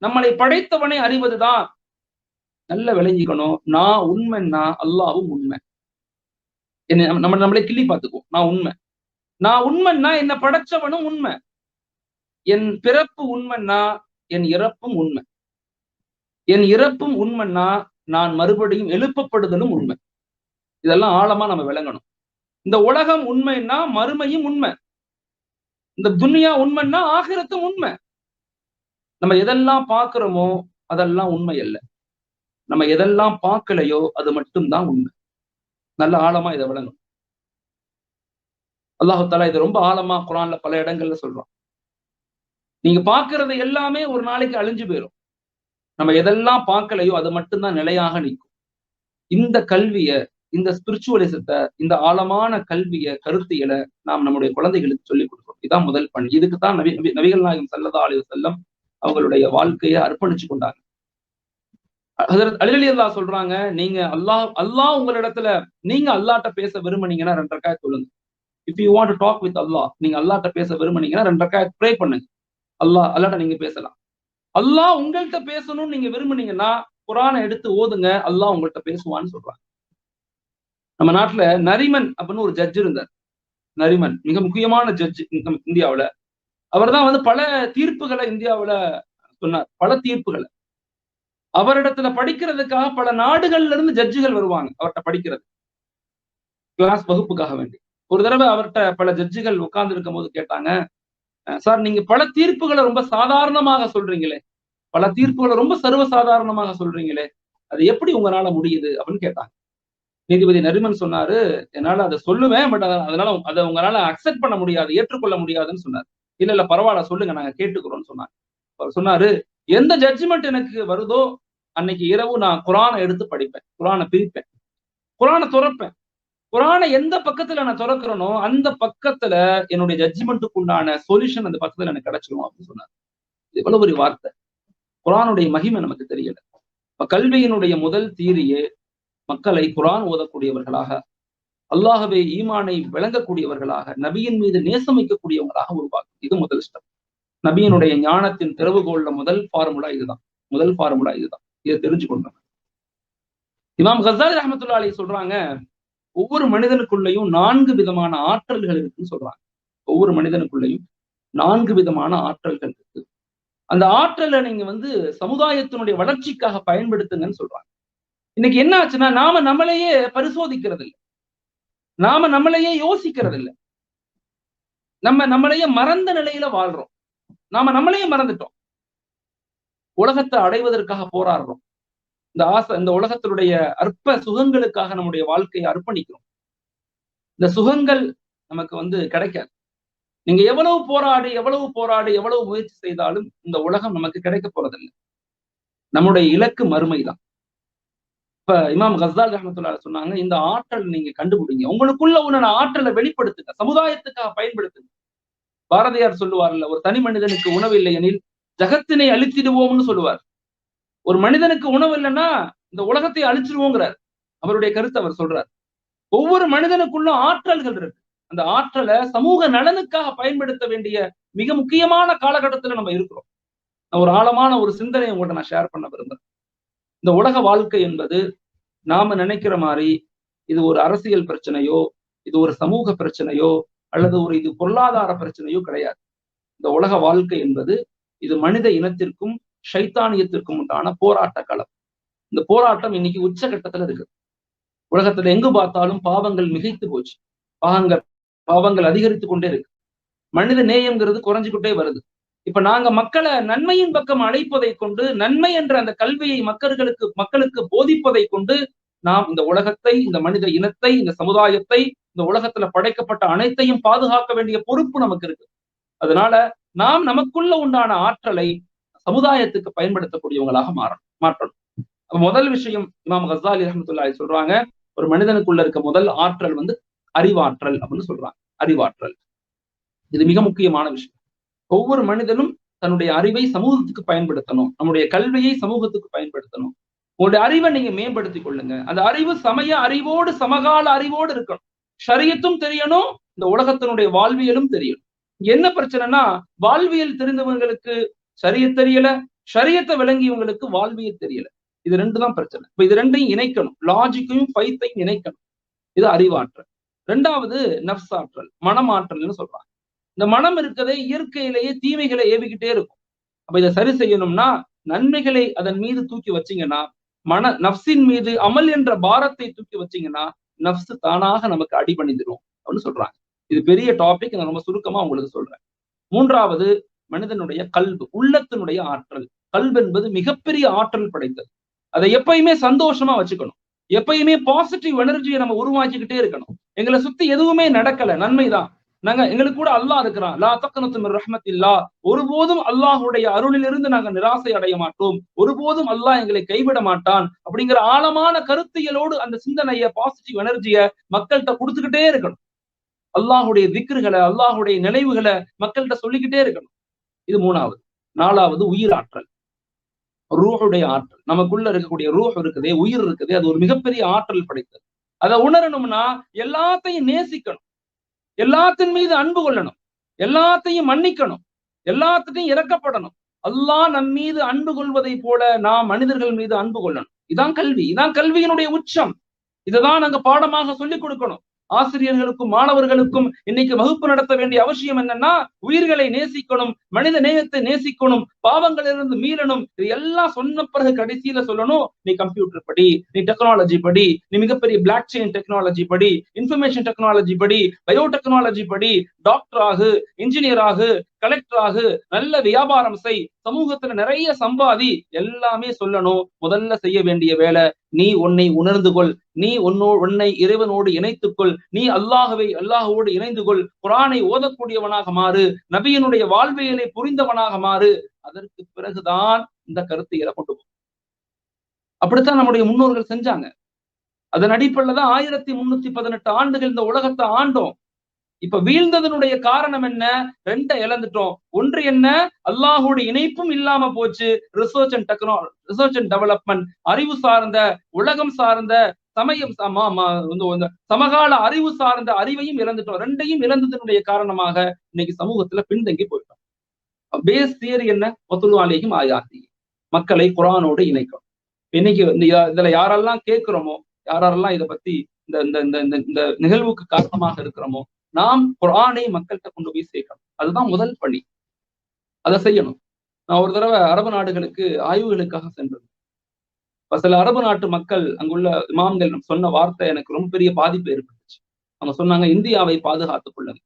நம்மளை படைத்தவனை அறிவதுதான். நல்ல விளங்கிக்கணும். நான் உண்மைன்னா அல்லாஹ்வும் உண்மை. என்ன நம்மளே கிள்ளி பார்த்துக்குவோம். நான் உண்மை, நான் உண்மைன்னா என்ன படைச்சவனும் உண்மை. என் பிறப்பு உண்மைன்னா என் இறப்பும் உண்மை. என் இறப்பும் உண்மைன்னா நான் மறுபடியும் எழுப்பப்படுதலும் உண்மை. இதெல்லாம் ஆழமா நம்ம விளங்கணும். இந்த உலகம் உண்மைன்னா மறுமையும் உண்மை. இந்த துன்யா உண்மைன்னா ஆகிரத்தும் உண்மை. நம்ம எதெல்லாம் பார்க்கிறோமோ அதெல்லாம் உண்மை அல்ல. நம்ம எதெல்லாம் பார்க்கலையோ அது மட்டும்தான் உண்மை. நல்ல ஆழமா இதை விளங்கணும். அல்லாஹ் தஆலா இது ரொம்ப ஆழமா குர்ஆன்ல பல இடங்கள்ல சொல்றான். நீங்க பார்க்கிறது எல்லாமே ஒரு நாளைக்கு அழிஞ்சு போயிடும். நம்ம எதெல்லாம் பார்க்கலையோ அது மட்டும்தான் நிலையாக நிற்கும். இந்த கல்வியை, இந்த ஸ்பிரிச்சுவலிசத்தை, இந்த ஆழமான கல்வியை, கருத்தியலை நாம் நம்முடைய குழந்தைகளுக்கு சொல்லிக் கொடுக்கணும். இதுதான் முதல் பணி. இதுக்குத்தான் நபிகள் நாயகம் ஸல்லல்லாஹு அலைஹி வஸல்லம் அவங்களுடைய வாழ்க்கையை அர்ப்பணிச்சு கொண்டாங்க. ஹஜ்ரத் அலி ரலியல்லாஹு சொல்றாங்க, நீங்க அல்லாஹ் உங்களிடத்துல நீங்க அல்லாஹ்ட்ட பேச விரும்புனீங்கன்னா 2 ரக்காத் சொல்லுங்க. If you want to talk with Allah, நீங்க அல்லாஹ்ட்ட பேச விரும்புனீங்கன்னா 2 ரக்காத் ப்ரே பண்ணுங்க. அல்லாஹ்ட்ட நீங்க பேசலாம். அல்லாஹ் உங்கள்கிட்ட பேசணும்னு நீங்க விரும்புனீங்கன்னா குர்ஆனை எடுத்து ஓதுங்க, அல்லாஹ் உங்கள்கிட்ட பேசுவான்னு சொல்றாங்க. நம்ம நாட்டுல நரிமன் அப்படின்னு ஒரு ஜட்ஜ் இருந்தார். நரிமன் மிக முக்கியமான ஜட்ஜ் இந்தியாவுல. அவர் தான் பல தீர்ப்புகளை இந்தியாவுல சொன்னார். பல தீர்ப்புகளை அவரிடத்துல படிக்கிறதுக்காக பல நாடுகள்ல இருந்து ஜட்ஜுகள் வருவாங்க அவர்கிட்ட படிக்கிறது, கிளாஸ் வகுப்புக்காக வேண்டி. ஒரு தடவை அவர்கிட்ட பல ஜட்ஜுகள் உட்கார்ந்து இருக்கும் போது கேட்டாங்க, சார் நீங்க பல தீர்ப்புகளை ரொம்ப சாதாரணமாக சொல்றீங்களே, பல தீர்ப்புகளை ரொம்ப சர்வசாதாரணமாக சொல்றீங்களே, அது எப்படி உங்களால முடியுது அப்படின்னு கேட்டாங்க. நீதிபதி நரிமன் சொன்னாரு, என்னால அதை சொல்லுவேன், பட் அதனால அதை உங்களால அக்செப்ட் பண்ண முடியாது, ஏற்றுக்கொள்ள முடியாதுன்னு சொன்னார். இல்ல பரவாயில்ல சொல்லுங்க, நாங்க கேட்டுக்கிறோம்னு சொன்னாங்க. அவர் சொன்னாரு, எந்த ஜட்ஜ்மெண்ட் எனக்கு வருதோ அன்னைக்கு இரவு நான் குர்ஆனை எடுத்து படிப்பேன், குர்ஆனை பிரிப்பேன், குர்ஆனை துறப்பேன். குர்ஆனை எந்த பக்கத்துல நான் துறக்கிறேனோ அந்த பக்கத்துல என்னுடைய ஜட்ஜ்மெண்ட்டுக்கு உண்டான சொல்யூஷன் அந்த பக்கத்துல எனக்கு கிடைச்சிடும் அப்படின்னு சொன்னார். இவ்வளவு ஒரு வார்த்தை. குர்ஆனுடைய மகிமை நமக்கு தெரியல. கல்வியினுடைய முதல் தீரியே மக்களை குர்ஆன் ஓதக்கூடியவர்களாக, அல்லாஹ்வை ஈமானை விளங்கக்கூடியவர்களாக, நபியின் மீது நேசம் வைக்கக்கூடியவங்களாக உருவாக்கும். இது முதல் ஸ்டெப். நபியினுடைய ஞானத்தின் திறவுகோல்ல முதல் ஃபார்முலா இதுதான். இதை தெரிஞ்சுக்கொண்டாங்க. இமாம் கஸாலி ரஹ்மத்துல்லாஹி அலைஹி சொல்றாங்க, ஒவ்வொரு மனிதனுக்குள்ளேயும் 4 விதமான ஆற்றல்கள் இருக்குன்னு சொல்றாங்க. ஒவ்வொரு மனிதனுக்குள்ளேயும் 4 விதமான ஆற்றல்கள் இருக்கு. அந்த ஆற்றலை நீங்க சமுதாயத்தினுடைய வளர்ச்சிக்காக பயன்படுத்துங்கன்னு சொல்றாங்க. இன்னைக்கு என்ன ஆச்சுன்னா, நாம நம்மளையே பரிசோதிக்கிறது இல்லை, நாம நம்மளையே யோசிக்கிறது இல்லை, நம்ம நம்மளையே மறந்த நிலையில வாழ்றோம். நாம நம்மளையே மறந்துட்டோம். உலகத்தை அடைவதற்காக போராடுறோம். இந்த உலகத்தினுடைய அற்ப சுகங்களுக்காக நம்முடைய வாழ்க்கையை அர்ப்பணிக்கிறோம். இந்த சுகங்கள் நமக்கு கிடைக்காது. நீங்க எவ்வளவு போராடி எவ்வளவு முயற்சி செய்தாலும் இந்த உலகம் நமக்கு கிடைக்க போறதில்லை. நம்முடைய இலக்கு மறுமைதான். இப்ப இமாம் கஸாலி ரஹ்மத்துல்லாஹி அலைஹி சொன்னாங்க, இந்த ஆற்றல் நீங்க கண்டுபிடிங்க, உங்களுக்குள்ள உள்ள ஆற்றலை வெளிப்படுத்துங்க, சமுதாயத்துக்காக பயன்படுத்துங்க. பாரதியார் சொல்லுவார்ல, ஒரு தனி மனிதனுக்கு உணவு இல்லை எனில் ஜகத்தினை அழித்திடுவோம்னு சொல்லுவார். ஒரு மனிதனுக்கு உணவு இல்லைன்னா இந்த உலகத்தை அழிச்சிருவோங்கிறார். அவருடைய கருத்தை அவர் சொல்றார். ஒவ்வொரு மனிதனுக்குள்ள ஆற்றல்கள் இருக்கு. அந்த ஆற்றலை சமூக நலனுக்காக பயன்படுத்த வேண்டிய மிக முக்கியமான காலகட்டத்துல நம்ம இருக்கிறோம். நான் ஒரு ஆழமான ஒரு சிந்தனையை உங்கள்கிட்ட நான் ஷேர் பண்ண விரும்புறேன். இந்த உலக வாழ்க்கை என்பது நாம நினைக்கிற மாதிரி இது ஒரு அரசியல் பிரச்சனையோ, இது ஒரு சமூக பிரச்சனையோ, அல்லது இது பொருளாதார பிரச்சனையோ கிடையாது. இந்த உலக வாழ்க்கை என்பது இது மனித இனத்திற்கும் ஷைத்தானியத்திற்கும் உண்டான போராட்ட களம். இந்த போராட்டம் இன்னைக்கு உச்சகட்டத்துல இருக்கு. உலகத்துல எங்கு பார்த்தாலும் பாவங்கள் மிகைத்து போச்சு, பாவங்கள் அதிகரித்து கொண்டே இருக்கு. மனித நேயம்ங்கிறது குறைஞ்சுக்கிட்டே வருது. இப்ப நாங்க மக்களை நன்மையின் பக்கம் அழைப்பதை கொண்டு, நன்மை என்ற அந்த கல்வியை மக்களுக்கு போதிப்பதை கொண்டு நாம் இந்த உலகத்தை, இந்த மனித இனத்தை, இந்த சமுதாயத்தை, இந்த உலகத்துல படைக்கப்பட்ட அனைத்தையும் பாதுகாக்க வேண்டிய பொறுப்பு நமக்கு இருக்கு. அதனால நாம் நமக்குள்ள உண்டான ஆற்றலை சமுதாயத்துக்கு பயன்படுத்தக்கூடியவங்களாக மாற்றணும். முதல் விஷயம் இமாம் கஸ்ஸாலி ரஹ்மத்துல்லாஹி சொல்றாங்க, ஒரு மனிதனுக்குள்ள இருக்க முதல் ஆற்றல் அறிவாற்றல் அப்படின்னு சொல்றாங்க. அறிவாற்றல் இது மிக முக்கியமான விஷயம். ஒவ்வொரு மனிதனும் தன்னுடைய அறிவை சமூகத்துக்கு பயன்படுத்தணும். நம்முடைய கல்வியை சமூகத்துக்கு பயன்படுத்தணும். உங்களுடைய அறிவை நீங்க மேம்படுத்திக் கொள்ளுங்க. அந்த அறிவு சமய அறிவோடு, சமகால அறிவோடு இருக்கணும். ஷரியத்தும் தெரியணும், இந்த உலகத்தினுடைய வாழ்வியலும் தெரியணும். என்ன பிரச்சனைனா, வாழ்வியல் தெரிந்தவங்களுக்கு ஷரியத் தெரியல, ஷரியத்தை விளங்கியவங்களுக்கு வாழ்வியல் தெரியல. இது ரெண்டு தான் பிரச்சனை. இப்ப இது ரெண்டையும் இணைக்கணும். லாஜிக்கையும் ஃபைத்தையும் இணைக்கணும். இது அறிவாற்றல். ரெண்டாவது நஃப்ஸாற்றல், மனமாற்றல்னு சொல்றாங்க. இந்த மனம் இருக்கதே இயற்கையிலேயே தீமைகளை ஏவிக்கிட்டே இருக்கும். அப்ப இதை சரி செய்யணும்னா நன்மைகளை அதன் மீது தூக்கி வச்சீங்கன்னா, நஃப்ஸின் மீது அமல் என்ற பாரத்தை தூக்கி வச்சீங்கன்னா, நஃப்ஸ் தானாக நமக்கு அடிபணிந்துடும் அப்படின்னு சொல்றாங்க. இது பெரிய டாபிக், நான் ரொம்ப சுருக்கமா உங்களுக்கு சொல்றேன். மூன்றாவது மனிதனுடைய கல்பு, உள்ளத்தினுடைய ஆற்றல். கல்பு என்பது மிகப்பெரிய ஆற்றல் படைத்தது. அதை எப்பயுமே சந்தோஷமா வச்சுக்கணும். எப்பயுமே பாசிட்டிவ் எனர்ஜியை நம்ம உருவாக்கிக்கிட்டே இருக்கணும். எங்களை சுத்தி எதுவுமே நடக்கல, நன்மைதான். எங்களுக்கு கூட அல்லாஹ் இருக்கிறான். லா தக்னது மின் ரஹ்மத்தில்லாஹ். ஒருபோதும் அல்லாஹுடைய அருளிலிருந்து நாங்க நிராசை அடைய மாட்டோம். ஒருபோதும் அல்லாஹ் எங்களை கைவிட மாட்டான் அப்படிங்கிற ஆழமான கருத்தியலோடு அந்த சிந்தனைய, பாசிட்டிவ் எனர்ஜியை மக்கள்கிட்ட கொடுத்துக்கிட்டே இருக்கணும். அல்லாஹுடைய திக்ருகளை, அல்லாஹுடைய நினைவுகளை மக்கள்கிட்ட சொல்லிக்கிட்டே இருக்கணும். இது மூணாவது. நாலாவது உயிராற்றல், ரூஹுடைய ஆற்றல். நமக்குள்ள இருக்கக்கூடிய ரூஹ் இருக்குதே, உயிர் இருக்குதே, அது ஒரு மிகப்பெரிய ஆற்றல் படைத்தது. அதை உணரணும்னா எல்லாத்தையும் நேசிக்கணும், எல்லாத்தின் மீது அன்பு கொள்ளணும், எல்லாத்தையும் மன்னிக்கணும், எல்லாத்தையும் இறக்கப்படணும். அல்லாஹ் நம் மீது அன்பு கொள்வதை போல நாம் மனிதர்கள் மீது அன்பு கொள்ளணும். இதான் கல்வி, இதான் கல்வியினுடைய உச்சம். இதைதான் நாங்க பாடமாக சொல்லிக் கொடுக்கணும். ஆசிரியர்களுக்கும் மாணவர்களுக்கும் இன்னைக்கு வகுப்பு நடத்த வேண்டிய அவசியம் என்னன்னா, உயிர்களை நேசிக்கணும், மனித நேயத்தை நேசிக்கணும், பாவங்களிலிருந்து மீளணும். இது எல்லாம் சொன்ன பிறகு கடைசியில சொல்லணும், நீ கம்ப்யூட்டர் படி, நீ டெக்னாலஜி படி, நீ மிகப்பெரிய பிளாக் செயின் டெக்னாலஜி படி, இன்ஃபர்மேஷன் டெக்னாலஜி படி, பயோடெக்னாலஜி படி, டாக்டர் ஆகு, இன்ஜினியர் ஆகு, கலெக்டர் ஆகு, நல்ல வியாபாரம் செய், சமூகத்துல நிறைய சம்பாதி, எல்லாமே சொல்லணும். முதல்ல செய்ய வேண்டிய வேலை, நீ உன்னை உணர்ந்து கொள், நீ உன்னை இறைவனோடு இணைத்துக்கொள், நீ அல்லாஹோடு இணைந்து கொள், குர்ஆனை ஓதக்கூடியவனாக மாறு, நபியினுடைய வாழ்வியலை புரிந்தவனாக மாறு. அதற்கு பிறகுதான் இந்த கருத்தியலை கொண்டு போகும். அப்படித்தான் நம்முடைய முன்னோர்கள் செஞ்சாங்க. அதன் அடிப்படையில தான் 1318 ஆண்டுகள் இந்த உலகத்தை ஆண்டோம். இப்ப வீழ்ந்ததனுடைய காரணம் என்ன? ரெண்டை இழந்துட்டோம். ஒன்று என்ன? அல்லாஹோட இணைப்பும் இல்லாம போச்சு. ரிசர்ச் அண்ட் டெவலப்மெண்ட், அறிவு சார்ந்த, உலகம் சார்ந்த, சமகால அறிவு சார்ந்த அறிவையும் இழந்துட்டோம். ரெண்டையும் இழந்ததனுடைய காரணமாக இன்னைக்கு சமூகத்துல பின்தங்கி போயிட்டோம். பேஸ் தியரி என்ன? வதுலு அலைஹிம் ஆயாத்தி, மக்களை குர்ஆனோடு இணைக்கும். இன்னைக்கு இதுல யாரெல்லாம் கேட்கிறோமோ, யாரெல்லாம் இதை பத்தி இந்த நிகழ்வுக்கு காரணமாக இருக்கிறோமோ, நாம் குர்ஆனை மக்கள்கிட்ட கொண்டு போய் சேர்க்கணும். அதுதான் முதல் பணி. அதை செய்யணும். நான் ஒரு தடவை அரபு நாடுகளுக்கு ஆய்வுகளுக்காக சென்றது. சில அரபு நாட்டு மக்கள், அங்குள்ள இமாம்கள் சொன்ன வார்த்தை எனக்கு ரொம்ப பெரிய பாதிப்பை ஏற்பட்டுச்சு. அவங்க சொன்னாங்க, இந்தியாவை பாதுகாத்துக் கொள்ளுங்க,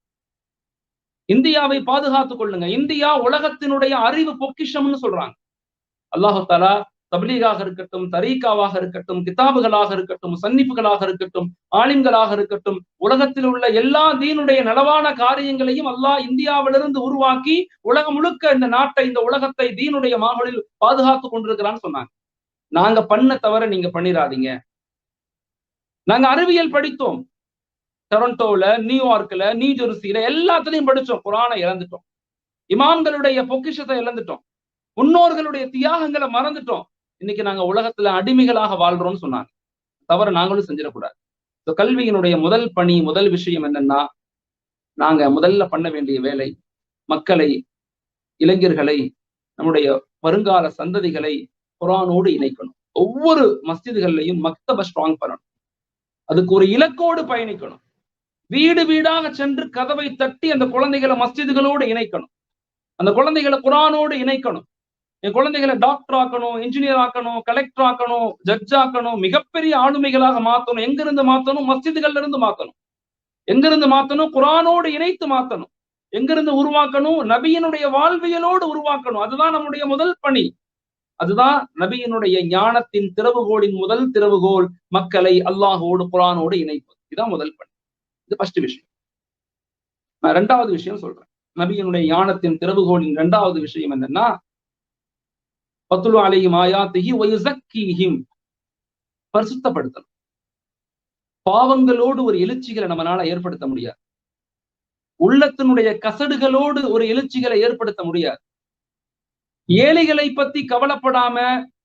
இந்தியாவை பாதுகாத்துக் கொள்ளுங்க. இந்தியா உலகத்தினுடைய அறிவு பொக்கிஷம்னு சொல்றாங்க. அல்லாஹு தஆலா தப்லீகாக இருக்கட்டும், தரீகாவாக இருக்கட்டும், கிதாபுகளாக இருக்கட்டும், சன்னிப்புகளாக இருக்கட்டும், ஆலிம்களாக இருக்கட்டும், உலகத்தில் உள்ள எல்லா தீனுடைய நலவான காரியங்களையும் அல்லாஹ் இந்தியாவிலிருந்து உருவாக்கி உலகம் முழுக்க இந்த நாட்டை, இந்த உலகத்தை தீனுடைய மாகளில் பாதுகாத்து கொண்டிருக்கிறான்னு சொன்னாங்க. நாங்க பண்ண தவிர நீங்க பண்ணிடாதீங்க. நாங்க அறிவியல் படித்தோம், டொரண்டோல, நியூயார்க்ல, நியூஜெர்சியில எல்லாத்துலயும் படிச்சோம். குர்ஆனை இழந்துட்டோம், இமாம்களுடைய பொக்கிஷத்தை இழந்துட்டோம், முன்னோர்களுடைய தியாகங்களை மறந்துட்டோம். இன்னைக்கு நாங்க உலகத்துல அடிமைகளாக வாழ்றோம்னு சொன்னாங்க. தவிர நாங்களும் செஞ்சிடக்கூடாது. கல்வியினுடைய முதல் பணி, முதல் விஷயம் என்னன்னா, நாங்க முதல்ல பண்ண வேண்டிய வேலை, மக்களை, இளைஞர்களை, நம்முடைய வருங்கால சந்ததிகளை குர்ஆனோடு இணைக்கணும். ஒவ்வொரு மஸ்ஜிதுகள்லையும் மக்தப ஸ்ட்ராங் பண்ணணும். அதுக்கு ஒரு இலக்கோடு பயணிக்கணும். வீடு வீடாக சென்று கதவை தட்டி அந்த குழந்தைகளை மஸ்ஜிதுகளோடு இணைக்கணும். அந்த குழந்தைகளை குர்ஆனோடு இணைக்கணும். என் குழந்தைகளை டாக்டர் ஆக்கணும், இன்ஜினியர் ஆக்கணும், கலெக்டர் ஆக்கணும், ஜட்ஜ் ஆக்கணும், மிகப்பெரிய ஆளுமைகளாக மாத்தணும். எங்கிருந்து மாத்தணும்? மஸ்ஜிதுகள்ல இருந்து மாத்தணும். எங்கிருந்து மாத்தணும்? குர்ஆனோடு இணைத்து மாத்தணும். எங்கிருந்து உருவாக்கணும்? நபியினுடைய வாழ்வியலோடு உருவாக்கணும். அதுதான் நம்முடைய முதல் பணி. அதுதான் நபியினுடைய ஞானத்தின் திறவுகோலின் முதல் திறவுகோல், மக்களை அல்லாஹோடு குர்ஆனோடு இணைப்பது. இதுதான் முதல் பணி. இது ஃபர்ஸ்ட் விஷயம். நான் ரெண்டாவது விஷயம் சொல்றேன். நபியினுடைய ஞானத்தின் திறவுகோலின் இரண்டாவது விஷயம் என்னன்னா, பத்துலு அலைஹிம் ஆயாத்திஹி வ யுஸக்கீஹிம், பரிசுத்தப்படுத்தணும். பாவங்களோடு ஒரு எழுச்சிகளை நம்மளால ஏற்படுத்த முடியாது. உள்ளத்தினுடைய கசடுகளோடு ஒரு எழுச்சிகளை ஏற்படுத்த முடியாது. ஏழைகளை பத்தி கவலைப்படாம,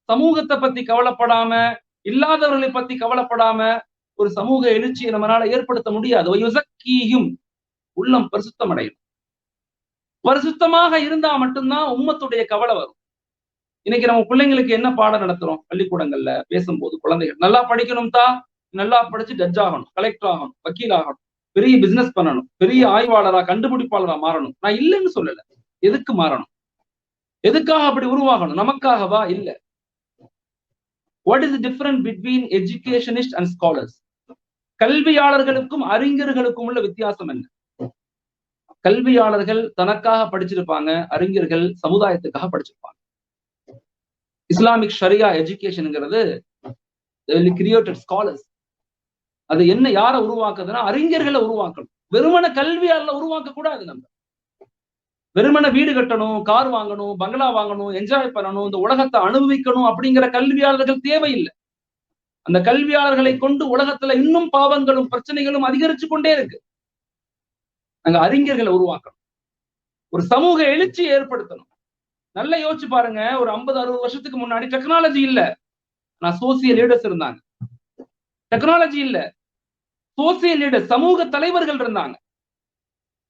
சமூகத்தை பத்தி கவலைப்படாம, இல்லாதவர்களை பத்தி கவலைப்படாம ஒரு சமூக எழுச்சியை நம்மளால ஏற்படுத்த முடியாது. உள்ளம் பரிசுத்தம் அடையும். பரிசுத்தமாக இருந்தா மட்டும்தான் உம்மத்துடைய கவலை வரும். இன்னைக்கு நம்ம பிள்ளைங்களுக்கு என்ன பாடம் நடத்துறோம்? பள்ளிக்கூடங்கள்ல பேசும்போது குழந்தைகள் நல்லா படிக்கணும் தான், நல்லா படிச்சு ஜட்ஜ் ஆகணும், கலெக்டர் ஆகணும், வக்கீல் ஆகணும், பெரிய பிசினஸ் பண்ணணும், பெரிய ஆய்வாளரா கண்டுபிடிப்பாளரா மாறணும். நான் இல்லைன்னு சொல்லல. எதுக்கு மாறணும்? எதுக்காக அப்படி உருவாகணும்? நமக்காகவா? இல்ல. What is the difference between educationist and scholars? கல்வியாளர்களுக்கும் அறிஞர்களுக்கும் உள்ள வித்தியாசம் என்ன? கல்வியாளர்கள் தனக்காக படிச்சிருப்பாங்க, அறிஞர்கள் சமுதாயத்துக்காக படிச்சிருப்பாங்க. இஸ்லாமிக் ஷரியா எஜுகேஷன்ங்கிறது கிரியேட்டட் ஸ்காலர்ஸ். அது என்ன, யாரை உருவாக்குதுன்னா அறிஞர்களை உருவாக்கணும். வெறுமன கல்வியாளர்களை உருவாக்க கூடாது. நம்ம வெறுமன வீடு கட்டணும், கார் வாங்கணும், பங்களா வாங்கணும், என்ஜாய் பண்ணணும், இந்த உலகத்தை அனுபவிக்கணும் அப்படிங்கிற கல்வியாளர்கள் தேவையில்லை. அந்த கல்வியாளர்களை கொண்டு உலகத்துல இன்னும் பாவங்களும் பிரச்சனைகளும் அதிகரிச்சு கொண்டே இருக்கு. நாங்க அறிஞர்களை உருவாக்கணும், ஒரு சமூக எழுச்சி ஏற்படுத்தணும். நல்லா யோசிச்சு பாருங்க, ஒரு 50-60 வருஷத்துக்கு முன்னாடி டெக்னாலஜி இல்ல, நான் சோசியல் லீடர்ஸ் இருந்தாங்க. டெக்னாலஜி இல்ல, சோசியல் லீடர் சமூக தலைவர்கள் இருந்தாங்க.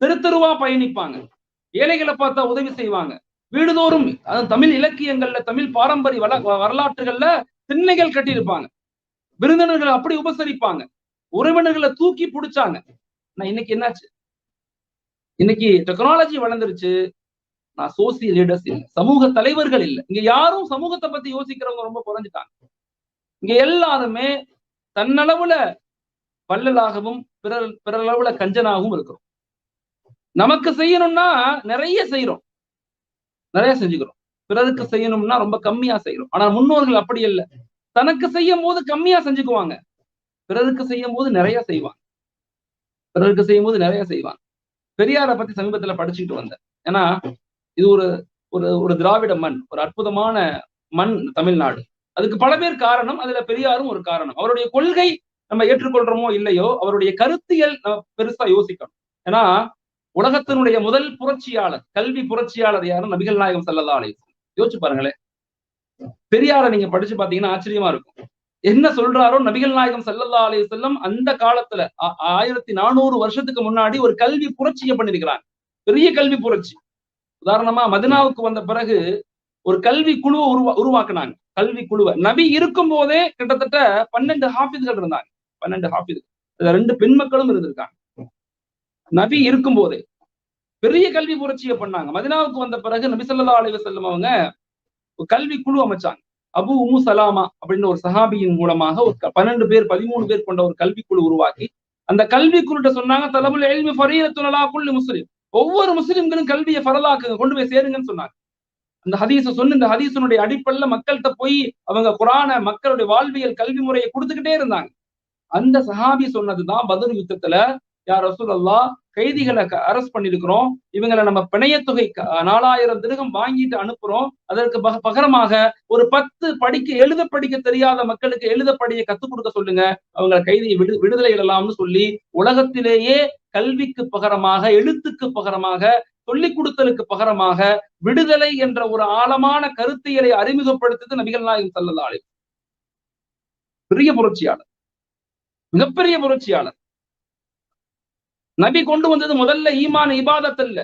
தெரு தெருவா பயணிப்பாங்க, ஏழைகளை பார்த்தா உதவி செய்வாங்க. வீடுதோறும் தமிழ் இலக்கியங்கள்ல, தமிழ் பாரம்பரிய வரலாற்றுகள்ல திண்ணைகள் கட்டியிருப்பாங்க. விருந்தினர்களை அப்படி உபசரிப்பாங்க, உறவினர்களை தூக்கி பிடிச்சாங்க. நான் இன்னைக்கு என்னாச்சு? இன்னைக்கு டெக்னாலஜி வளர்ந்துருச்சு, நான் சோசியல் லீடர்ஸ் இல்லை, சமூக தலைவர்கள் இல்லை. இங்க யாரும் சமூகத்தை பத்தி யோசிக்கிறவங்க ரொம்ப குறைஞ்சிட்டாங்க. இங்க எல்லாருமே தன்னளவுல வள்ளலாகவும் பிறளவுல கஞ்சனாகவும் இருக்கிறோம். நமக்கு செய்யணும்னா நிறைய செய்யறோம், நிறைய செஞ்சுக்கிறோம். பிறருக்கு செய்யணும்னா ரொம்ப கம்மியா செய்யறோம். ஆனா முன்னோர்கள் அப்படி இல்லை. தனக்கு செய்யும் போது கம்மியா செஞ்சுக்குவாங்க, பிறருக்கு செய்யும் போது நிறைய செய்வாங்க. பிறருக்கு செய்யும் போது நிறைய செய்வாங்க. பெரியாரை பத்தி சமீபத்துல படிச்சுக்கிட்டு வந்தேன். ஏன்னா இது ஒரு ஒரு திராவிட மண், ஒரு அற்புதமான மண் தமிழ்நாடு. அதுக்கு பல பேர் காரணம், அதுல பெரியாரும் ஒரு காரணம். அவருடைய கொள்கை நம்ம ஏற்றுக்கொள்றோமோ இல்லையோ, அவருடைய கருத்தியல் நம்ம பெருசா யோசிக்கணும். ஏன்னா உலகத்தினுடைய முதல் புரட்சியாளர், கல்வி புரட்சியாளர் யாரும்? நபிகள் நாயகம் ஸல்லல்லாஹு அலைஹி வஸல்லம். யோசிச்சு பாருங்களேன். பெரியாரை நீங்க படிச்சு பாத்தீங்கன்னா ஆச்சரியமா இருக்கும். என்ன சொல்றாரோ நபிகள் நாயகம் ஸல்லல்லாஹு அலைஹி வஸல்லம் அந்த காலத்துல 1400 வருஷத்துக்கு முன்னாடி ஒரு கல்வி புரட்சியை பண்ணிருக்கிறாங்க. பெரிய கல்வி புரட்சி. உதாரணமா மதினாவுக்கு வந்த பிறகு ஒரு கல்வி குழுவை உருவாக்குனாங்க. கல்வி குழுவை நபி இருக்கும் போதே கிட்டத்தட்ட 12 ஹாஃபிஸ்கள் இருந்தாங்க. 12 ஹாஃபிஸ், 2 பெண் மக்களும் இருந்திருக்காங்க. நபி இருக்கும் போதே பெரிய கல்வி புரட்சியை பண்ணாங்க. மதினாவுக்கு வந்த பிறகு நபி ஸல்லல்லாஹு அலைஹி வஸல்லம் அவங்க ஒரு கல்வி குழு அமைச்சாங்க. அபு உம்மு சலாமா அப்படின்னு ஒரு சஹாபியின் மூலமாக ஒரு 12 பேர் 13 பேர் கொண்ட ஒரு கல்வி குழு உருவாக்கி அந்த கல்வி குழுட்ட சொன்னாங்க, தலபுல் இல்மி ஃபரீதத்துன் அலா குல்லி முஸ்லிம், ஒவ்வொரு முஸ்லிம்களும் கல்வியை ஃபரலாக்குங்க, கொண்டு போய் சேருங்கன்னு சொன்னாங்க. அந்த ஹதீஸை சொன்ன இந்த ஹதீஸனுடைய அடிப்படையில மக்கள்கிட்ட போய் அவங்க குர்ஆனை, மக்களுடைய வாழ்வியல் கல்வி முறையை கொடுத்துக்கிட்டே இருந்தாங்க. அந்த சஹாபி சொன்னதுதான் பத்ர் யுத்தத்துல, யா ரசூலல்லாஹ், கைதிகளை அரெஸ்ட் பண்ணிருக்கிறோம், இவங்களை நம்ம பிணையத்தொகை 4000 திரகம் வாங்கிட்டு அனுப்புறோம், அதற்கு பகரமாக ஒரு 10 எழுத படிக்க தெரியாத மக்களுக்கு எழுத படிக்க கத்துக் கொடுக்க சொல்லுங்க, அவங்க கைதியை விடுதலை இடலாம்னு சொல்லி உலகத்திலேயே கல்விக்கு பகரமாக, எழுத்துக்கு பகரமாக, சொல்லிக் கொடுத்தலுக்கு பகரமாக விடுதலை என்ற ஒரு ஆழமான கருத்தியலை அறிமுகப்படுத்தியது நபிகள் நாயகம் ஸல்லல்லாஹு அலைஹி வஸல்லம். பெரிய புரட்சியாளர், மிகப்பெரிய புரட்சியாளர். நபி கொண்டு வந்தது முதல்ல ஈமான் இபாதத் இல்ல,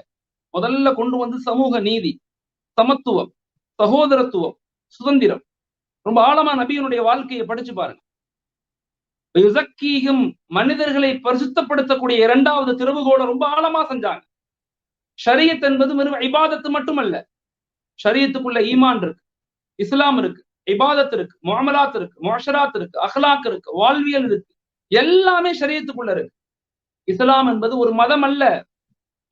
முதல்ல கொண்டு வந்து சமூக நீதி, சமத்துவம், சகோதரத்துவம், சுதந்திரம். ரொம்ப ஆழமா நபியினுடைய வாழ்க்கையை படிச்சு பாருங்க. மனிதர்களை பரிசுத்தப்படுத்தக்கூடிய 2வது திறவுகோலை ரொம்ப ஆழமா செஞ்சாங்க. ஷரியத் என்பது வெறும் இபாதத்து மட்டுமல்ல. ஷரியத்துக்குள்ள ஈமான் இருக்கு, இஸ்லாம் இருக்கு, இபாதத் இருக்கு, முஅமலாத் இருக்கு, முஅஷராத் இருக்கு, அஹ்லாக் இருக்கு, வாழ்வியல் இருக்கு, எல்லாமே ஷரியத்துக்குள்ள இருக்கு. இஸ்லாம் என்பது ஒரு மதம் அல்ல,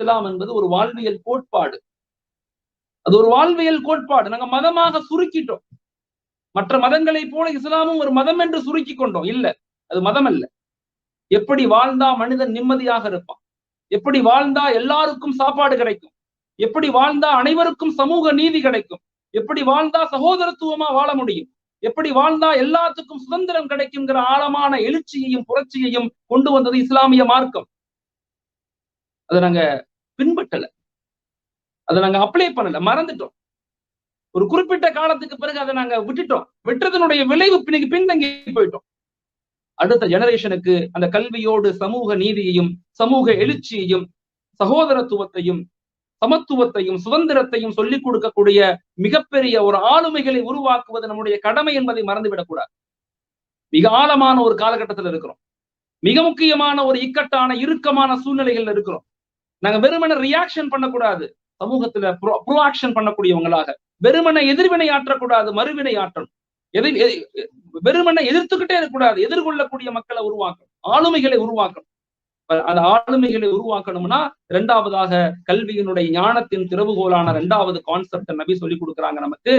இஸ்லாம் என்பது ஒரு வாழ்வியல் கோட்பாடு. அது ஒரு வாழ்வியல் கோட்பாடு. நாங்க மதமாக சுருக்கிட்டோம். மற்ற மதங்களைப் போல இஸ்லாமும் ஒரு மதம் என்று சுருக்கி கொண்டோம். இல்ல, அது மதம் அல்ல. எப்படி வாழ்ந்தா மனிதன் நிம்மதியாக இருப்பான், எப்படி வாழ்ந்தா எல்லாருக்கும் சாப்பாடு கிடைக்கும், எப்படி வாழ்ந்தா அனைவருக்கும் சமூக நீதி கிடைக்கும், எப்படி வாழ்ந்தா சகோதரத்துவமா வாழ முடியும், எப்படி வாழ்ந்தா எல்லாத்துக்கும் சுதந்திரம் கிடைக்குங்கிற ஆழமான எழுச்சியையும் புரட்சியையும் கொண்டு வந்தது இஸ்லாமிய மார்க்கம். அதை நாங்க பின்பற்றல, அதை நாங்க அப்ளை பண்ணல, மறந்துட்டோம். ஒரு குறிப்பிட்ட காலத்துக்கு பிறகு அதை நாங்க விட்டுட்டோம். விட்டதனுடைய விளைவு பின்தங்கி போயிட்டோம். அடுத்த ஜெனரேஷனுக்கு அந்த கல்வியோடு சமூக நீதியையும் சமூக எழுச்சியையும் சகோதரத்துவத்தையும் சமத்துவத்தையும் சுதந்திரத்தையும் சொல்லிக் கொடுக்கக்கூடிய மிகப்பெரிய ஒரு ஆளுமைகளை உருவாக்குவது நம்முடைய கடமை என்பதை மறந்துவிடக்கூடாது. மிக ஆழமான ஒரு காலகட்டத்தில் இருக்கிறோம். மிக முக்கியமான ஒரு இக்கட்டான இறுக்கமான சூழ்நிலைகள் இருக்கிறோம். நாங்க வெறுமன ரியாக்ஷன் பண்ணக்கூடாது, சமூகத்துல ப்ரோஆக்ஷன் பண்ணக்கூடியவங்களாக. வெறுமனை எதிர்வினை ஆற்றக்கூடாது, மறுவினை ஆற்றணும். வெறுமனை எதிர்த்துக்கிட்டே இருக்கக்கூடாது, எதிர்கொள்ளக்கூடிய மக்களை உருவாக்கணும், ஆளுமைகளை உருவாக்கணும். அந்த ஆளுமைகளை உருவாக்கணும்னா இரண்டாவதாக கல்வியினுடைய ஞானத்தின் திறவுகோலான இரண்டாவது கான்செப்ட் நபி சொல்லி கொடுக்குறாங்க நமக்கு.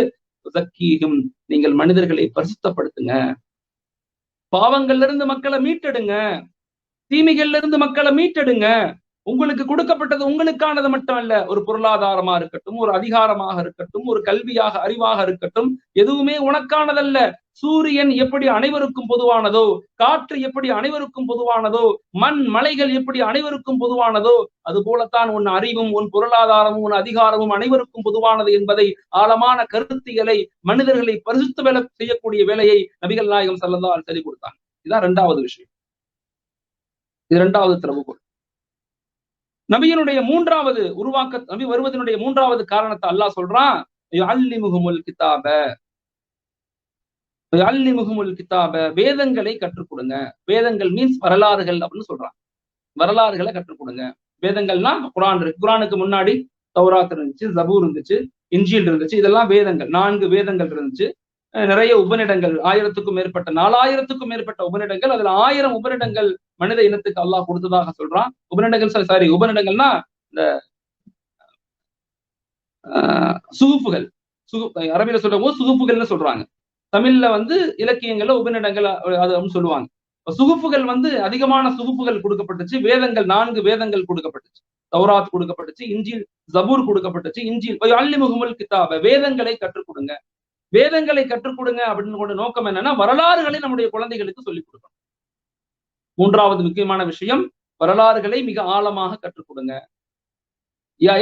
நீங்கள் மனிதர்களை பரிசுத்தப்படுத்துங்க, பாவங்கள்ல இருந்து மக்களை மீட்டெடுங்க, தீமைகள்ல இருந்து மக்களை மீட்டெடுங்க. உங்களுக்கு கொடுக்கப்பட்டது உங்களுக்கானது மட்டும் அல்ல. ஒரு பொருளாதாரமா இருக்கட்டும், ஒரு அதிகாரமாக இருக்கட்டும், ஒரு கல்வியாக அறிவாக இருக்கட்டும், எதுவுமே உனக்கானதல்ல. சூரியன் எப்படி அனைவருக்கும் பொதுவானதோ, காற்று எப்படி அனைவருக்கும் பொதுவானதோ, மண் மலைகள் எப்படி அனைவருக்கும் பொதுவானதோ, அது போலத்தான் உன் அறிவும் உன் பொருளாதாரமும் உன் அதிகாரமும் அனைவருக்கும் பொதுவானது என்பதை ஆழமான கருத்தியலை மனிதர்களை பரிசுத்த செய்யக்கூடிய வேலையை நபிகள் நாயகம் ஸல்லல்லாஹு அலைஹி வஸல்லம் கொடுத்தாங்க. இதான் இரண்டாவது விஷயம். இது இரண்டாவது திறவுகோல். நபியினுடைய மூன்றாவது நபி வருவதனுடைய மூன்றாவது காரணத்தை அல்லாஹ் சொல்றான், யுஅல்லிமுஹுமுல் கிதாப, வேதங்களை கற்றுக் கொடுங்க. வேதங்கள் மீன்ஸ் வரலாறுகள் அப்படின்னு சொல்றாங்க. வரலாறுகளை கற்றுக் கொடுங்க. வேதங்கள்னா குர்ஆன் இருக்கு. குர்ஆனுக்கு முன்னாடி தௌராத் இருந்துச்சு, ஜபூர் இருந்துச்சு, இன்ஜீல் இருந்துச்சு. இதெல்லாம் வேதங்கள். 4 வேதங்கள் இருந்துச்சு. நிறைய உபநிடங்கள், 1000க்கும் மேற்பட்ட 4000க்கும் மேற்பட்ட உபநிடங்கள். அதுல 1000 உபநிடங்கள் மனித இனத்துக்கு அல்லாஹ் கொடுத்ததாக சொல்றான். உபநிடங்கள்னா இந்த சுகுப்புகள், அரபியில சொல்லும் போது சுகுப்புகள்னு சொல்றாங்க. தமிழ்ல இலக்கியங்கள்ல உபநிடங்கள் அது சொல்லுவாங்க. சுகுப்புகள் அதிகமான சுகுப்புகள் கொடுக்கப்பட்டுச்சு. வேதங்கள் 4 வேதங்கள் கொடுக்கப்பட்டுச்சு. தௌராத் கொடுக்கப்பட்டுச்சு, இன்ஜீல் ஜபூர் கொடுக்கப்பட்டுச்சு. இன்ஜீல் யுஅல்லிமுஹுமுல் கிதாப, வேதங்களை கற்றுக் கொடுங்க. வேதங்களை கற்றுக் கொடுங்க அப்படின்னு கொண்ட நோக்கம் என்னன்னா, வரலாறுகளை நம்முடைய குழந்தைகளுக்கு சொல்லிக் கொடுக்கணும். மூன்றாவது முக்கியமான விஷயம், வரலாறுகளை மிக ஆழமாக கற்றுக் கொடுங்க.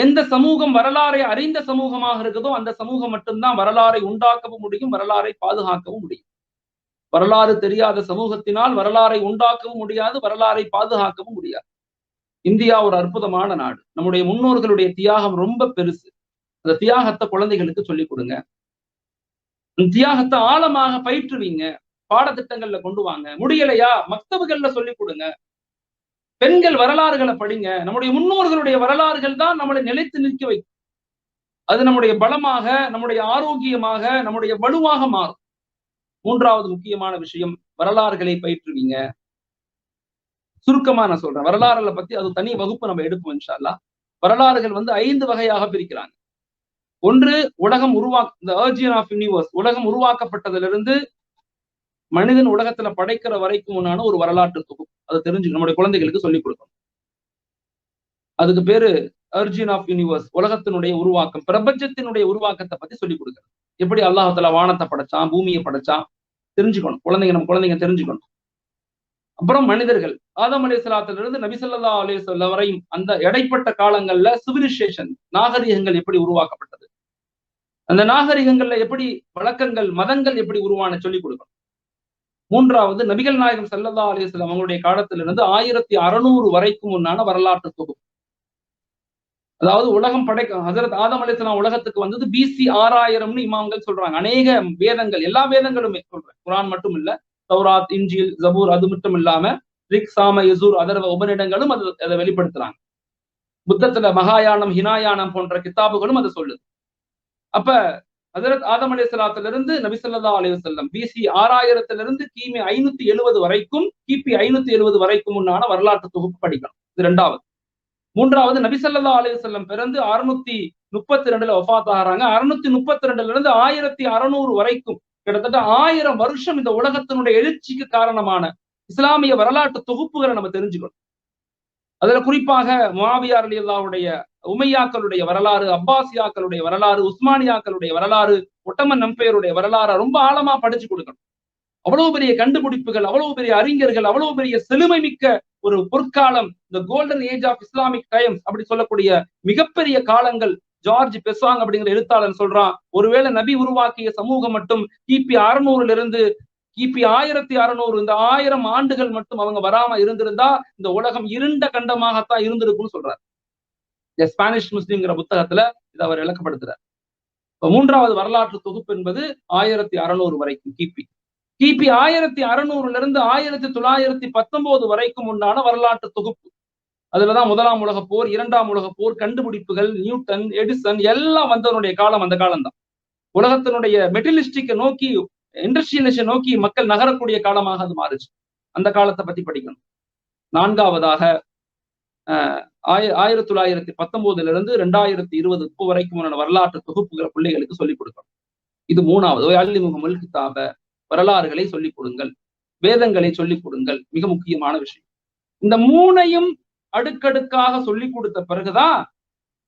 எந்த சமூகம் வரலாறை அறிந்த சமூகமாக இருக்குதோ அந்த சமூகம் மட்டும்தான் வரலாறை உண்டாக்கவும் முடியும், வரலாறை பாதுகாக்கவும் முடியும். வரலாறு தெரியாத சமூகத்தினால் வரலாறை உண்டாக்கவும் முடியாது, வரலாறை பாதுகாக்கவும் முடியாது. இந்தியா ஒரு அற்புதமான நாடு. நம்முடைய முன்னோர்களுடைய தியாகம் ரொம்ப பெருசு. அந்த தியாகத்தை குழந்தைகளுக்கு சொல்லிக் கொடுங்க. தியாகத்தை ஆழமாக பயிற்றுவீங்க, பாடத்திட்டங்கள்ல கொண்டு வாங்க. முடியலையா மக்தபுகள்ல சொல்லிக் கொடுங்க. பெண்கள் வரலாறுகளை படிங்க. நம்முடைய முன்னோர்களுடைய வரலாறுகள் தான் நம்மளை நிலைத்து நிற்க வைக்கும். அது நம்முடைய பலமாக, நம்முடைய ஆரோக்கியமாக, நம்முடைய வலுவாக மாறும். மூன்றாவது முக்கியமான விஷயம், வரலாறுகளை பயிற்றுவீங்க. சுருக்கமா நான் சொல்றேன், வரலாறுகளை பத்தி அது தனி வகுப்பு நம்ம எடுப்போம் இன்ஷா அல்லாஹ். வரலாறுகள் 5 வகையாக பிரிக்கிறாங்க. ஒன்று, உலகம் இந்த ஆரிஜின் ஆஃப் யூனிவர்ஸ், உலகம் உருவாக்கப்பட்டதிலிருந்து மனிதன் உலகத்துல படைக்கிற வரைக்கும் உண்டான ஒரு வரலாற்று தொகுப்பு. அதை தெரிஞ்சு நம்முடைய குழந்தைகளுக்கு சொல்லிக் கொடுக்கணும். அதுக்கு பேரு ஆரிஜின் ஆஃப் யூனிவர்ஸ், உலகத்தினுடைய உருவாக்கம், பிரபஞ்சத்தினுடைய உருவாக்கத்தை பத்தி சொல்லிக் கொடுக்கணும். எப்படி அல்லாஹ் தஆலா வானத்தை படைச்சான், பூமியை படைச்சான் தெரிஞ்சுக்கணும். நம்ம குழந்தைங்க தெரிஞ்சுக்கணும். அப்புறம் மனிதர்கள் ஆதம் அலைஹிஸ்ஸலாத்திலிருந்து நபி ஸல்லல்லாஹு அலைஹி வஸல்லம் வரையும் அந்த இடைப்பட்ட காலங்கள்ல சிவிலைசேஷன், நாகரிகங்கள் எப்படி உருவாக்கப்பட்டது, அந்த நாகரிகங்கள்ல எப்படி வழக்கங்கள், மதங்கள் எப்படி உருவான சொல்லிக் கொடுக்கணும். மூன்றாவது, நபிகள் நாயகம் ஸல்லல்லாஹு அலைஹி வஸல்லம் அவங்களுடைய காலத்திலிருந்து 1600 வரைக்கும் உண்டான வரலாற்று தொகுப்பு. அதாவது உலகம் ஹஜரத் ஆதம் அலைஹிஸ்ஸலாம் உலகத்துக்கு வந்தது பிசி 6000ன்னு இமாம்கள் சொல்றாங்க. அநேக வேதங்கள், எல்லா வேதங்களுமே சொல்றேன், குர்ஆன் மட்டும் இல்ல, தௌராத், இன்ஜீல், ஜபூர் அது மட்டும் இல்லாம ரிக், சாம, யசூர், அதர்வ உபநிடங்களும் அதை வெளிப்படுத்துறாங்க. புத்தத்துல மகாயானம், ஹினாயானம் போன்ற கிதாபுகளும் அதை சொல்லுது. அப்ப ஹஜரத் ஆதம் அலைஹிஸ்ஸலாத்திலிருந்து நபி ஸல்லல்லாஹு அலைஹி வஸல்லம் பிசி 6000லிருந்து கிமி 570 வரைக்கும், கிபி 570 வரைக்கும் உண்டான வரலாற்று தொகுப்பு படிக்கணும். இது இரண்டாவது. மூன்றாவது, நபி ஸல்லல்லாஹு அலைஹி வஸல்லம் பிறந்து 632ல வஃபாத் ஆகிறாங்க. 632லிருந்து 1600 வரைக்கும் கிட்டத்தட்ட 1000 வருஷம் இந்த உலகத்தினுடைய எழுச்சிக்கு காரணமான இஸ்லாமிய வரலாற்று தொகுப்புகளை நம்ம தெரிஞ்சுக்கணும். அதுல குறிப்பாக முஆவியா ரலியல்லாஹுடைய உமையாக்களுடைய வரலாறு, அப்பாசியாக்களுடைய வரலாறு, உஸ்மானியாக்களுடைய வரலாறு, ஒட்டமன் எம்பையருடைய வரலாறு ரொம்ப ஆழமா படிச்சு கொடுக்கணும். அவ்வளவு பெரிய கண்டுபிடிப்புகள், அவ்வளவு பெரிய அறிஞர்கள், அவ்வளவு பெரிய செழுமை மிக்க ஒரு பொற்காலம், இந்த golden age of Islamic times அப்படி சொல்லக்கூடிய மிகப்பெரிய காலங்கள். ஜார்ஜ் பெசாங் அப்படிங்கிற எழுத்தாளர் சொல்றான், ஒருவேளை நபி உருவாக்கிய சமூகம் மட்டும் கிபி 600 இருந்து கிபி 1600 இந்த 1000 ஆண்டுகள் மட்டும் அவங்க வராம இருந்திருந்தா இந்த உலகம் இருண்ட கண்டமாகத்தான் இருந்திருக்கும்னு சொல்றாரு. ஸ்பானிஷ் முஸ்லிம்ங்கிற புத்தகத்துல இதை அவர் விளக்கப்படுத்துறார். இப்ப 3வது வரலாற்று தொகுப்பு என்பது 1600 வரைக்கும் கிபி 1600 இருந்து 1919 வரைக்கும் உண்டான வரலாற்று தொகுப்பு. அதுலதான் 1ஆம் உலகப் போர், 2ஆம் உலகப் போர், கண்டுபிடிப்புகள், நியூட்டன், எடிசன் எல்லாம் வந்தவனுடைய காலம் அந்த காலம்தான். உலகத்தினுடைய மெட்டீரியலிஸ்டிக்கை நோக்கி, இண்டஸ்ட்ரியலிஸ்டை நோக்கி மக்கள் நகரக்கூடிய காலமாக அது மாறுச்சு. அந்த காலத்தை பத்தி படிக்கணும். 4வதாக 1919 இருந்து 2020 இப்போ வரைக்கும் வரலாற்று தொகுப்புகளை பிள்ளைகளுக்கு சொல்லிக் கொடுக்கணும். இது 3வது. அல்லிமுஹுமுல் கிதாப, வரலாறுகளை சொல்லிக் கொடுங்கள், வேதங்களை சொல்லிக் கொடுங்கள், மிக முக்கியமான விஷயம். இந்த 3ஐயும் அடுக்கடுக்காக சொல்லிக் கொடுத்த பிறகுதான்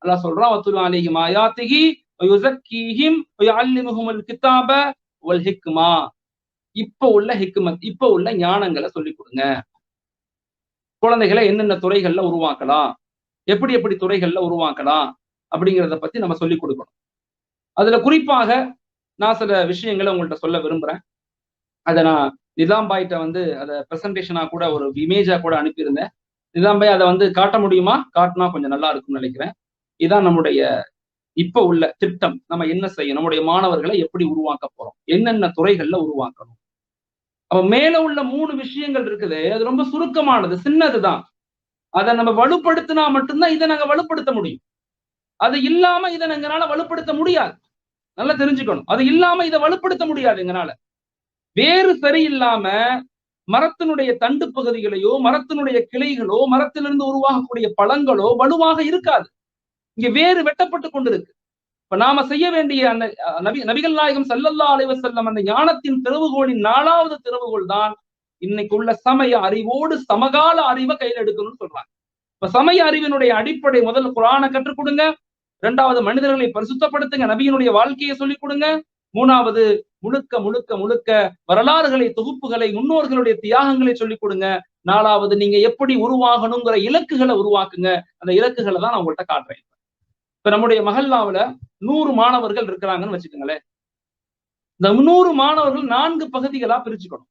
அல்லாஹ் சொல்றான், வத்துலு அலைஹிம் ஆயாத்திஹி வயுஸக்கீஹிம் வயுஅல்லிமுஹுமுல் கிதாப வல் ஹிக்மா. இப்ப உள்ள ஹிக்மத், இப்ப உள்ள ஞானங்களை சொல்லிக் கொடுங்க. குழந்தைகளை என்னென்ன துறைகள்ல உருவாக்கலாம், எப்படி எப்படி துறைகள்ல உருவாக்கலாம் அப்படிங்கிறத பத்தி நம்ம சொல்லிக் கொடுக்கணும். அதுல குறிப்பாக நான் சில விஷயங்களை உங்கள்கிட்ட சொல்ல விரும்புறேன். அதை நான் நிசாம் பாய்கிட்ட அதை பிரசன்டேஷனா கூட ஒரு இமேஜா கூட அனுப்பியிருந்தேன். நிசாம் பாய் அதை காட்ட முடியுமா? காட்டினா கொஞ்சம் நல்லா இருக்கும்னு நினைக்கிறேன். இதான் நம்முடைய இப்ப உள்ள திட்டம். நம்ம என்ன செய்யணும், நம்முடைய மாணவர்களை எப்படி உருவாக்க போறோம், என்னென்ன துறைகள்ல உருவாக்கணும். அப்ப மேல உள்ள 3 விஷயங்கள் இருக்குது, அது ரொம்ப சுருக்கமானது, சின்னதுதான். அதை நம்ம வலுப்படுத்தினா மட்டும்தான் இதை நாங்க வலுப்படுத்த முடியும். அது இல்லாம இதை எங்களால வலுப்படுத்த முடியாது. நல்லா தெரிஞ்சுக்கணும், அது இல்லாம இதை வலுப்படுத்த முடியாது எங்களால. வேறு சரியில்லாம மரத்தினுடைய தண்டு பகுதிகளையோ, மரத்தினுடைய கிளைகளோ, மரத்திலிருந்து உருவாகக்கூடிய பழங்களோ வலுவாக இருக்காது. இங்க வேறு வெட்டப்பட்டு கொண்டிருக்கு. இப்ப நாம செய்ய வேண்டிய அந்த நபிகள் நாயகம் ஸல்லல்லாஹு அலைஹி வஸல்லம் அந்த ஞானத்தின் திறவுகோலின் 4வது திறவுகோல் தான் இன்னைக்கு உள்ள சமய அறிவோடு சமகால அறிவை கையில் எடுக்கணும்னு சொல்றாங்க. இப்ப சமய அறிவினுடைய அடிப்படை முதல் குர்ஆனை கற்றுக் கொடுங்க, 2வது மனிதர்களை பரிசுத்தப்படுத்துங்க, நபியினுடைய வாழ்க்கையை சொல்லிக் கொடுங்க, 3வது முழுக்க முழுக்க முழுக்க வரலாறுகளை, தொகுப்புகளை, முன்னோர்களுடைய தியாகங்களை சொல்லிக் கொடுங்க, 4வது நீங்க எப்படி உருவாகணுங்கிற இலக்குகளை உருவாக்குங்க. அந்த இலக்குகளை தான் நான் உங்கள்கிட்ட காட்டுறேன். இப்ப நம்முடைய மஹல்லாவுல 100 மாணவர்கள் இருக்கிறாங்கன்னு வச்சுக்கோங்களேன். இந்த 100 மாணவர்கள் 4 பகுதிகளா பிரிச்சுக்கணும்.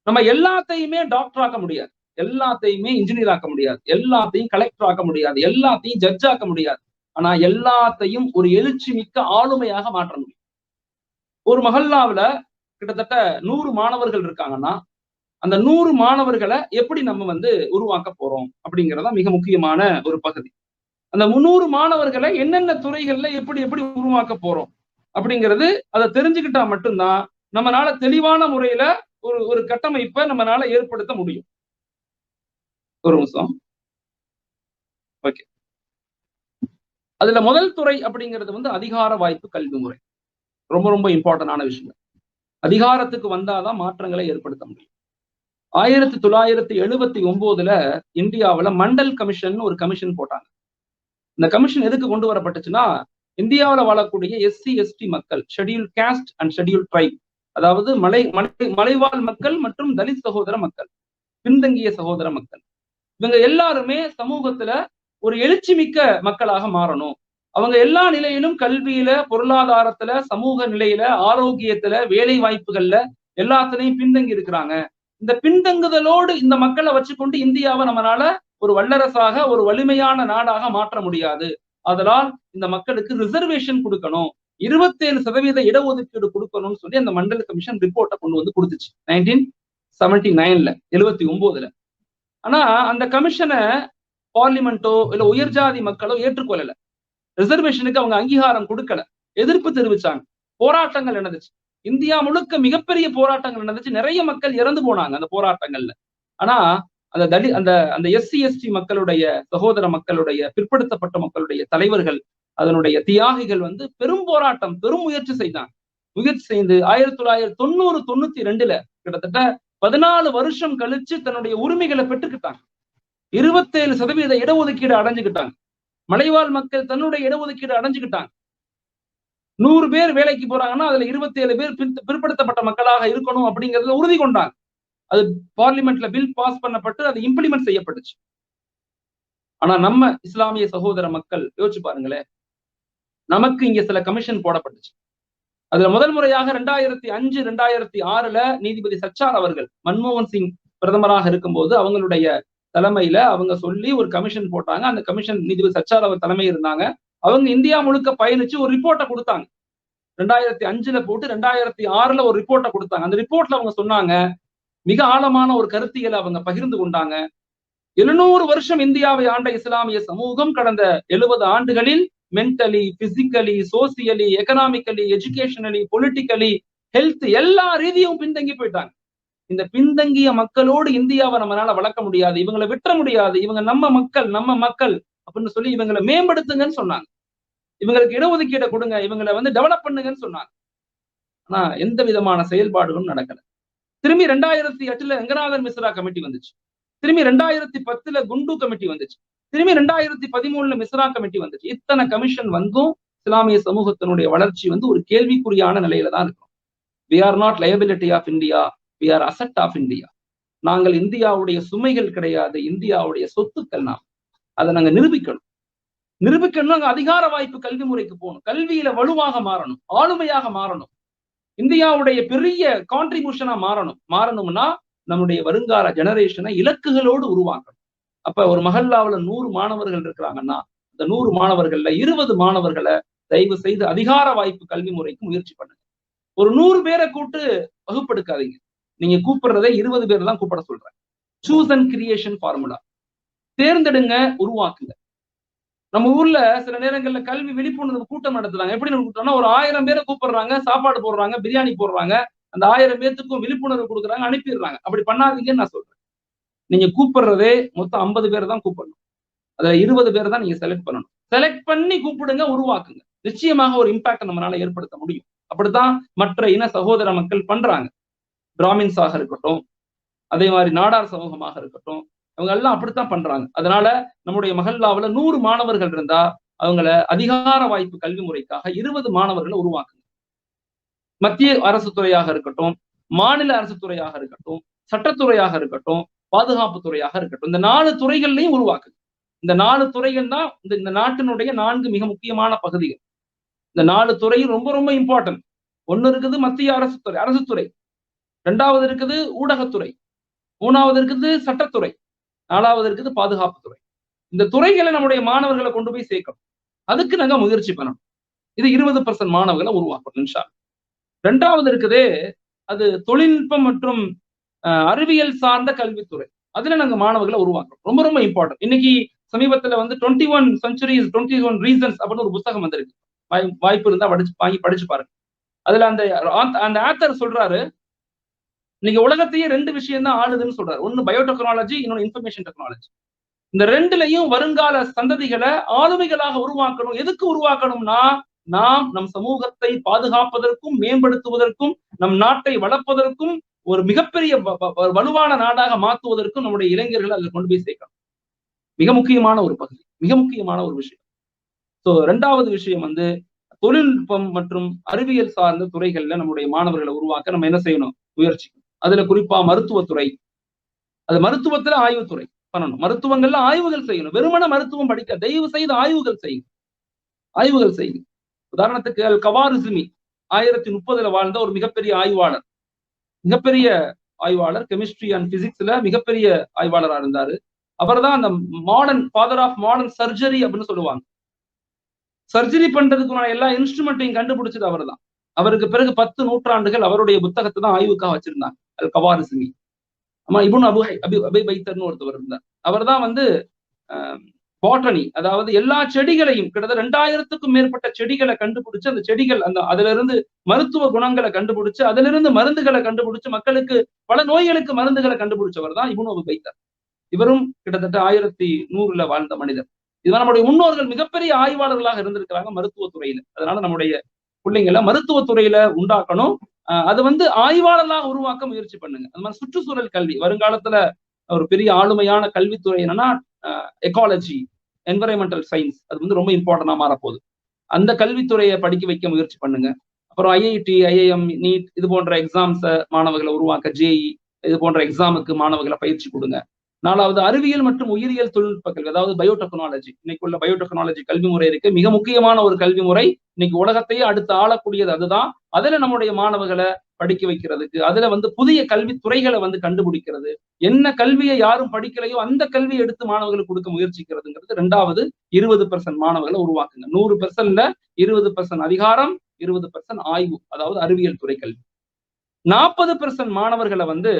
நம்ம எல்லாத்தையுமே டாக்டர் ஆக்க முடியாது, எல்லாத்தையுமே இன்ஜினியர் ஆக்க முடியாது, எல்லாத்தையும் கலெக்டர் ஆக்க முடியாது, எல்லாத்தையும் ஜட்ஜ் ஆக்க முடியாது. ஆனா எல்லாத்தையும் ஒரு எழுச்சி மிக்க ஆளுமையாக மாற்ற முடியும். ஒரு மஹல்லாவுல கிட்டத்தட்ட 100 மாணவர்கள் இருக்காங்கன்னா அந்த 100 மாணவர்களை எப்படி நம்ம உருவாக்க போறோம் அப்படிங்கிறதா மிக முக்கியமான ஒரு பகுதி. அந்த 100 மாணவர்களை என்னென்ன துறைகள்ல எப்படி எப்படி உருவாக்க போறோம் அப்படிங்கிறது அதை தெரிஞ்சுக்கிட்டா மட்டும்தான் நம்மளால தெளிவான முறையில ஒரு கட்டமைப்பை நம்மளால ஏற்படுத்த முடியும். ஒரு நிமிஷம். ஓகே. அதுல முதல் துறை அப்படிங்கிறது அதிகார வாய்ப்பு கல்வி முறை. ரொம்ப ரொம்ப இம்பார்ட்டன்டான விஷயம். அதிகாரத்துக்கு வந்தாதான் மாற்றங்களை ஏற்படுத்த முடியும். 1979 இந்தியாவுல மண்டல் கமிஷன் ஒரு கமிஷன் போட்டாங்க. இந்த கமிஷன் எதுக்கு கொண்டு வரப்பட்டுச்சுன்னா, இந்தியாவில் வாழக்கூடிய எஸ்சி எஸ்டி மக்கள், schedule cost and schedule try, அதாவது மலைவாழ் மக்கள் மற்றும் தலித் சகோதர மக்கள், பின்தங்கிய சகோதர மக்கள், இவங்க எல்லாருமே சமூகத்துல ஒரு எழுச்சி மிக்க மக்களாக மாறணும். அவங்க எல்லா நிலையிலும் கல்வியில, பொருளாதாரத்துல, சமூக நிலையில, ஆரோக்கியத்துல, வேலை வாய்ப்புகள்ல எல்லாத்துலயும் பின்தங்கி இருக்கிறாங்க. இந்த பின்தங்குதலோடு இந்த மக்களை வச்சுக்கொண்டு இந்தியாவை நம்மளால ஒரு வல்லரசாக, ஒரு வலிமையான நாடாக மாற்ற முடியாது. அதனால் இந்த மக்களுக்கு ரிசர்வேஷன் கொடுக்கணும், 27% இடஒதுக்கீடு கொடுக்கணும்னு சொல்லி அந்த மண்டல் கமிஷன் ரிப்போர்ட்டை கொண்டு கொடுத்துச்சு 1979ல, 79ல. ஆனா அந்த கமிஷனை பார்லிமெண்டோ இல்ல உயர்ஜாதி மக்களோ ஏற்றுக்கொள்ளல. ரிசர்வேஷனுக்கு அவங்க அங்கீகாரம் கொடுக்கல, எதிர்ப்பு தெரிவிச்சாங்க. போராட்டங்கள் நடந்துச்சு, இந்தியா முழுக்க மிகப்பெரிய போராட்டங்கள் நடந்துச்சு, நிறைய மக்கள் இறந்து போனாங்க அந்த போராட்டங்கள்ல. ஆனா அந்த எஸ்சி எஸ்டி மக்களுடைய, சகோதர மக்களுடைய, பிற்படுத்தப்பட்ட மக்களுடைய தலைவர்கள், அதனுடைய தியாகிகள் பெரும் போராட்டம், பெரும் முயற்சி செய்தாங்க. முயற்சி செய்து 1992 கிட்டத்தட்ட 14 வருஷம் கழிச்சு தன்னுடைய உரிமைகளை பெற்றுக்கிட்டாங்க. 27% இடஒதுக்கீடு அடைஞ்சுக்கிட்டாங்க. மலைவாழ் மக்கள் தன்னுடைய இடஒதுக்கீடு அடைஞ்சுக்கிட்டாங்க. 100 பேர் வேலைக்கு போறாங்கன்னா அதுல 27 பேர் பிற்படுத்தப்பட்ட மக்களாக இருக்கணும் அப்படிங்கறதுல உறுதி கொண்டாங்க. அது பார்லிமெண்ட்ல பில் பாஸ் பண்ணப்பட்டு அது இம்ப்ளிமெண்ட் செய்யப்பட்டுச்சு. ஆனா நம்ம இஸ்லாமிய சகோதர மக்கள் யோசிச்சு பாருங்களேன், நமக்கு இங்க சில கமிஷன் போடப்பட்டுச்சு. அதுல முதல் முறையாக 2005, 2006 நீதிபதி சச்சார் அவர்கள் மன்மோகன் சிங் பிரதமராக இருக்கும்போது அவங்களுடைய தலைமையில அவங்க சொல்லி ஒரு கமிஷன் போட்டாங்க. அந்த கமிஷன் நீதிபதி சச்சார் அவர் தலைமை இருந்தாங்க. அவங்க இந்தியா முழுக்க பயணிச்சு ஒரு ரிப்போர்ட்டை கொடுத்தாங்க. 2005 போட்டு 2006 ஒரு ரிப்போர்ட்டை கொடுத்தாங்க. அந்த ரிப்போர்ட்ல அவங்க சொன்னாங்க, மிக ஆழமான ஒரு கருத்தியலை அவங்க பகிர்ந்து கொண்டாங்க. 700 வருஷம் இந்தியாவை ஆண்ட இஸ்லாமிய சமூகம் கடந்த 70 ஆண்டுகளில் mentally, physically, socially, economically, educationally, politically, health எல்லா ரீதியும் பின்தங்கி போயிட்டாங்க. இந்த பின்தங்கிய மக்களோடு இந்தியாவை நம்மளால வளர்க்க முடியாது, இவங்களை விட்டுற முடியாது, இவங்க நம்ம மக்கள் அப்படின்னு சொல்லி இவங்களை மேம்படுத்துங்கன்னு சொன்னாங்க. இவங்களுக்கு இடஒதுக்கீடை கொடுங்க, இவங்களை டெவலப் பண்ணுங்கன்னு சொன்னாங்க. ஆனா எந்த விதமான செயல்பாடுகளும் நடக்கல. திரும்பி 2008 ரங்கநாதன் மிஸ்ரா கமிட்டி வந்துச்சு. திரும்பி 2010 குண்டு கமிட்டி வந்துச்சு. திரும்பி 2013 மிஸ்ரா கமிட்டி வந்துச்சு. இத்தனை கமிஷன் வந்தும் இஸ்லாமிய சமூகத்தினுடைய வளர்ச்சி ஒரு கேள்விக்குறியான நிலையில தான் இருக்கும். we are not liability of India, we are asset of India. நாங்கள் இந்தியாவுடைய சுமைகள் கிடையாது, இந்தியாவுடைய சொத்துக்கள். நாம் அதை நாங்க நிரூபிக்கணும். நாங்க அதிகார வாய்ப்பு கல்வி முறைக்கு போகணும், கல்வியில வலுவாக மாறணும், ஆளுமையாக மாறணும், இந்தியாவுடைய பெரிய கான்ட்ரிபியூஷனா மாறணும்னா நம்முடைய வருங்கால ஜெனரேஷனை இலக்குகளோடு உருவாக்கணும். அப்ப ஒரு மஹல்லாவுல 100 மாணவர்கள் இருக்கிறாங்கன்னா அந்த 100 மாணவர்கள்ல 20 மாணவர்களை தயவு செய்து அதிகார வாய்ப்பு கல்வி முறைக்கு முயற்சி பண்ணுங்க. ஒரு 100 பேரை கூட்டு வகுப்பெடுக்காதீங்க. நீங்க கூப்பிடுறதே 20 பேர் தான் கூப்பிட சொல்றேன். Choose and creation formula. தேர்ந்தெடுங்க, உருவாக்குங்க. நம்ம ஊர்ல சில நேரங்கள்ல கல்வி விழிப்புணர்வு கூட்டம் நடத்துறாங்க. எப்படி கூட்டம்னா ஒரு 1000 பேரை கூப்பிடுறாங்க, சாப்பாடு போடுறாங்க, பிரியாணி போடுறாங்க, அந்த 1000 பேத்துக்கும் விழிப்புணர்வு கொடுக்குறாங்க, அனுப்பிடுறாங்க. அப்படி பண்ணாதீங்கன்னு நான் சொல்றேன். நீங்க கூப்பிடுறதே மொத்தம் 50 பேர் தான் கூப்பிடணும். அதுல 20 பேர் தான் நீங்க செலக்ட் பண்ணணும். செலக்ட் பண்ணி கூப்பிடுங்க, உருவாக்குங்க. நிச்சயமாக ஒரு இம்பாக்ட் நம்மளால ஏற்படுத்த முடியும். அப்படித்தான் மற்ற இன சகோதர மக்கள் பண்றாங்க. பிராமின்ஸாக இருக்கட்டும், அதே மாதிரி நாடார் சமூகமாக இருக்கட்டும், அவங்க எல்லாம் அப்படித்தான் பண்றாங்க. அதனால நம்முடைய மஹல்லாவுல 100 மாணவர்கள் இருந்தா அவங்கள அதிகார வாய்ப்பு கல்வி முறைக்காக 20 மாணவர்களை உருவாக்குங்க. மத்திய அரசு துறையாக இருக்கட்டும், மாநில அரசு துறையாக இருக்கட்டும், சட்டத்துறையாக இருக்கட்டும், பாதுகாப்பு துறையாக இருக்கட்டும், இந்த 4 துறைகள்லையும் உருவாக்குங்க. இந்த 4 துறைகள் தான் இந்த நாட்டினுடைய 4 மிக முக்கியமான பகுதிகள். இந்த 4 துறையும் ரொம்ப ரொம்ப இம்பார்ட்டன்ட். ஒண்ணு இருக்குது மத்திய அரசு துறை, 2வது இருக்குது ஊடகத்துறை, 3வது இருக்குது சட்டத்துறை, 4வது இருக்குது பாதுகாப்பு துறை. இந்த துறைகளை நம்முடைய மாணவர்களை கொண்டு போய் சேர்க்கணும். அதுக்கு நாங்க முயற்சி பண்ணணும். இது 20% மாணவர்களை உருவாக்கணும் இன்ஷா அல்லாஹ். 2வது இருக்குதே அது தொழில்நுட்பம் மற்றும் அறிவியல் சார்ந்த கல்வித்துறை. அதுல நாங்க மாணவர்களை உருவாக்கணும். ரொம்ப ரொம்ப இம்பார்ட்டன்ட். இன்னைக்கு சமீபத்துல 21 centuries 21 reasons அப்படின்னு ஒரு புத்தகம் வந்திருக்கு. வாய்ப்பு இருந்தா வாங்கி படிச்சு பாருங்க. அதுல அந்த ஆத்தர் சொல்றாரு, இன்னைக்கு உலகத்தையே 2 விஷயம் தான் ஆளுதுன்னு சொல்றாரு. ஒன்னு பயோடெக்னாலஜி, இன்னொன்னு இன்ஃபர்மேஷன் டெக்னாலஜி. இந்த 2லயும் வருங்கால சந்ததிகளை ஆளுமைகளாக உருவாக்கணும். எதுக்கு உருவாக்கணும்னா நாம் நம் சமூகத்தை பாதுகாப்பதற்கும் மேம்படுத்துவதற்கும் நம் நாட்டை வளர்ப்பதற்கும் ஒரு மிகப்பெரிய வலுவான நாடாக மாற்றுவதற்கும் நம்முடைய இளைஞர்கள் அதில் கொண்டு போய் சேர்க்கணும். மிக முக்கியமான ஒரு பகுதி, மிக முக்கியமான ஒரு விஷயம். ஸோ 2வது விஷயம் தொழில்நுட்பம் மற்றும் அறிவியல் சார்ந்த துறைகள்ல நம்முடைய மாணவர்களை உருவாக்க நம்ம என்ன செய்யணும்? முயற்சிக்கணும். அதுல குறிப்பா மருத்துவத்துறை, அது மருத்துவத்துல ஆய்வுத்துறை பண்ணணும். மருத்துவங்கள்ல ஆய்வுகள் செய்யணும். வெறுமன மருத்துவம் படிக்க தயவு செய்து ஆய்வுகள் செய்யுங்க. உதாரணத்துக்கு அல் கவாரிஸ்மி 1030 வாழ்ந்த ஒரு மிகப்பெரிய ஆய்வாளர், கெமிஸ்ட்ரி அண்ட் பிசிக்ஸ்ல மிகப்பெரிய ஆய்வாளரா இருந்தாரு. அவர் தான் அந்த ஃபாதர் ஆஃப் மாடர்ன் சர்ஜரி அப்படின்னு சொல்லுவாங்க. சர்ஜரி பண்றதுக்கு எல்லா இன்ஸ்ட்ருமெண்ட்டையும் கண்டுபிடிச்சது அவர் தான். அவருக்கு பிறகு 10 நூற்றாண்டுகள் அவருடைய புத்தகத்தை தான் ஆய்வுக்காக வச்சிருந்தாங்க. அல் கவாரிஸ்மி. ஆமா, இப்னு அபி பைத்தர்னு ஒருத்தவர் இருந்தார். அவர் தான் பாட்டனி, அதாவது எல்லா செடிகளையும் கிட்டத்தட்ட 2000க்கும் மேற்பட்ட செடிகளை கண்டுபிடிச்சு, அந்த செடிகள் அதுல இருந்து மருத்துவ குணங்களை கண்டுபிடிச்சு, அதுல இருந்து மருந்துகளை கண்டுபிடிச்சு, மக்களுக்கு பல நோய்களுக்கு மருந்துகளை கண்டுபிடிச்சவர் தான் இப்னு அபி பைத்தர். இவரும் கிட்டத்தட்ட 1100 வாழ்ந்த மனிதர். இதுதான் நம்முடைய முன்னோர்கள் மிகப்பெரிய ஆய்வாளர்களாக இருந்திருக்கிறாங்க மருத்துவத்துறையில. அதனால நம்முடைய பிள்ளைங்களை மருத்துவத்துறையில உண்டாக்கணும். அது வந்து ஆய்வாளர்களாக உருவாக்க முயற்சி பண்ணுங்க. அந்த மாதிரி சுற்றுச்சூழல் கல்வி வருங்காலத்துல ஒரு பெரிய ஆளுமையான கல்வித்துறை என்னன்னா எக்காலஜி, என்விரான்மெண்டல் சயின்ஸ், அது வந்து ரொம்ப இம்பார்ட்டன்டா மாறப்போகுது. அந்த கல்வித்துறையை படிக்க வைக்க முயற்சி பண்ணுங்க. அப்புறம் ஐஐடி, ஐஐஎம், நீட் இது போன்ற எக்ஸாம்ஸை மாணவர்களை உருவாக்க, ஜேஇ இது போன்ற எக்ஸாமுக்கு மாணவர்களை பயிற்சி கொடுங்க. 4வது அறிவியல் மற்றும் உயிரியல் தொழில்நுட்ப கல்வி, அதாவது பயோடெக்னாலஜி. இன்னைக்கு உள்ள பயோடெக்னாலஜி கல்வி முறை இருக்கு, மிக முக்கியமான ஒரு கல்வி முறை. இன்னைக்கு உலகத்தையே அடுத்து ஆளக்கூடியது அதுதான். அதுல நம்முடைய மாணவர்களை படிக்க வைக்கிறதுக்கு, அதுல வந்து புதிய கல்வி துறைகளை வந்து கண்டுபிடிக்கிறது, என்ன கல்வியை யாரும் படிக்கலையோ அந்த கல்வியை எடுத்து மாணவர்களுக்கு கொடுக்க முயற்சிக்கிறதுங்கிறது 2வது. 20% மாணவர்களை உருவாக்குங்க. 100%ல 20% அதிகாரம், 20% ஆய்வு, அதாவது அறிவியல் துறை கல்வி. 40% மாணவர்களை வந்து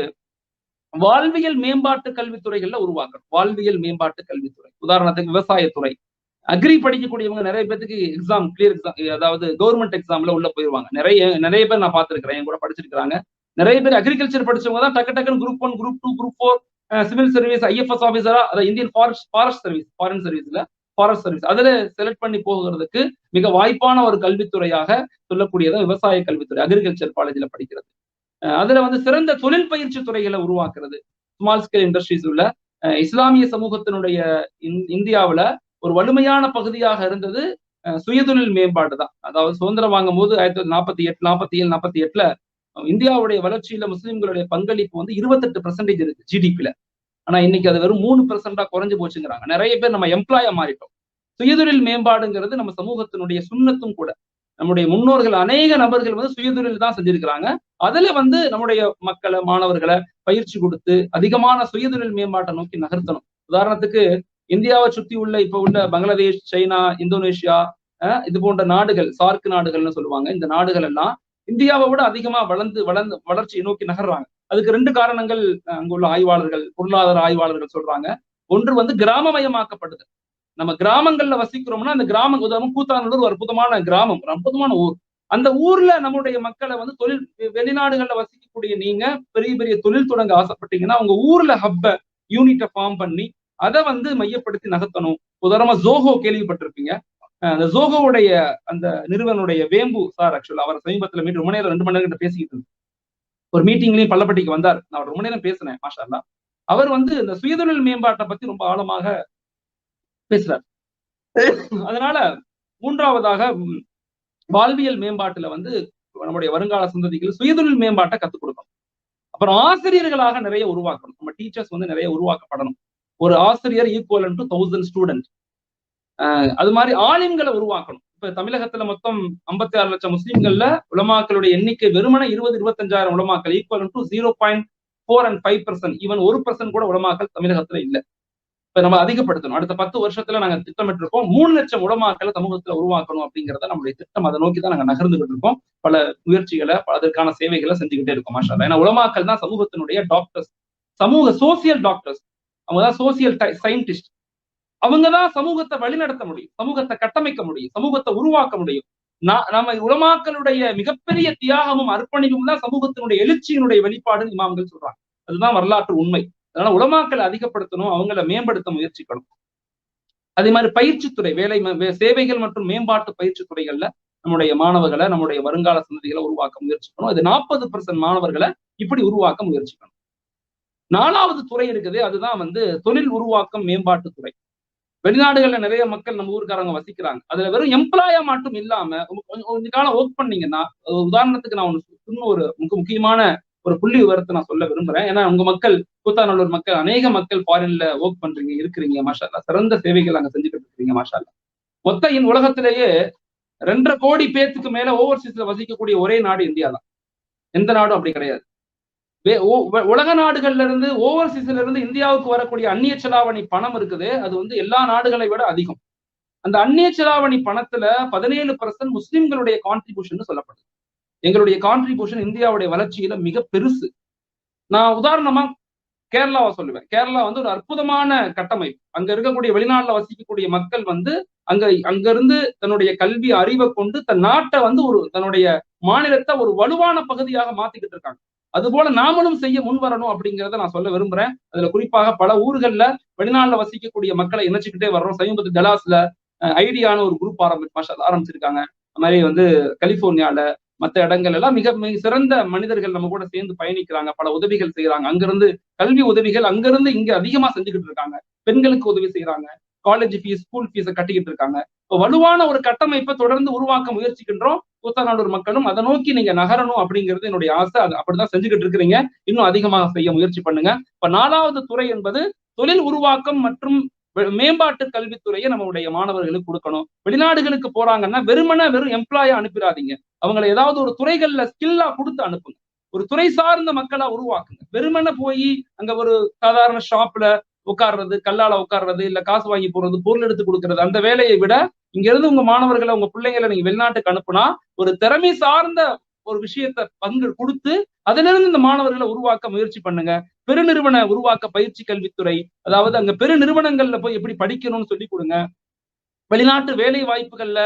வாழ்வியல் மேம்பாட்டு கல்வித்துறைகள்ல உருவாக்கணும். வாழ்வியல் மேம்பாட்டு கல்வித்துறை, உதாரணத்துக்கு விவசாயத்துறை. அக்ரி படிக்கக்கூடியவங்க நிறைய பேருக்கு எக்ஸாம் கிளியர் எக்ஸாம், அதாவது கவர்மெண்ட் எக்ஸாம்ல உள்ள போயிருவாங்க. நிறைய பேர் நான் பார்த்திருக்கிறேன், என் கூட படிச்சிருக்காங்க. நிறைய பேர் அக்ரிகல்ச்சர் படிச்சவங்க தான் டக்குன்னு group 1, group 2, group 4, civil service, IFS ஆஃபீஸரா, அதாவது இந்தியன் ஃபாரஸ்ட் சர்வீஸ், ஃபாரின் சர்வீஸ்ல ஃபாரஸ்ட் சர்வீஸ், அதுல செலக்ட் பண்ணி போகிறதுக்கு மிக வாய்ப்பான ஒரு கல்வித்துறையாக சொல்லக்கூடியதான் விவசாய கல்வித்துறை, அக்ரிகல்ச்சர் காலேஜ்ல படிக்கிறது. அதுல வந்து சிறந்த தொழில் பயிற்சி துறைகளை உருவாக்குறது, ஸ்மால் ஸ்கேல் இண்டஸ்ட்ரீஸ் உள்ள இஸ்லாமிய சமூகத்தினுடைய இந்தியாவுல ஒரு வலிமையான பகுதியாக இருந்தது சுயதொழில் மேம்பாடு தான். அதாவது சுதந்திரம் வாங்கும் போது 1948, 47, 48ல இந்தியாவுடைய வளர்ச்சியில முஸ்லிம்களுடைய பங்களிப்பு வந்து 28% இருக்கு ஜிடிபில. ஆனா இன்னைக்கு அது வெறும் 3% குறைஞ்சு போச்சுங்கிறாங்க. நிறைய பேர் நம்ம எம்ப்ளாயா மாறிட்டோம். சுயதொழில் மேம்பாடுங்கிறது நம்ம சமூகத்தினுடைய சுண்ணத்தும் கூட. நம்முடைய முன்னோர்கள் அநேக நபர்கள் வந்து சுயதொழில் தான் செஞ்சிருக்கிறாங்க. அதுல வந்து நம்முடைய மக்களை, மாணவர்களை பயிற்சி கொடுத்து அதிகமான சுயதொழில் மேம்பாட்டை நோக்கி நகர்த்தணும். உதாரணத்துக்கு இந்தியாவை சுத்தி உள்ள இப்ப உள்ள பங்களாதேஷ், சைனா, இந்தோனேஷியா இது போன்ற நாடுகள், சார்க் நாடுகள்னு சொல்லுவாங்க. இந்த நாடுகள் எல்லாம் இந்தியாவை விட அதிகமா வளர்ச்சியை நோக்கி நகர்றாங்க. அதுக்கு 2 காரணங்கள் அங்குள்ள ஆய்வாளர்கள், பொருளாதார ஆய்வாளர்கள் சொல்றாங்க. ஒன்று வந்து கிராமமயமாக்கப்படுது. நம்ம கிராமங்கள்ல வசிக்கிறோம்னா அந்த கிராமம், உதாரணம் கூத்தாநல்லூர் ஒரு அற்புதமான கிராமம், ஒரு அற்புதமான ஊர். அந்த ஊர்ல நம்முடைய மக்களை வந்து வெளிநாடுகள்ல வசிக்கக்கூடிய நீங்க பெரிய பெரிய தொழில் தொடங்க ஆசைப்பட்டீங்கன்னா உங்க ஊர்ல ஹப்ப யூனிட்டை ஃபார்ம் பண்ணி அதை வந்து மையப்படுத்தி நகர்த்தணும். உதாரணமா ஜோஹோ கேள்விப்பட்டிருப்பீங்க. அந்த ஜோஹோவுடைய அந்த நிறுவனுடைய வேம்பு சார், ஆக்சுவலா அவர் சமீபத்துல மீட் ரொம்ப நேரம் 2 மணி நேரம் பேசிக்கிட்டு இருந்தார். ஒரு மீட்டிங்லயும் பள்ளப்பட்டிக்கு வந்தார். நான் ரொம்ப நேரம் பேசினேன், மாஷா அல்லாஹ். அவர் வந்து இந்த சுயதொழில் மேம்பாட்டை பத்தி ரொம்ப ஆழமாக பேசுறார். அதனால 3வதாக வாழ்வியல் மேம்பாட்டுல வந்து நம்முடைய வருங்கால சந்ததிகள் சுயதொழில் மேம்பாட்டை கத்துக் கொடுக்கணும். அப்புறம் ஆசிரியர்களாக நிறைய உருவாக்கணும். நம்ம டீச்சர்ஸ் வந்து நிறைய உருவாக்கப்படணும். ஒரு ஆசிரியர் ஈக்குவலன் டு 1000 ஸ்டூடெண்ட். அது மாதிரி ஆலிம்களை உருவாக்கணும். இப்ப தமிழகத்துல மொத்தம் 56 லட்சம் முஸ்லிம்கள்ல உலமாக்களுடைய எண்ணிக்கை வெறுமனே 20-25 உலமாக்கள், ஈக்குவலன் டு 0.4 and 5%, ஈவன் 1% கூட உலமாக்கள் தமிழகத்துல இல்லை. இப்ப நம்ம அதிகப்படுத்தணும். அடுத்த 10 வருஷத்துல நாங்க திட்டமிட்டு இருக்கோம் 3 லட்சம் உலமாக்களை சமூகத்துல உருவாக்கணும் அப்படிங்கிறத நம்மளுடைய திட்டம். அதை நோக்கி தான் நாங்க நகர்ந்துகிட்டு இருக்கோம். பல முயற்சிகளை, அதற்கான சேவைகளை செஞ்சுக்கிட்டே இருக்கோம் மாஷா அல்லாஹ். ஏன்னா உலமாக்கள் தான் சமூகத்தினுடைய டாக்டர்ஸ், சமூக சோசியல் டாக்டர்ஸ், அவங்கதான் சோசியல் சயின்டிஸ்ட். அவங்கதான் சமூகத்தை வழிநடத்த முடியும், சமூகத்தை கட்டமைக்க முடியும், சமூகத்தை உருவாக்க முடியும். நம்ம உலமாக்களுடைய மிகப்பெரிய தியாகமும் அர்ப்பணிப்பும் தான் சமூகத்தினுடைய எழுச்சியினுடைய வெளிப்பாடுன்னு இமாம்கள் சொல்றாங்க. அதுதான் வரலாற்று உண்மை. அதனால உலமாக்களை அதிகப்படுத்தணும், அவங்களை மேம்படுத்த முயற்சிக்கணும். அதே மாதிரி பயிற்சித்துறை, சேவைகள் மற்றும் மேம்பாட்டு பயிற்சி துறைகள்ல நம்முடைய மாணவர்களை, நம்முடைய வருங்கால சந்ததிகளை உருவாக்க முயற்சிக்கணும். இது 40% மாணவர்களை இப்படி உருவாக்க முயற்சிக்கணும். 4வது துறை இருக்குது, அதுதான் வந்து தொழில் உருவாக்கம் மேம்பாட்டு துறை. வெளிநாடுகள்ல நிறைய மக்கள் நம்ம ஊருக்காரங்க வசிக்கிறாங்க. அதுல வெறும் எம்ப்ளாயா மட்டும் இல்லாம கொஞ்ச காலம் ஒர்க் பண்ணீங்கன்னா, உதாரணத்துக்கு நான் ஒரு முக்கியமான ஒரு புள்ளி விவரத்தை நான் சொல்ல விரும்புறேன். ஏன்னா உங்க மக்கள், கூத்தாநல்லூர் மக்கள், அநேக மக்கள் ஃபாரின்ல ஒர்க் பண்றீங்க, இருக்கிறீங்க மாஷா அல்லாஹ். சிறந்த சேவைகள் அங்க செஞ்சுக்கிட்டு இருக்கீங்க மாஷா அல்லாஹ். மொத்த உலகத்திலேயே 2.5 கோடி பேத்துக்கு மேல ஓவர்சீஸ்ல வசிக்கக்கூடிய ஒரே நாடு இந்தியா தான். எந்த நாடும் அப்படி கிடையாது. உலக நாடுகள்ல இருந்து, ஓவர்சீஸ்ல இருந்து இந்தியாவுக்கு வரக்கூடிய அந்நிய செலாவணி பணம் இருக்குது, அது வந்து எல்லா நாடுகளை விட அதிகம். அந்த அந்நிய செலாவணி பணத்துல 17% முஸ்லிம்களுடைய கான்ட்ரிபியூஷன் சொல்லப்படுது. எங்களுடைய கான்ட்ரிபியூஷன் இந்தியாவுடைய வளர்ச்சியில மிக பெருசு. நான் உதாரணமா கேரளாவை சொல்லுவேன். கேரளா வந்து ஒரு அற்புதமான கட்டமைப்பு. அங்க இருக்கக்கூடிய வெளிநாட்டுல வசிக்கக்கூடிய மக்கள் வந்து அங்கிருந்து தன்னுடைய கல்வி அறிவை கொண்டு தன் நாட்டை வந்து தன்னுடைய மாநிலத்தை ஒரு வலுவான பகுதியாக மாத்திக்கிட்டு இருக்காங்க. அது போல நாமளும் செய்ய முன் வரணும் அப்படிங்கிறத நான் சொல்ல விரும்புறேன். அதுல குறிப்பாக பல ஊர்கள்ல வெளிநாட்டுல வசிக்கக்கூடிய மக்களை இணைச்சுக்கிட்டே வர்றோம். சமீபத்து டலாஸ்ல ஐடியான ஒரு குரூப் ஆரம்பிச்சிருக்காங்க. அது மாதிரி வந்து கலிபோர்னியால மற்ற இடங்கள் எல்லாம் மிக மிக சிறந்த மனிதர்கள் நம்ம கூட சேர்ந்து பயணிக்கிறாங்க, பல உதவிகள் செய்யறாங்க. அங்கிருந்து கல்வி உதவிகள் அங்கிருந்து இங்க அதிகமா செஞ்சுக்கிட்டு இருக்காங்க. பெண்களுக்கு உதவி செய்யறாங்க, காலேஜ் ஃபீஸ், ஸ்கூல் ஃபீஸை கட்டிக்கிட்டு இருக்காங்க. இப்போ வலுவான ஒரு கட்டமைப்பை தொடர்ந்து உருவாக்க முயற்சிக்கின்றோம். கூத்தாநல்லூர் மக்களும் அதை நோக்கி நீங்க நகரணும் அப்படிங்கிறது என்னுடைய ஆசை. அது அப்படிதான் செஞ்சுக்கிட்டு இருக்கிறீங்க. இன்னும் அதிகமாக செய்ய முயற்சி பண்ணுங்க. இப்ப 4வது துறை என்பது தொழில் உருவாக்கம் மற்றும் மேம்பாட்டு கல்வித்துறையை நம்மளுடைய மாணவர்களுக்கு கொடுக்கணும். வெளிநாடுகளுக்கு போறாங்கன்னா வெறும் எம்ப்ளாயா அனுப்பிடாதீங்க. அவங்களை ஏதாவது ஒரு துறைகள்ல ஸ்கில்லா கொடுத்து அனுப்புங்க. ஒரு துறை சார்ந்த மக்களா உருவாக்குங்க. வெறுமன போய் அங்க ஒரு சாதாரண ஷாப்ல உட்கார்றது, கல்லால உட்கார்றது, இல்ல காசு வாங்கி போறது, பொருள் எடுத்து கொடுக்கறது, அந்த வேலையை விட இங்க இருந்து உங்க மாணவர்களை, உங்க பிள்ளைங்களை நீங்க வெளிநாட்டுக்கு அனுப்புனா ஒரு திறமை சார்ந்த ஒரு விஷயத்த பங்கு கொடுத்து அதிலிருந்து இந்த மாணவர்களை உருவாக்க முயற்சி பண்ணுங்க. பெருநிறுவன உருவாக்க பயிற்சி கல்வித்துறை, அதாவது அங்க பெருநிறுவனங்கள்ல போய் எப்படி படிக்கணும்னு சொல்லி கொடுங்க. வெளிநாட்டு வேலை வாய்ப்புகள்ல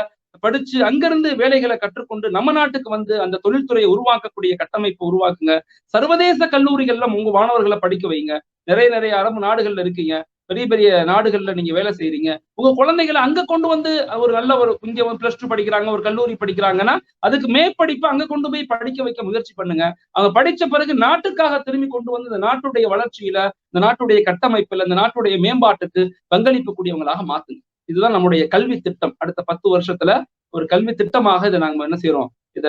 படிச்சு அங்கிருந்து வேலைகளை கற்றுக்கொண்டு நம்ம நாட்டுக்கு வந்து அந்த தொழில்துறையை உருவாக்கக்கூடிய கட்டமைப்பு உருவாக்குங்க. சர்வதேச கல்லூரிகள்ல உங்க மாணவர்களை படிக்க வைங்க. நிறைய அரபு நாடுகள்ல இருக்கீங்க, பெரிய பெரிய நாடுகள்ல நீங்க வேலை செய்றீங்க. உங்க குழந்தைகளை அங்க கொண்டு வந்து ஒரு நல்ல ஒரு இங்க +2 படிக்கிறாங்க, ஒரு கல்லூரி படிக்கிறாங்கன்னா அதுக்கு மேற்படிப்பு அங்க கொண்டு போய் படிக்க வைக்க முயற்சி பண்ணுங்க. அவங்க படிச்ச பிறகு நாட்டுக்காக திரும்பி கொண்டு வந்து இந்த நாட்டுடைய வளர்ச்சியில, இந்த நாட்டுடைய கட்டமைப்புல, இந்த நாட்டுடைய மேம்பாட்டுக்கு பங்களிப்பு கூடியவங்களாக மாத்துங்க. இதுதான் நம்முடைய கல்வி திட்டம். அடுத்த 10 வருஷத்துல ஒரு கல்வி திட்டமாக இதை நாங்க என்ன செய்யறோம், இத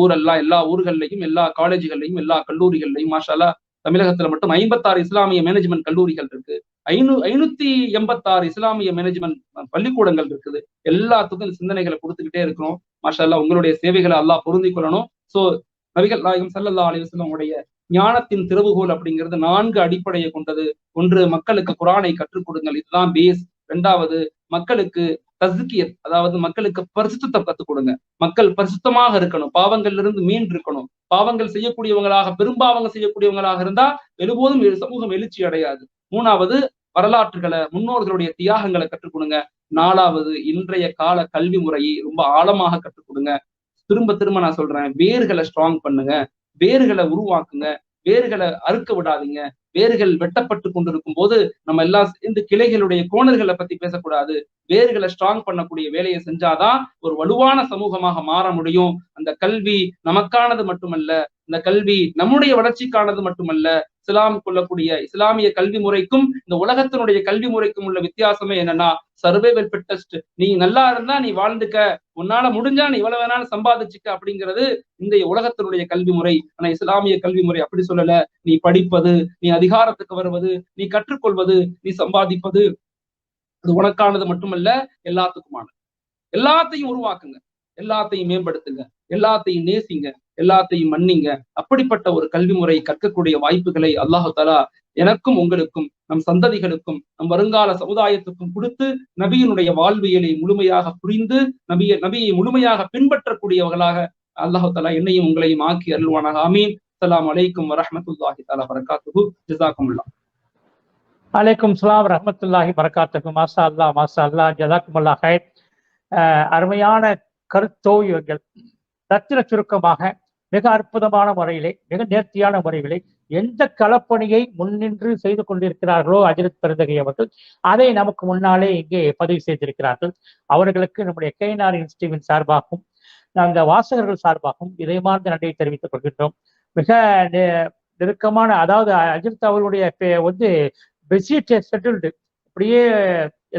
ஊரெல்லாம் எல்லா ஊர்கள்லையும், எல்லா காலேஜ்கள்லையும், எல்லா கல்லூரிகள்லையும் மாஷா அல்லாஹ் தமிழகத்துல மட்டும் 56 இஸ்லாமிய மேனேஜ்மெண்ட் கல்லூரிகள் இருக்கு. 586 இஸ்லாமிய மேனேஜ்மெண்ட் பள்ளிக்கூடங்கள் இருக்குது. எல்லாத்துக்கும் இந்த சிந்தனைகளை கொடுத்துக்கிட்டே இருக்கிறோம். மாஷா அல்லாஹ் உங்களுடைய சேவைகளை அல்லாஹ் பொருந்திக் கொள்ளணும். சோ நபிகள் நாயகம் ஸல்லல்லாஹு அலைஹி வஸல்லம் உடைய ஞானத்தின் திறவுகோல் அப்படிங்கிறது 4 அடிப்படையை கொண்டது. 1, மக்களுக்கு குர்ஆனை கற்றுக் கொடுங்கள், இதுதான் பேஸ். 2வது, மக்களுக்கு தஸ்கியத், அதாவது மக்களுக்கு பரிசுத்தத்தை கத்துக் கொடுங்க. மக்கள் பரிசுத்தமாக இருக்கணும், பாவங்கள்ல இருந்து மீண்டு இருக்கணும். பாவங்கள் செய்யக்கூடியவங்களாக, பெரும்பாவங்கள் செய்யக்கூடியவங்களாக இருந்தா ஒருபோதும் சமூகம் எழுச்சி அடையாது. 3வது, வரலாற்றுகளை, முன்னோர்களுடைய தியாகங்களை கற்றுக் கொடுங்க. 4வது, இன்றைய கால கல்வி முறையை ரொம்ப ஆழமாக கற்றுக் கொடுங்க. திரும்ப நான் சொல்றேன், வேர்களை ஸ்ட்ராங் பண்ணுங்க, வேர்களை உருவாக்குங்க, வேர்களை அறுக்க விடாதீங்க. வேர்கள் வெட்டப்பட்டு கொண்டிருக்கும் போது நம்ம எல்லாம் சேர்ந்து கிளைகளுடைய கோணல்களை பத்தி பேசக்கூடாது. வேர்களை ஸ்ட்ராங் பண்ணக்கூடிய வேலையை செஞ்சாதான் ஒரு வலுவான சமூகமாக மாற முடியும். அந்த கல்வி நமக்கானது மட்டுமல்ல, இந்த கல்வி நம்முடைய வளர்ச்சிக்கானது மட்டுமல்ல. இஸ்லாம் கொள்ளக்கூடிய இஸ்லாமிய கல்வி முறைக்கும் இந்த உலகத்தினுடைய கல்வி முறைக்கும் உள்ள வித்தியாசமே என்னன்னா, சர்வைவல் ஃபிட்டஸ்ட். நீ நல்லா இருந்தா நீ வாழ்ந்துக்க, உன்னால முடிஞ்சா நீ எவ்வளவு வேணாலும் சம்பாதிச்சுக்க அப்படிங்கிறது இந்த உலகத்தினுடைய கல்வி முறை. ஆனா இஸ்லாமிய கல்வி முறை அப்படி சொல்லல. நீ படிப்பது, நீ அதிகாரத்துக்கு வருவது, நீ கற்றுக்கொள்வது, நீ சம்பாதிப்பது, அது உனக்கானது மட்டுமல்ல, எல்லாத்துக்குமானது. எல்லாத்தையும் உருவாக்குங்க, எல்லாத்தையும் மேம்படுத்துங்க, எல்லாத்தையும் நேசிங்க, எல்லாத்தையும் மன்னிங்க. அப்படிப்பட்ட ஒரு கல்வி முறை கற்கக்கூடிய வாய்ப்புகளை அல்லாஹு தஆலா எனக்கும் உங்களுக்கும் நம் சந்ததிகளுக்கும் நம் வருங்கால சமுதாயத்துக்கும் கொடுத்து நபியினுடைய வாழ்வியலை முழுமையாக புரிந்து நபியை முழுமையாக பின்பற்றக்கூடியவர்களாக அல்லாஹு தஆலா என்னையும் உங்களையும் ஆக்கி அருள்வானாக. ஆமீன். அஸ்ஸலாமு அலைக்கும் வரஹ்மத்துல்லாஹி தஆலா பரகாத்துஹு. ஜஸாக்குமுல்லாஹ். அலைக்கும் ஸலாம் ரஹ்மத்துல்லாஹி பரகாத்துஹு. மாஷா அல்லாஹ், மாஷா அல்லாஹ், ஜஸாக்குமுல்லாஹ் ஹைர். அருமையான கருத்தோய்வுகள் ரத்தின சுருக்கமாக மிக அற்புதமான முறையிலே, மிக நேர்த்தியான முறையிலே எந்த களப்பணியை முன்னின்று செய்து கொண்டிருக்கிறார்களோ ஹஜ்ரத் பெருந்தகை அவர்கள், அதை நமக்கு முன்னாலே இங்கே பதிவு செய்திருக்கிறார்கள். அவர்களுக்கு நம்முடைய KNR இன்ஸ்டிடியூட் சார்பாகவும் அந்த வாசகர்கள் சார்பாகவும் இதயமார்ந்த நன்றியை தெரிவித்துக் கொள்கின்றோம். மிக நெருக்கமான, அதாவது ஹஜ்ரத் அவர்களுடைய செட்டில்டு அப்படியே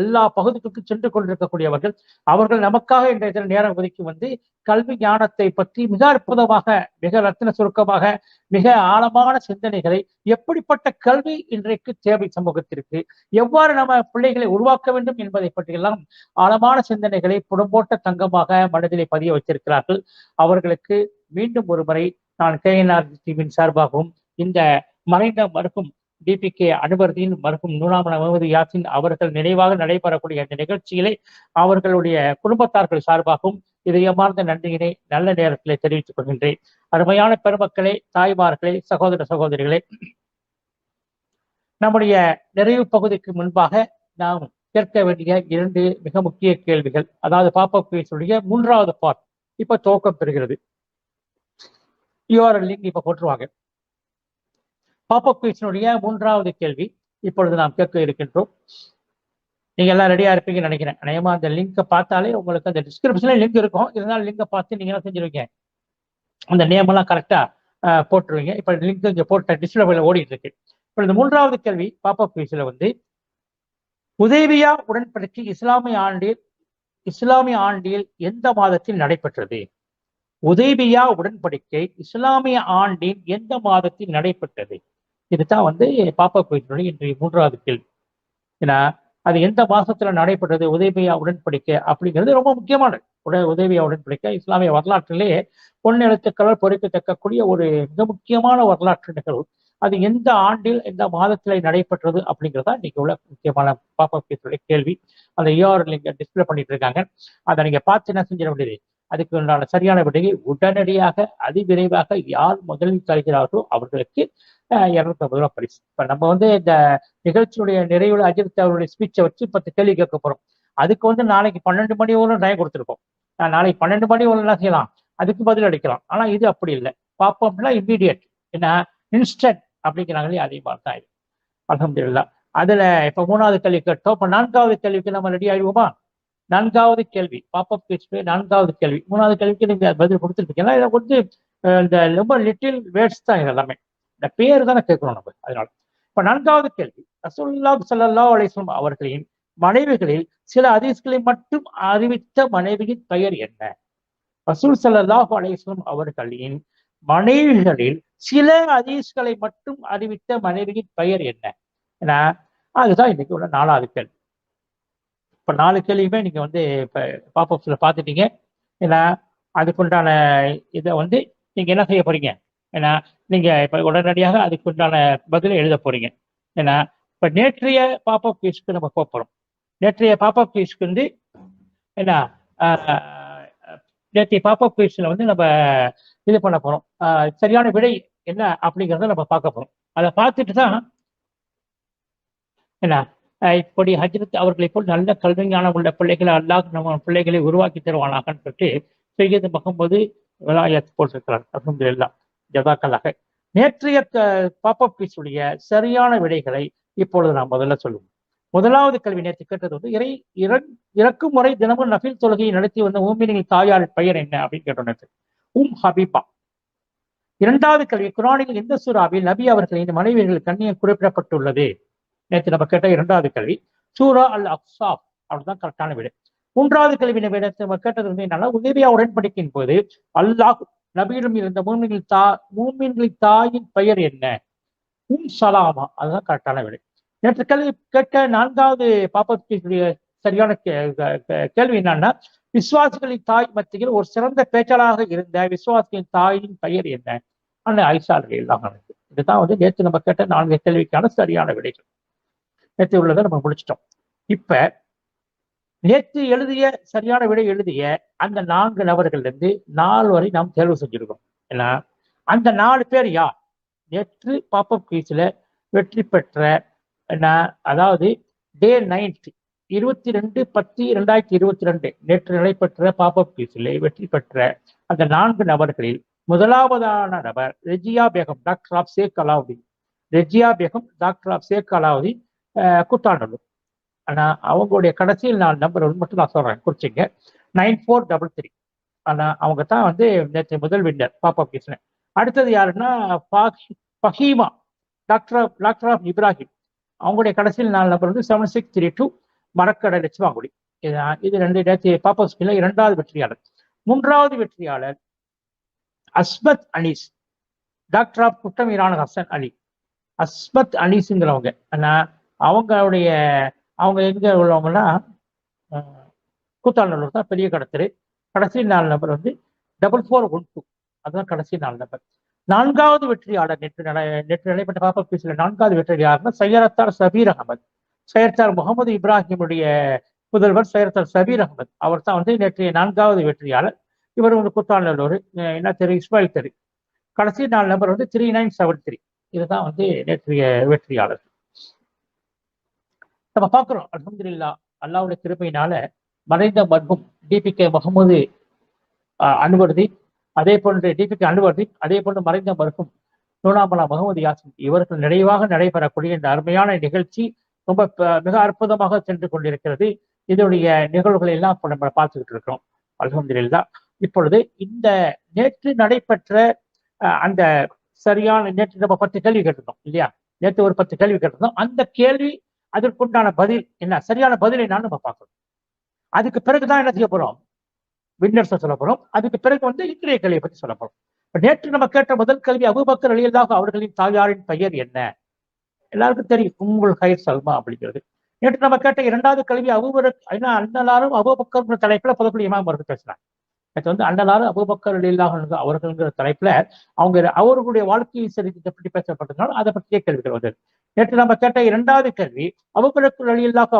எல்லா பகுதிகளுக்கும் சென்று கொண்டிருக்கக்கூடியவர்கள். அவர்கள் நமக்காக இன்றைய நேரம் ஒதுக்கி வந்து கல்வி ஞானத்தை பற்றி மிக அற்புதமாக, மிக ரத்தின சுருக்கமாக, மிக ஆழமான சிந்தனைகளை, எப்படிப்பட்ட கல்வி இன்றைக்கு தேவை சமூகத்திற்கு, எவ்வாறு நம்ம பிள்ளைகளை உருவாக்க வேண்டும் என்பதை பற்றியெல்லாம் ஆழமான சிந்தனைகளை புடம்போட்ட தங்கமாக மனதிலே பதிய வைத்திருக்கிறார்கள். அவர்களுக்கு மீண்டும் ஒரு முறை நான் KNR டீமின் சார்பாகவும் இந்த மறைந்த மருகும் DPK அனுபர்தீன் மருகும் நூனாமன முகமது யாசின் அவர்கள் நினைவாக நடைபெறக்கூடிய இந்த நிகழ்ச்சியிலே அவர்களுடைய குடும்பத்தார்கள் சார்பாகவும் இதயமார்ந்த நன்றியினை நல்ல நேரத்திலே தெரிவித்துக் கொள்கின்றேன். அருமையான பெருமக்களே, தாய்மார்களே, சகோதர சகோதரிகளே, நம்முடைய நிறைவு பகுதிக்கு முன்பாக நாம் கேட்க வேண்டிய 2 மிக முக்கிய கேள்விகள், அதாவது பாப்பப் குயிஸுடைய 3வது பார்ட் இப்ப துவக்கம் பெறுகிறது. URL லிங்க் இப்ப போட்டுருவாங்க. பாப்பப் குயிஸினுடைய 3வது கேள்வி இப்பொழுது நாம் கேட்க இருக்கின்றோம். நீங்க எல்லாம் ரெடியா இருப்பீங்கன்னு நினைக்கிறேன். அநேகமா அந்த லிங்கை பார்த்தாலே உங்களுக்கு அந்த டிஸ்கிரிப்ஷன்ல லிங்க் இருக்கும். இருந்தாலும் லிங்கை பார்த்து நீங்க என்ன செஞ்சிருவீங்க, அந்த நேம் எல்லாம் கரெக்டா போட்டுருவீங்க. இப்ப லிங்க் இங்க போட்ட டிஸ்பிளேல ஓடிட்டு இருக்கு. இப்ப இந்த 3வது கேள்வி பாப்பப் குயிஸ்ல வந்து, உதைபியா உடன்படிக்கை இஸ்லாமிய ஆண்டில் எந்த மாதத்தில் நடைபெற்றது? உதைபியா உடன்படிக்கை இஸ்லாமிய ஆண்டின் எந்த மாதத்தில் நடைபெற்றது? இதுதான் வந்து பாப்பப் குயிஸ்னுடைய இன்றைய 3வது கேள்வி. ஏன்னா அது எந்த மாசத்துல நடைபெற்றது உதைபியா உடன்படிக்கை அப்படிங்கிறது ரொம்ப முக்கியமானது. உதைபியா உடன்படிக்கை இஸ்லாமிய வரலாற்றிலே பொன்னெழுத்துக்களால் பொறிக்கத்தக்கக்கூடிய ஒரு மிக முக்கியமான வரலாற்று நிகழ்வு. அது எந்த ஆண்டில் எந்த மாதத்துல நடைபெற்றது அப்படிங்கிறதா இன்னைக்கு உள்ள முக்கியமான பாப்பப் கேள்வி. அந்த யூஆர்எல் இங்க டிஸ்பிளே பண்ணிட்டு இருக்காங்க. அதை நீங்க பார்த்து என்ன செஞ்சிட வேண்டியது, அதுக்கு உண்டான சரியான விடையை உடனடியாக அதிவிரைவாக யார் முதலில் தருகிறார்களோ அவர்களுக்கு 250 ரூபாய் பரிசு. இப்ப நம்ம வந்து இந்த நிகழ்ச்சியுடைய நிறைவுல அஜித் அவருடைய ஸ்பீச்சை வச்சு 10 கேள்வி கேட்க போறோம். அதுக்கு வந்து நாளைக்கு 12 மணி வரை டைம் கொடுத்துருக்கோம். நாளைக்கு 12 மணி வரை என்ன செய்யலாம், அதுக்கு பதில் அளிக்கலாம். ஆனா இது அப்படி இல்லை. பாப்போம்னா இம்மீடியட், என்ன இன்ஸ்டன்ட் அப்படிங்கிறாங்களே, அதே மாதிரி தான் இது. அல்ஹம்துலில்லாஹ். அதுல இப்ப 3வது கேள்வி கேட்டோம். இப்ப 4வது கேள்விக்கு நம்ம ரெடி ஆயிடுவோமா? 4வது கேள்வி பாப்பப் குயிஸ் 4வது கேள்வி. 3வது கேள்விக்கு நீங்க பதில் கொடுத்துருக்கீங்க. ஏன்னா இதை வந்து இந்த ரொம்ப லிட்டில் வேர்ட்ஸ் தான் இது எல்லாமே. இந்த பேர் தானே கேட்கணும் நம்ம. அதனால இப்ப 4வது கேள்வி, ரசூலுல்லாஹி ஸல்லல்லாஹு அலைஹி வஸல்லம் அவர்களின் மனைவிகளில் சில ஹதீஸ்களை மட்டும் அறிவித்த மனைவியின் பெயர் என்ன? ரசூல் ஸல்லல்லாஹு அலைஹி வஸல்லம் அவர்களின் மனைவிகளில் சில ஹதீஸ்களை மட்டும் அறிவித்த மனைவியின் பெயர் என்ன? ஏன்னா அதுதான் இன்னைக்கு உள்ள 4வது கேள்வி. இப்ப 4 கேள்வியுமே நீங்க வந்து இப்ப பாப்பப்ஸ்ல பார்த்துட்டீங்க. ஏன்னா அதுக்குண்டான இதை வந்து நீங்க என்ன செய்ய போறீங்க, ஏன்னா நீங்க இப்ப உடனடியாக அதுக்குண்டான பதிலை எழுத போறீங்க. ஏன்னா இப்ப நேற்றைய பாப்பப் குயிஸ்க்கு நம்ம போறோம். நேற்றைய பாப்பப் குயிஸ்க்கு வந்து என்ன, நேற்றைய பாப்பப் குயிஸ்ல வந்து நம்ம இது பண்ண போறோம். சரியான விடை என்ன அப்படிங்கிறத நம்ம பார்க்க போறோம். அதை பார்த்துட்டு தான் என்ன, இப்படி ஹஜ்ரத் அவர்களை போல் நல்ல கல்விஞானம் உள்ள பிள்ளைகளை அல்லாஹ் நம்ம பிள்ளைகளை உருவாக்கி தருவானாகன்னு சொல்லிட்டு சையது முகமது விலாயத் போட்டிருக்கிறார். அல்ஹம்துலில்லாஹ், ஜஸாக்கல்லாஹ். நேற்றைய பாப்பப் குயிஸுடைய சரியான விடைகளை இப்பொழுது நாம் முதல்ல சொல்லுவோம். 1வது கேள்வி நேற்று கேட்டது வந்து இறக்கும் முறை தினமும் நஃபில் தொழுகையை நடத்தி வந்த மூமினின் தாயார் பெயர் என்ன அப்படின்னு கேட்டோம் நேற்று. ஹபீபா. 2வது கேள்வி, குர்ஆனில் எந்த சூராவில் நபி அவர்களின் மனைவிகள் கண்ணியம் குறிப்பிடப்பட்டுள்ளது? நேற்று நம்ம கேட்ட 2வது கேள்வி சூரா அல் அஹ்ஸாப். அப்படிதான் கரெக்டான விடை. 3வது கேள்வி நம்ம கேட்டது வந்து என்னன்னா, உதைபியா உடன்படிக்கையின் போது அல்லாஹ் நபியிடம் இருந்த மூமின்களின் தாயின் பெயர் என்ன? சலாமா. அதுதான் கரெக்டான விடை. நேற்று கேள்வி கேட்ட 4வது பாப்பத்துடைய சரியான கேள்வி என்னன்னா, விசுவாசிகளின் தாய் மத்தியில் ஒரு சிறந்த பேச்சாளராக இருந்த விசுவாசிகளின் தாயின் பெயர் என்ன? ஆயிஷா ரலியல்லாஹு அன்ஹா. இதுதான் வந்து நேற்று நம்ம கேட்ட 4 கேள்விக்கான சரியான விடைகள். நேற்று உள்ளதை நம்ம முடிச்சிட்டோம். இப்ப நேற்று எழுதிய சரியான விடை எழுதிய அந்த 4 நபர்கள் இருந்து 4 வரை நாம் தேர்வு செஞ்சிருக்கோம். ஏன்னா அந்த 4 பேர் யார்? நேற்று பாப்பப் குயிஸ்ல வெற்றி பெற்ற என்ன, அதாவது டே 9 22/10/2022 நேற்று நடைபெற்ற பாப்பப் குயிஸ்ல வெற்றி பெற்ற அந்த 4 நபர்களில் முதலாவதான நபர் Rejiya Begum, daughter of Sheikh Alauddin. Rejiya Begum, daughter of Sheikh Alauddin, Koothandalur. ஆனா அவங்களுடைய கடைசியில் 4 நம்பர் மட்டும் நான் சொல்றேன், குறிச்சிங்க. 9433. ஆனா அவங்க தான் வந்து நேற்று முதல் வின்னர் பாப்பப் குயிஸ்ல. அடுத்தது யாருன்னா ஃபஹீமா, டாக்டர் ஆஃப் இப்ராஹிம். அவங்களுடைய கடைசியில் 4 நம்பர் வந்து 7632, மரக்கடை லட்சுமாங்குடி. இது 2 நேற்று பாப்பப் குயிஸ்ல 2வது வெற்றியாளர். 3வது வெற்றியாளர் அஸ்மத் அனீஸ், டாக்டர் ஆஃப் குட்டம் ஈரான் ஹசன் அலி. அஸ்மத் அனீஸுங்கிறவங்க. ஆனா அவங்க எங்க உள்ளவங்கன்னா கூத்தாண்டலூர் தான், பெரிய கடத்தரு. கடைசி 4 நம்பர் வந்து 4412. அதுதான் கடைசி 4 நம்பர். 4வது வெற்றியாளர் நேற்று நடைபெற்ற பாப்பப் குயிஸ்ல 4வது வெற்றியாளர்னா சையரத்தார் சபீர் அகமது. சையரத்தார் முகமது இப்ராஹிமுடைய புதல்வர் சையரத்தார் சபீர் அகமது. அவர் தான் வந்து நேற்றைய 4வது வெற்றியாளர். இவர் வந்து கூத்தாண்டலூர், என்ன தெரு, இஸ்மாயில் தெரு. கடைசி 4 நம்பர் வந்து 3973. இதுதான் வந்து நேற்றைய வெற்றியாளர். நம்ம பார்க்கிறோம் அல்ஹம்துலில்லாஹ், அல்லாஹ்வுடைய கிருபையினால மறைந்த மர்ஹூம் டிபிகே முகமது அன்வர்தீன், அதே போன்று டிபிகே அன்வர்தீன், அதே போன்று மறைந்த மர்ஹூம் நூனாமலா முகமது யாசின் இவர்கள் நிறைவாக நடைபெறக்கூடிய இந்த அருமையான நிகழ்ச்சி ரொம்ப மிக அற்புதமாக சென்று கொண்டிருக்கிறது. இதனுடைய நிகழ்வுகளை எல்லாம் இப்போ நம்ம பார்த்துக்கிட்டு இருக்கிறோம். அல்ஹம்துலில்லாஹ். இப்பொழுது இந்த நேற்று நடைபெற்ற அந்த சரியான நேற்று நம்ம 10 கேள்வி கேட்டிருந்தோம் இல்லையா? நேற்று ஒரு 10 கேள்வி கேட்டிருந்தோம். அந்த கேள்வி அதற்குண்டான பதில் என்ன, சரியான பதில் என்னன்னு நம்ம பார்க்கணும். அதுக்கு பிறகுதான் என்ன செய்ய போறோம், வின்னர்ஸை சொல்ல போறோம். அதுக்கு பிறகு வந்து இன்றைய கேள்வியை பற்றி சொல்ல போறோம். நேற்று நம்ம கேட்ட முதல் கேள்வி அபூபக்கர் ரலியல்லாஹு அவர்களின் தாயாரின் பெயர் என்ன? எல்லாருக்கும் தெரியும், உம்முல் ஹைர் சல்மா அப்படிங்கிறது. நேற்று நம்ம கேட்ட இரண்டாவது கேள்வி அண்ணலாரும் அபூபக்கர் தலைப்புல பதக்குழு இமாம் அவர்கள் பேசினாங்க. நேற்று வந்து அண்ணலாரும் அபூபக்கர் ரலியல்லாஹு அவர்கள்ங்கிற தலைப்புல அவர்களுடைய வாழ்க்கையை சரித்திரத்தை பற்றி பேசப்பட்டதுனால அதை பற்றிய கேள்விகள் வந்தது. நேற்று நம்ம கேட்ட இரண்டாவது கேள்வி அபூபக்கர் ரலியல்லாஹு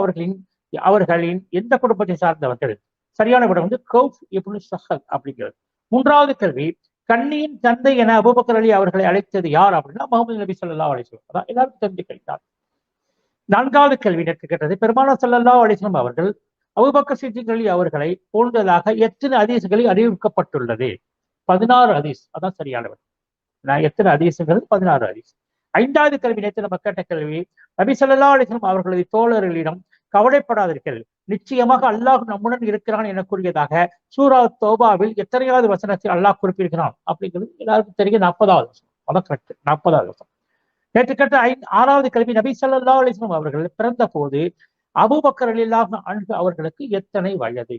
அவர்களின் எந்த குடும்பத்தை சார்ந்தவர்கள்? சரியான விட வந்து கௌஃப் இப்னு ஸஹல் அப்படிங்கிறது. மூன்றாவது கேள்வி கண்ணியின் தந்தை என அபூபக்கர் அலி அவர்களை அழைத்தது யார் அப்படின்னா முஹம்மது நபி ஸல்லல்லாஹு அலைஹி வஸல்லம். அதான் எல்லாருக்கும் தெரிஞ்சு கேட்டார். நான்காவது கேள்வி நேற்று கேட்டது பெருமானார் ஸல்லல்லாஹு அலைஹி வஸல்லம் அவர்கள் அபூபக்கர் சித்திக் அலி அவர்களை போன்றதாக எத்தனை ஹதீஸ்களில் அறிவிக்கப்பட்டுள்ளது? 16 ஹதீஸ். அதான் சரியான விட. எத்தனை ஹதீஸ்கள்? 16 ஹதீஸ். ஐந்தாவது கேள்வி நேற்று நம்ம கேட்ட கேள்வி நபி ஸல்லல்லாஹு அலைஹி வஸல்லம் அவர்களது தோழர்களிடம் கவலைப்படாதீர்கள், நிச்சயமாக அல்லாஹ் நம்முடன் இருக்கிறான் என கூறியதாக சூரா தௌபாவில் எத்தனையாவது வசனத்தில் அல்லாஹ் குறிப்பிடுகிறான் அப்படிங்கிறது எல்லாருக்கும் தெரியும். 40வது வசனம். அதான் கரெக்ட், 40வது வசனம். நேற்று கேட்ட ஆறாவது கேள்வி நபி ஸல்லல்லாஹு அலைஹி வஸல்லம் அவர்கள் பிறந்த போது அபூபக்கர் ரலியல்லாஹு அன்ஹு அவர்களுக்கு எத்தனை வயது?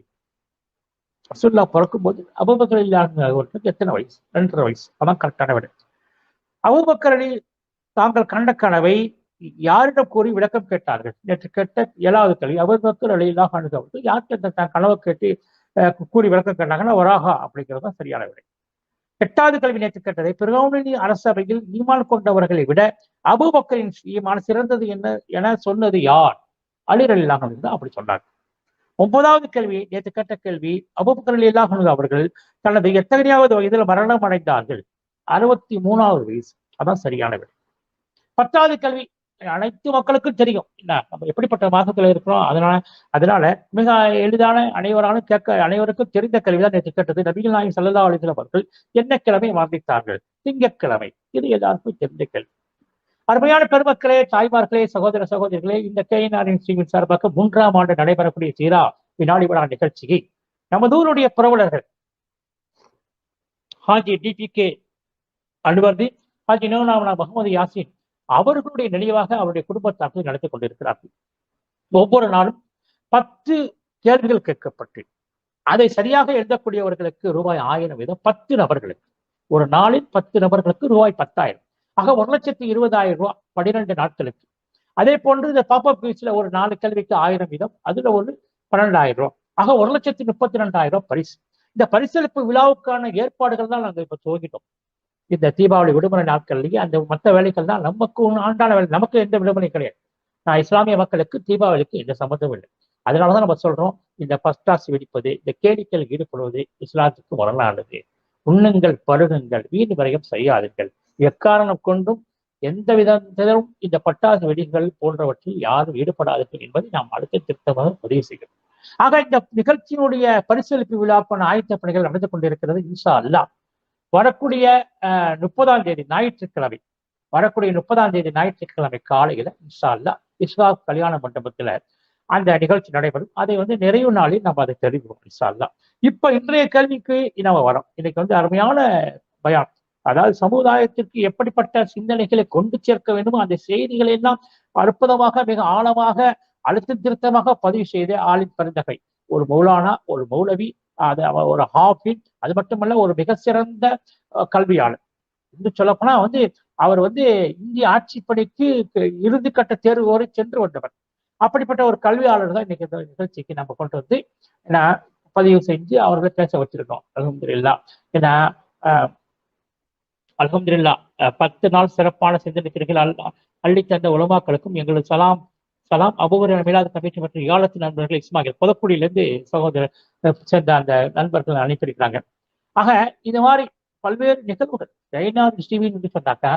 ரசூலுல்லாஹ் பிறக்கும் போது அபூபக்கர் ரலியல்லாஹு அவர்களுக்கு எத்தனை வயசு? 2.5 வயசு. அதான் கரெக்டான விட. அபூபக்கர் அலி தாங்கள் கண்ட கனவை யாரிடம் கூறி விளக்கம் கேட்டார்கள்? நேற்று கேட்ட 7வது கேள்வி அபூபக்கர் ரலியல்லாஹு அன்ஹு அவர்கள் யார்கிட்ட தன் கனவை கேட்டு கூறி விளக்கம் கேட்டாங்கன்னா வராகா அப்படிங்கிறது தான் சரியான விடை. 8வது கேள்வி நேற்று கேட்டதை பிறகவுனின் அரசவையில் ஈமான் கொண்டவர்களை விட அபூபக்கரின் ஈமான் சிறந்தது என்ன என சொன்னது யார்? அலி ரலியல்லாஹு அன்ஹு தான் அப்படி சொன்னார். 9வது கேள்வி நேற்று கேட்ட கேள்வி அபூபக்கர் ரலியல்லாஹு அன்ஹு அவர்கள் தனது எத்தனையாவது வயதில் மரணம் அடைந்தார்கள்? 63வது வயசு. அதான் சரியான விடை. 10வது கேள்வி அனைத்து மக்களுக்கும் தெரியும் என்ன நம்ம எப்படிப்பட்ட மாசத்துல இருக்கிறோம். அதனால மிக எளிதான அனைவருக்கும் தெரிந்த கேள்விதான் நேற்று கேட்டது நபிகள் நாயகம் ஸல்லல்லாஹு அலைஹி வஸல்லம் அவர்கள் என்ன கிழமை மரணித்தார்கள்? திங்கட்கிழமை. இது எல்லாருக்கும் தெரிந்த கேள்வி. அருமையான பெருமக்களே, தாய்மார்களே, சகோதர சகோதரிகளே, இந்த கேஎன்ஆரின் ஸ்ரீவின் சார்பாக 3ஆம் ஆண்டு நடைபெறக்கூடிய சீரா வினாடி விழா நிகழ்ச்சியை நமது ஊருடைய புரவலர்கள் ஹாஜி DPK அன்வர்தீன், ஹாஜி நூனாமனா முகமது யாசின் அவர்களுடைய நினைவாக அவருடைய குடும்பத்தார்கள் நடத்தி கொண்டிருக்கிறார்கள். ஒவ்வொரு நாளும் 10 கேள்விகள் கேட்கப்பட்டு அதை சரியாக எழுதக்கூடியவர்களுக்கு ரூபாய் 1000 வீதம் 10 நபர்களுக்கு. ஒரு நாளில் 10 நபர்களுக்கு ரூபாய் 10,000. ஆக 1,20,000 ரூபாய் 12 நாட்களுக்கு. அதே போன்று இந்த பாப்பப் குவிஸ்ல ஒரு 4 கேள்விக்கு 1000 வீதம், அதுல ஒரு 12,000 ரூபாய். ஆக 1,32,000 ரூபாய் பரிசு. இந்த பரிசளிப்பு விழாவுக்கான ஏற்பாடுகள் தான் நாங்கள் இப்ப துவங்கிட்டோம். இந்த தீபாவளி விடுமுறை நாட்கள்லயே அந்த மற்ற வேலைகள் தான் நமக்கு ஆண்டான வேலை. நமக்கு எந்த விடுமுறை கிடையாது. நான் இஸ்லாமிய மக்களுக்கு தீபாவளிக்கு எந்த சம்மந்தம் இல்லை. அதனாலதான் நம்ம சொல்றோம், இந்த பட்டாசு வெடிப்பது, இந்த கேளிக்கையில் ஈடுபடுவது இஸ்லாத்துக்கு வரலானது. உண்ணுங்கள், பருகுங்கள், வீண் விரயம் செய்யாதீர்கள். எக்காரணம் கொண்டும் எந்த விதத்திலும் இந்த பட்டாசு வெடிகள் போன்றவற்றில் யாரும் ஈடுபடாதீர்கள் என்பதை நாம் அடுத்த திருத்தமாக பதிவு செய்கிறோம். ஆக இந்த நிகழ்ச்சியினுடைய பரிசளிப்பு விழாக்கான ஆயத்த பணிகள் நடந்து கொண்டிருக்கிறது. இன்ஷா அல்லாஹ் வரக்கூடிய 30ஆம் தேதி ஞாயிற்றுக்கிழமை, காலையில இன்ஷா அல்லாஹ் இஸ்லாப் கல்யாண மண்டபத்துல அந்த நிகழ்ச்சி நடைபெறும். அதை வந்து நிறைவு நாளில் நம்ம அதை தெரிவிப்போம் இன்ஷா அல்லாஹ். இப்ப இன்றைய கேள்விக்கு நம்ம வரோம். இன்னைக்கு வந்து அருமையான பயான், அதாவது சமுதாயத்திற்கு எப்படிப்பட்ட சிந்தனைகளை கொண்டு சேர்க்க வேண்டுமோ அந்த செய்திகளை எல்லாம் அற்புதமாக மிக ஆழமாக அழுத்த திருத்தமாக பதிவு செய்த ஆலிம் பெருந்தகை, ஒரு மௌலானா, ஒரு மௌலவி, ஒரு ஹாஃபிஸ், அது மட்டுமல்ல ஒரு மிக சிறந்த கல்வியாளர். இன்னும் சொல்லப்போனா வந்து அவர் வந்து இந்திய ஆட்சிப்பணிக்கு இறுதி கட்ட தேர்வு வரை சென்று வந்தவர். அப்படிப்பட்ட ஒரு கல்வியாளர் தான் இன்னைக்கு இந்த நிகழ்ச்சிக்கு நம்ம கொண்டு வந்து பதிவு செஞ்சு அவர்களை பேச வச்சிருக்கோம். அல்ஹம்துலில்லாஹ். ஏன்னா அல்ஹம்துலில்லாஹ் 10 நாள் சிறப்பான சிந்தனைகள் அள்ளி தந்த உலமாக்களுக்கும் எங்களது சலாம் அபூஹுரைரா மீலாது கமிட்டி மற்றும் ஏலத்து நண்பர்கள் இஸ்மாயில் புதக்குடியிலிருந்து சகோதரர் சேர்ந்த அந்த நண்பர்கள் அனுப்பியிருக்கிறாங்க. ஆக இது மாதிரி பல்வேறு நிகழ்வுகள் ஜெயநாத் டிவின்னு என்று சொன்னாக்கா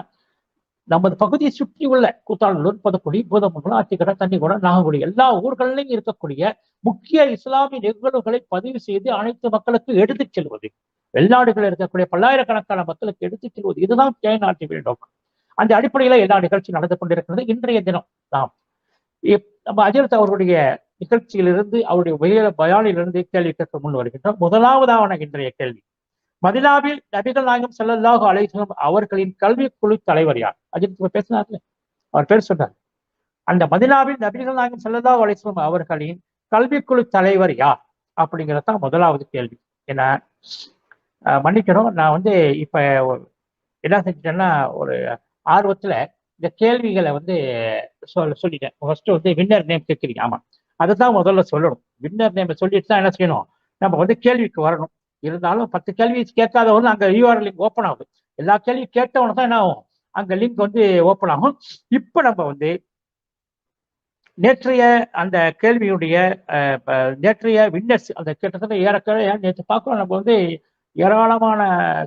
நமது பகுதியை சுற்றி உள்ள கூத்தாளூர், புதக்குடி, பூதமங்கலம், ஆத்திக்கடை, தண்ணிக்குடம், நாகங்குடி எல்லா ஊர்களிலும் இருக்கக்கூடிய முக்கிய இஸ்லாமிய நிகழ்வுகளை பதிவு செய்து அனைத்து மக்களுக்கு எடுத்துச் செல்வது, வெளிநாடுகளில் இருக்கக்கூடிய பல்லாயிரக்கணக்கான மக்களுக்கு எடுத்துச் செல்வது, இதுதான் ஜெயநாத் டிவியின் நோக்கம். அந்த அடிப்படையில எல்லா நிகழ்ச்சியும் நடந்து கொண்டிருக்கிறது. இன்றைய தினம் நாம் நம்ம அஜரத் அவர்களுடைய நிகழ்ச்சியிலிருந்து அவருடைய பயானிலிருந்து கேள்வி கேட்க முன் வருகின்றோம். முதலாவதான இன்றைய கேள்வி, மதினாவில் நபிகள் நாயகம் ஸல்லல்லாஹு அலைஹி வஸல்லம் அவர்களின் கல்விக்குழு தலைவர் யார்? அஜரத் பேசினார்ல, அவர் பேர் சொன்னார். அந்த மதினாவில் நபிகள் நாயகம் ஸல்லல்லாஹு அலைஹி வஸல்லம் அவர்களின் கல்விக்குழு தலைவர் யார் அப்படிங்கிறதான் முதலாவது கேள்வி. ஏன்னா மன்னிக்கணும், நான் இப்ப என்ன செஞ்சிட்டேன்னா ஒரு ஆர்வத்துல இந்த கேள்விகளை சொல்லிட்டேன். ஃபர்ஸ்ட் வின்னர் நேம் கேட்குறீங்க, ஆமா அதுதான் முதல்ல சொல்லணும். வின்னர் நேம் சொல்லிட்டு தான் என்ன செய்யணும், நம்ம கேள்விக்கு வரணும். இருந்தாலும் 10 கேள்வி கேட்காதவங்க அங்க யூஆர் லிங்க் ஓப்பன் ஆகுது. எல்லா கேள்வியும் கேட்டவன தான் என்ன ஆகும், அங்க லிங்க் ஓப்பன் ஆகும். இப்ப நம்ம நேற்றைய அந்த கேள்வியுடைய நேற்றைய வின்னர்ஸ் அந்த கிட்டத்தட்ட ஏறக்குறைய நேற்று பார்க்கிறோம். நம்ம ஏராளமான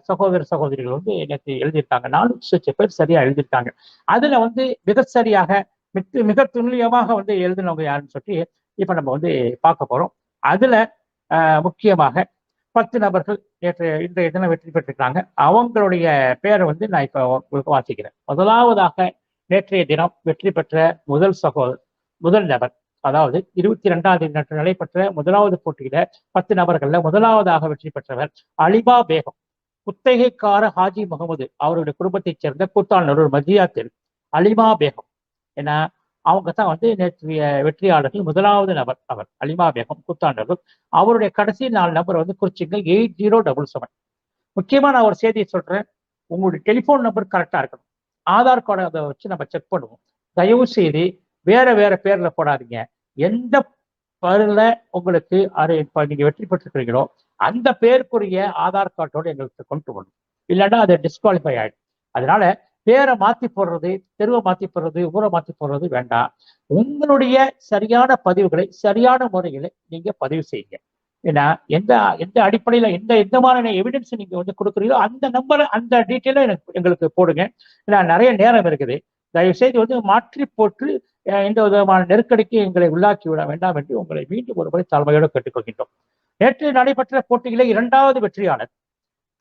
சகோதர சகோதரிகள் நேற்று எழுதியிருக்காங்க. 4 பேர் சரியா எழுதியிருக்காங்க. அதுல மிக சரியாக மிக துல்லியமாக எழுதினவங்க யாருன்னு சொல்லி இப்ப நம்ம பார்க்க போறோம். அதுல முக்கியமாக 10 நபர்கள் இன்றைய தினம் வெற்றி பெற்றிருக்காங்க. அவங்களுடைய பேரை நான் இப்ப உங்களுக்கு வாசிக்கிறேன். முதலாவதாக நேற்றைய தினம் வெற்றி பெற்ற முதல் நபர், அதாவது 22ஆம் தேதி நேற்று நடைபெற்ற முதலாவது போட்டியில 10 நபர்கள்ல முதலாவதாக வெற்றி பெற்றவர் அலிமா பேகம். குத்தகைக்கார ஹாஜி முகமது அவருடைய குடும்பத்தைச் சேர்ந்த கூத்தாநல்லூர் மஜியா தெரு அலிமா பேகம். ஏன்னா அவங்க தான் நேற்றைய வெற்றியாளர்கள். முதலாவது நபர் அவர் அலிமா பேகம் கூத்தாநல்லூர். அவருடைய கடைசி 4 நபர் குறிச்சிங்க 8077. முக்கியமா நான் ஒரு செய்தியை சொல்றேன், உங்களுடைய டெலிபோன் நம்பர் கரெக்டா இருக்கணும். ஆதார் கார்டை அதை வச்சு நம்ம செக் பண்ணுவோம். தயவு செய்து வேற பேர்ல போடாதீங்க. எந்த பேர்ல உங்களுக்கு நீங்க வெற்றி பெற்றிருக்கிறீங்களோ அந்த பேருக்குரிய ஆதார் கார்டோட எங்களுக்கு கொண்டு வரணும். இல்லைன்னா அதை டிஸ்குவாலிஃபை ஆயிடும். அதனால பேரை மாத்தி போடுறது, தெருவை மாத்தி போடுறது, ஊரை மாத்தி போடுறது வேண்டாம். உங்களுடைய சரியான பதிவுகளை சரியான முறையில நீங்க பதிவு செய்யுங்க. ஏன்னா எந்த அடிப்படையில எந்த மாதிரியான எவிடன்ஸ் நீங்க கொடுக்குறீங்களோ அந்த நம்பரை அந்த டீட்டெயில எங்களுக்கு போடுங்க. ஏன்னா நிறைய நேரம் இருக்குது. தயவு செய்து மாற்றி போட்டு எந்த விதமான நெருக்கடிக்கு எங்களை உள்ளாக்கி விட வேண்டாம் என்று உங்களை மீண்டும் ஒருமுறை தாழ்மையோடு கேட்டுக்கொள்கின்றோம். நேற்று நடைபெற்ற போட்டியிலே 2வது வெற்றியாளர்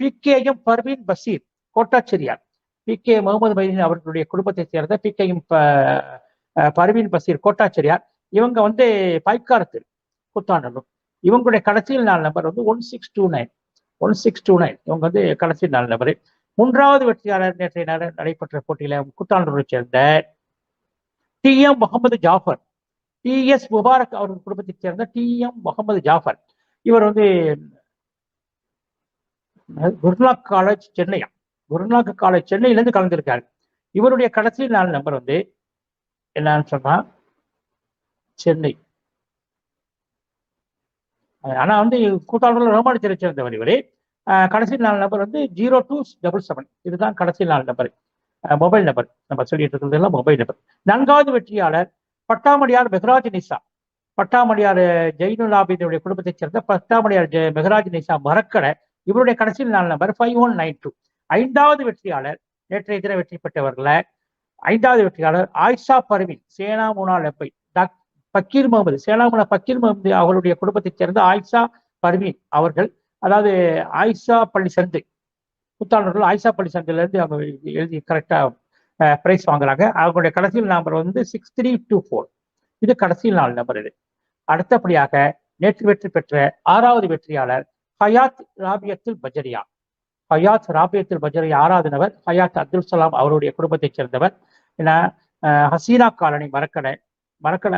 PKM பர்வீன் பஷீர் கோட்டாச்சேரியார். PK முகமது மைதீன் அவர்களுடைய குடும்பத்தைச் சேர்ந்த PKM பர்வீன் பஷீர் கோட்டாச்சேரியார். இவங்க பைக்காரத்தில் கூத்தாநல்லூர். இவங்களுடைய கடைசியில் 4 நம்பர் 1629. இவங்க கடைசி 4 நபர். 3வது வெற்றியாளர் நேற்றைய நடைபெற்ற போட்டியில கூத்தாநல்லூரை சேர்ந்த TM முகமது ஜாஃபர். TS முபாரக் அவர்கள் குடும்பத்தைச் சேர்ந்த TM முகமது ஜாஃபர். இவர் குருநாக் காலேஜ் சென்னையிலிருந்து கலந்திருக்காரு. இவருடைய கடைசி 4 நம்பர் என்னன்னு சொன்னா சென்னை. ஆனா கூத்தாநல்லூர் ரோமானிச்சரை சேர்ந்தவர் இவரு. கடைசி 4 நம்பர் 0277. இதுதான் கடைசி 4 நம்பர் மொபைல் நம்பர். நம்ம சொல்லிட்டு இருக்கிறது எல்லாம் மொபைல் நம்பர். 4வது வெற்றியாளர் பட்டாமடியார் மெஹராஜ் நிசா. பட்டாமடியார் ஜெயினுல் ஆபிதினுடைய குடும்பத்தைச் சேர்ந்த பட்டாமடியார் மெஹராஜ் நிசா மரக்கடை. இவருடைய கடைசியில் 4 நம்பர் 5192. 5வது வெற்றியாளர் நேற்றைய தினம் வெற்றி பெற்றவர்கள 5வது வெற்றியாளர் ஆயிஷா பர்வீன் சேனாமுனா லெப்பை பக்கீர் முகமது சேனாமுனா பக்கீர் முகமது அவருடைய குடும்பத்தைச் சேர்ந்த ஆயிஷா பர்வீன் அவர்கள். அதாவது ஆயிஷா பள்ளி சந்து கூத்தாநல்லூர் ஆயிஷா பள்ளி சந்தில இருந்து அவங்க எழுதி கரெக்டா பிரைஸ் வாங்குறாங்க. அவங்களுடைய கடைசியில் நம்பர் 6324. இது கடைசியில் 4 நம்பர். இது அடுத்தபடியாக நேற்று வெற்றி பெற்ற 6வது வெற்றியாளர் ஹயாத் ராபியத்துல் பஜரியா. 6வது நபர் ஹயாத் அப்துல் சலாம் அவருடைய குடும்பத்தைச் சேர்ந்தவர். ஏன்னா ஹசீனா காலனி மரக்கடை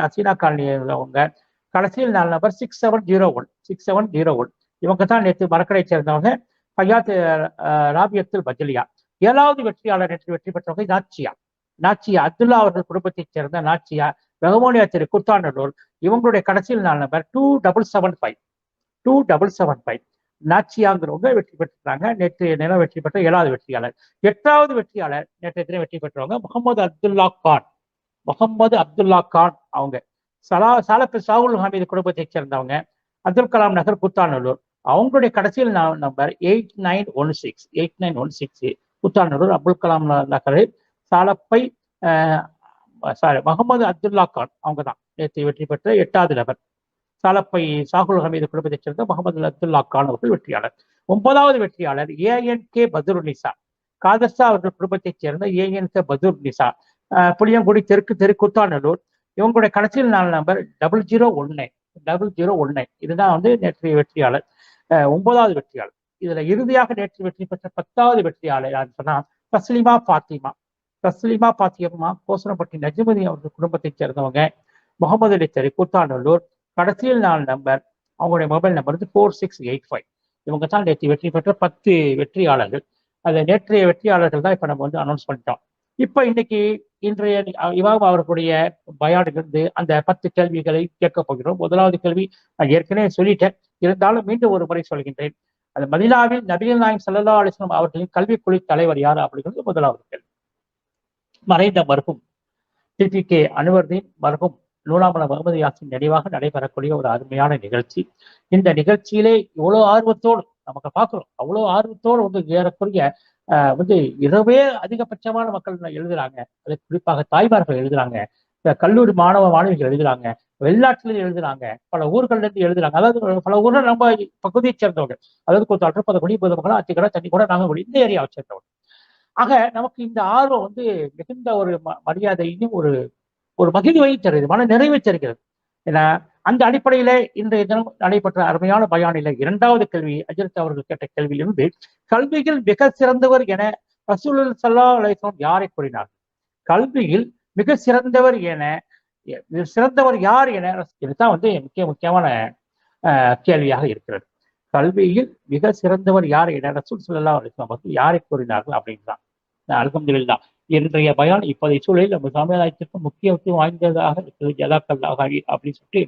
ஹசீனா காலனி உள்ளவங்க. கடைசியில் 4 நபர் 6701. இவங்க தான் நேற்று மரக்கடை சேர்ந்தவங்க ஹயாத் ராபியத்துல் பஜலியா. 7வது வெற்றியாளர் நேற்று வெற்றி பெற்றவங்க நாச்சியா அப்துல்லா அவர்கள் குடும்பத்தைச் சேர்ந்த நாச்சியா ரஹ்மானியா திரு கூத்தாநல்லூர். இவங்களுடைய கடைசியில் 4 நம்பர் 2775. நாச்சியாங்கிறவங்க வெற்றி பெற்றிருக்காங்க. நேற்று தினம் வெற்றி பெற்ற 7வது வெற்றியாளர். 8வது வெற்றியாளர் நேற்றைய தினம் வெற்றி பெற்றவங்க முகமது அப்துல்லா கான். அவங்க சாலப்பி சாகுல் ஹமீது குடும்பத்தைச் சேர்ந்தவங்க. அப்துல் கலாம் நகர் கூத்தாநல்லூர். அவங்களுடைய கடைசியில் நம்பர் 8916 கூத்தாநல்லூர் அப்துல் கலாம் நகர் சாலப்பை முகமது அப்துல்லா கான். அவங்க தான் நேற்று வெற்றி பெற்ற 8வது நபர். சாலப்பை சாகுல் ஹமீது குடும்பத்தைச் சேர்ந்த முகமது அப்துல்லா கான் அவர்கள் வெற்றியாளர். 9வது வெற்றியாளர் ANK பதுர் நிசா. காதர்ஷா அவர்கள் குடும்பத்தைச் சேர்ந்த ANK பதுர் நிசா. புளியங்குடி தெற்கு கூத்தாநல்லூர். இவங்களுடைய கடைசியில் 4 நம்பர் 0019. இதுதான் வந்து நேற்றைய வெற்றியாளர், 9வது வெற்றியாளர். இதுல இறுதியாக நேற்று வெற்றி பெற்ற 10வது வெற்றியாளர் யாருன்னு சொன்னா தஸ்லிமா பாத்திமா. தஸ்லிமா பாத்திமா கோசனப்பட்டி நஜ்முதீன் அவர்கள் குடும்பத்தைச் சேர்ந்தவங்க. முகமது அலி தெரு, கூத்தாநல்லூர். கடைசியில் 4 நம்பர், அவங்களுடைய மொபைல் நம்பர் வந்து 4685. இவங்க தான் நேற்று வெற்றி பெற்ற 10 வெற்றியாளர்கள். அந்த நேற்றைய வெற்றியாளர்கள் தான் இப்ப நம்ம வந்து அனௌன்ஸ் பண்ணிட்டோம். இப்ப இன்னைக்கு இன்றைய இமாம் அவர்களுடைய பயானிலிருந்து அந்த 10 கேள்விகளை கேட்கப் போகிறோம். முதலாவது கேள்வி நான் ஏற்கனவே சொல்லிட்டேன், இருந்தாலும் மீண்டும் ஒரு முறை சொல்கின்றேன். அது மதீனாவில் நபிகள் நாயகம் ஸல்லல்லாஹு அலைஹி வஸல்லம் அவர்களின் கல்விக்குழு தலைவர் யார் அப்படிங்கிறது முதலாவது கேள்வி. மறைந்த மர்ஹூம் டிடிகே அன்வர்தீன் மர்ஹூம் நூலாமல முகமது யாசின் நினைவாக நடைபெறக்கூடிய ஒரு அருமையான நிகழ்ச்சி. இந்த நிகழ்ச்சியிலே இவ்வளவு ஆர்வத்தோடு நமக்கு பார்க்கிறோம், அவ்வளவு ஆர்வத்தோடு வந்து ஏறக்குரிய வந்து இரவே அதிகபட்சமான மக்கள் எழுதுறாங்க. அது குறிப்பாக தாய்மார்கள் எழுதுறாங்க, கல்லூரி மாணவிகள் எழுதுறாங்க, வெளிநாட்டில எழுதுறாங்க, பல ஊர்கள்ல இருந்து எழுதுறாங்க. அதாவது பல ஊர்கள் நம்ம பகுதியை சேர்ந்தவங்க, அதாவது கொஞ்சம் அற்றுப்பதற்குடி பொதுமக்கள் அத்திக்கடை தண்ணி கூட நாங்கள் இந்த ஏரியாவை சேர்ந்தவங்க. ஆக நமக்கு இந்த ஆர்வம் வந்து மிகுந்த ஒரு மரியாதையும் ஒரு ஒரு மகிழ்வையும் தருகிறது, மன நிறைவை தருகிறது. ஏன்னா அந்த அடிப்படையில இன்றைய தினம் நடைபெற்ற அருமையான பயானில 2வது கேள்வி அஜரத் அவர்கள் கேட்ட கேள்வியிலிருந்து கல்வியில் மிக சிறந்தவர் என ரசூல் ஸல்லல்லாஹு அலைஹி வஸல்லம் யாரை கூறினார்? கல்வியில் மிக சிறந்தவர் யார் என இதுதான் வந்து முக்கியமான கேள்வியாக இருக்கிறது. கல்வியில் மிக சிறந்தவர் யார் என ரசூல் ஸல்லல்லாஹு அலைஹி வஸல்லம் அவர்கள் யாரை கூறினார்கள் அப்படின்னு தான். அல்ஹம்துலில்லாஹ் இன்றைய பயான் இப்போதைய சூழலில் நம்ம சமுதாயத்திற்கு முக்கியத்துவம் வாய்ந்ததாக இருக்கிறது. ஜஸாக்கல்லாஹு அப்படின்னு சொல்லிட்டு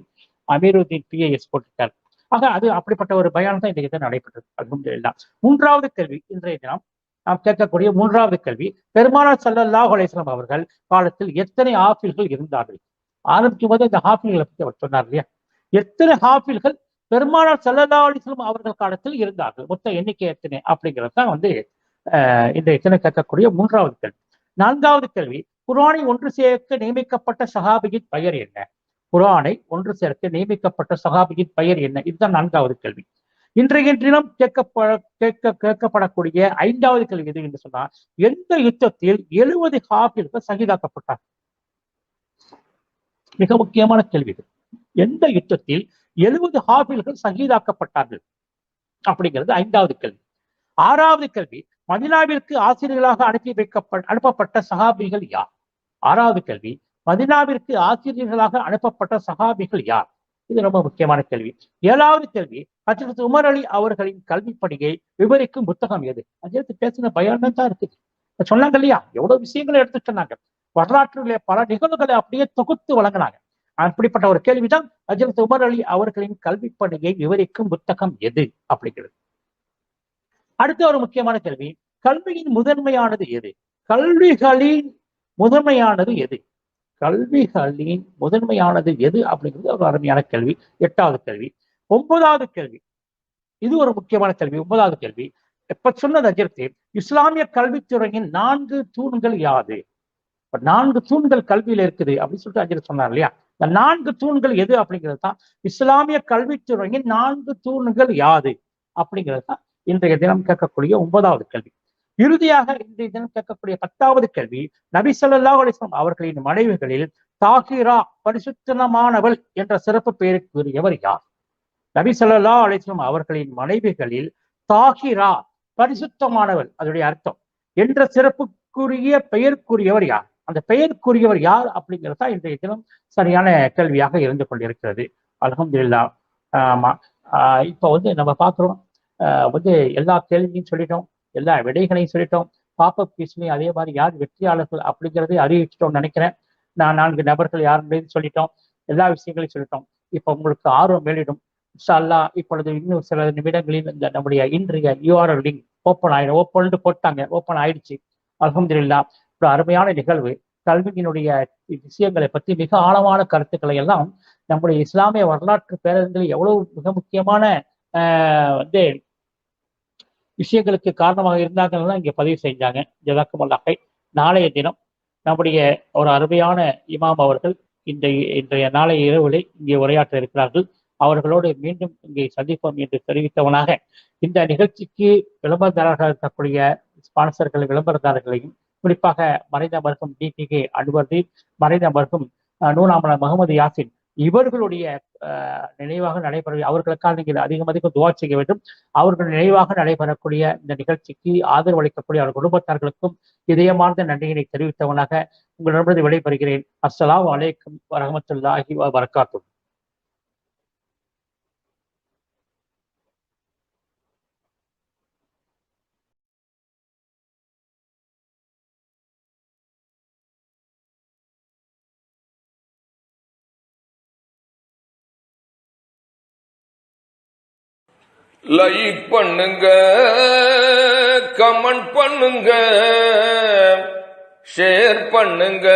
அமீருதீன் பிஏஎஸ் போட்டிருக்காரு. ஆக அது அப்படிப்பட்ட ஒரு பயான் தான் இன்றைக்கு தான் நடைபெற்றது. அல்ஹம்துலில்லாஹ். 3வது கேள்வி, இன்றைய தினம் நாம் கேட்கக்கூடிய 3வது கேள்வி, பெருமானார் ஸல்லல்லாஹு அலைஹி வஸல்லம் அவர்கள் காலத்தில் எத்தனை ஹாஃபில்கள் இருந்தார்கள்? ஆரம்பிக்கும் போது இந்த ஹாஃபில்களை பற்றி அவர் சொன்னார் இல்லையா? எத்தனை ஹாஃபில்கள் பெருமானார் ஸல்லல்லாஹு அலைஹி வஸல்லம் அவர்கள் காலத்தில் இருந்தார்கள், மொத்த எண்ணிக்கை எத்தனை அப்படிங்கிறது தான் வந்து இன்றைய தினம் கேட்கக்கூடிய 3வது கேள்வி. 4வது கேள்வி, குர்ஆனை ஒன்று சேர்க்க நியமிக்கப்பட்ட சஹாபியின் பெயர் என்ன? குர்ஆனை ஒன்று சேர்க்க நியமிக்கப்பட்ட சஹாபியின் பெயர் என்ன? இதுதான் 4வது கேள்வி. இன்றைய தினம் கேட்கப்படக்கூடிய 5வது கேள்வி எது என்று சொன்னால், எந்த யுத்தத்தில் 70 ஹாஃபில்கள் ஷஹீதாக்கப்பட்டார்? மிக முக்கியமான கேள்வி இது. எந்த யுத்தத்தில் 70 ஹாஃபில்கள் ஷஹீதாக்கப்பட்டார்கள் அப்படிங்கிறது 5வது கேள்வி. 6வது கேள்வி, மதீனாவிற்கு ஆசிரியர்களாக அனுப்பப்பட்ட சஹாபிகள் யார்? 6வது கேள்வி, மதீனாவிற்கு ஆசிரியர்களாக அனுப்பப்பட்ட சஹாபிகள் யார்? இது ரொம்ப முக்கியமான கேள்வி. 7வது கேள்வி, ஹஜ்ரத் உமர் அலி அவர்களின் கல்வி பணியை விவரிக்கும் புத்தகம் எது? ஹஜ்ரத் பேசின பயானம் தான் இருக்குது. சொன்னாங்க இல்லையா, எவ்வளவு விஷயங்களை எடுத்து சொன்னாங்க, வரலாற்றிலே பல நிகழ்வுகளை அப்படியே தொகுத்து வழங்கினாங்க. அப்படிப்பட்ட ஒரு கேள்விதான் ஹஜ்ரத் உமர் அலி அவர்களின் கல்வி பணியை விவரிக்கும் புத்தகம் எது அப்படிங்கிறது. அடுத்த ஒரு முக்கியமான கேள்வி, கல்வியின் முதன்மையானது எது? கல்விகளின் முதன்மையானது எது? கல்விகளின் முதன்மையானது எது அப்படிங்கிறது ஒரு அருமையான கேள்வி. 8வது கேள்வி. 9வது கேள்வி, இது ஒரு முக்கியமான கேள்வி. 9வது கேள்வி, இப்ப சொன்னது அஜர்த்தி, இஸ்லாமிய கல்வித்துறையின் 4 தூண்கள் யாது? 4 தூண்கள் கல்வியில இருக்குது அப்படின்னு சொல்லிட்டு அஜர் சொன்னார் இல்லையா? இந்த 4 தூண்கள் எது அப்படிங்கிறது தான் இஸ்லாமிய கல்வித்துறையின் 4 தூண்கள் யாது அப்படிங்கிறது தான் இன்றைய தினம் கேட்கக்கூடிய 9வது கேள்வி. இறுதியாக இன்றைய தினம் கேட்கக்கூடிய 10வது கேள்வி, நபி ஸல்லல்லாஹு அலைஹி வஸல்லம் அவர்களின் மனைவிகளில் தாகிரா பரிசுத்தமானவள் என்ற சிறப்பு பெயருக்குரியவர் யார்? நபி ஸல்லல்லாஹு அலைஹி வஸல்லம் அவர்களின் மனைவிகளில் தாகிரா பரிசுத்தமானவள், அதனுடைய அர்த்தம், என்ற சிறப்புக்குரிய பெயருக்குரியவர் யார்? அந்த பெயருக்குரியவர் யார் அப்படிங்கிறது தான் இன்றைய தினம் சரியான கேள்வியாக இருந்து கொண்டிருக்கிறது. அல்ஹம்துலில்லாஹ். இப்ப வந்து நம்ம பார்க்கிறோம், வந்து எல்லா கேள்வியும் சொல்லிட்டோம், எல்லா விடைகளையும் சொல்லிட்டோம், பாப்பப் பீஸ்லையும் அதே மாதிரி யார் வெற்றியாளர்கள் அப்படிங்கிறதை அறிவிச்சிட்டோம்னு நினைக்கிறேன். 4 நபர்கள் யாருன்னு சொல்லிட்டோம், எல்லா விஷயங்களையும் சொல்லிட்டோம். இப்ப உங்களுக்கு ஆர்வம் மேலிடும். இன்ஷா அல்லாஹ் இப்பொழுது இன்னும் சில நிமிடங்களில் இந்த நம்முடைய இன்றைய URL லிங்க் ஓப்பன் போட்டாங்க, ஓப்பன் ஆயிடுச்சு. அல்ஹம்துலில்லாஹ். ஒரு அருமையான நிகழ்வு. கல்வியினுடைய விஷயங்களை பற்றி மிக ஆழமான கருத்துக்களை எல்லாம் நம்முடைய இஸ்லாமிய வரலாற்று பேரங்களில் எவ்வளவு மிக முக்கியமான வந்து விஷயங்களுக்கு காரணமாக இருந்தாங்கன்னா இங்க பதிவு செஞ்சாங்க. ஜஸாக்குமுல்லாஹ். நாளைய தினம் நம்முடைய ஒரு அருமையான இமாம் அவர்கள் இன்றைய நாளைய இரவுகளை இங்கே உரையாற்ற இருக்கிறார்கள். அவர்களோடு மீண்டும் இங்கே சந்திப்போம் என்று தெரிவித்தவனாக இந்த நிகழ்ச்சிக்கு விளம்பரதாரர்கள் இருக்கக்கூடிய ஸ்பான்சர்கள் விளம்பரதாரர்களையும், குறிப்பாக மறைந்த மருத்துவம் டிடிகே அன்வர்தீன், மறைந்த மருத்துவம் நூனாமலர் முகமது யாசின் இவர்களுடைய நினைவாக நடைபெற அவர்களுக்காக நீங்கள் அதிகம் துவா செய்ய வேண்டும். அவர்கள் நினைவாக நடைபெறக்கூடிய இந்த நிகழ்ச்சிக்கு ஆதரவு அளிக்கக்கூடிய அவர் குடும்பத்தார்களுக்கும் இதயமார்ந்த நன்றியினை தெரிவித்தவனாக உங்களிடமிருந்து விடைபெறுகிறேன். அஸ்ஸலாமு அலைக்கும் வரஹ்மத்துல்லாஹி வபரகாத்துஹு. லைக் பண்ணுங்க, கமெண்ட் பண்ணுங்க, ஷேர் பண்ணுங்க,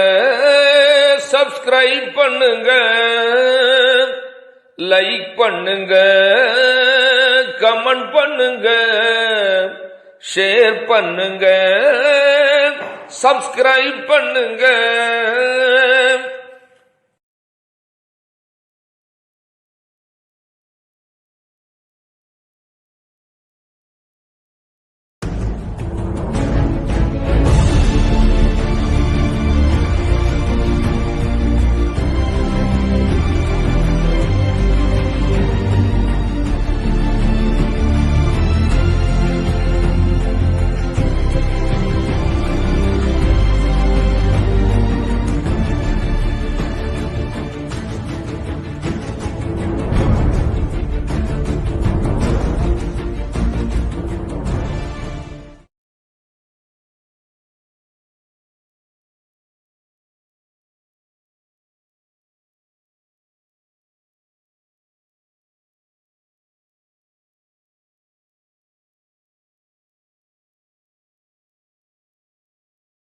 சப்ஸ்கிரைப் பண்ணுங்க. லைக் பண்ணுங்க, கமெண்ட் பண்ணுங்க, ஷேர் பண்ணுங்க, சப்ஸ்கிரைப் பண்ணுங்க.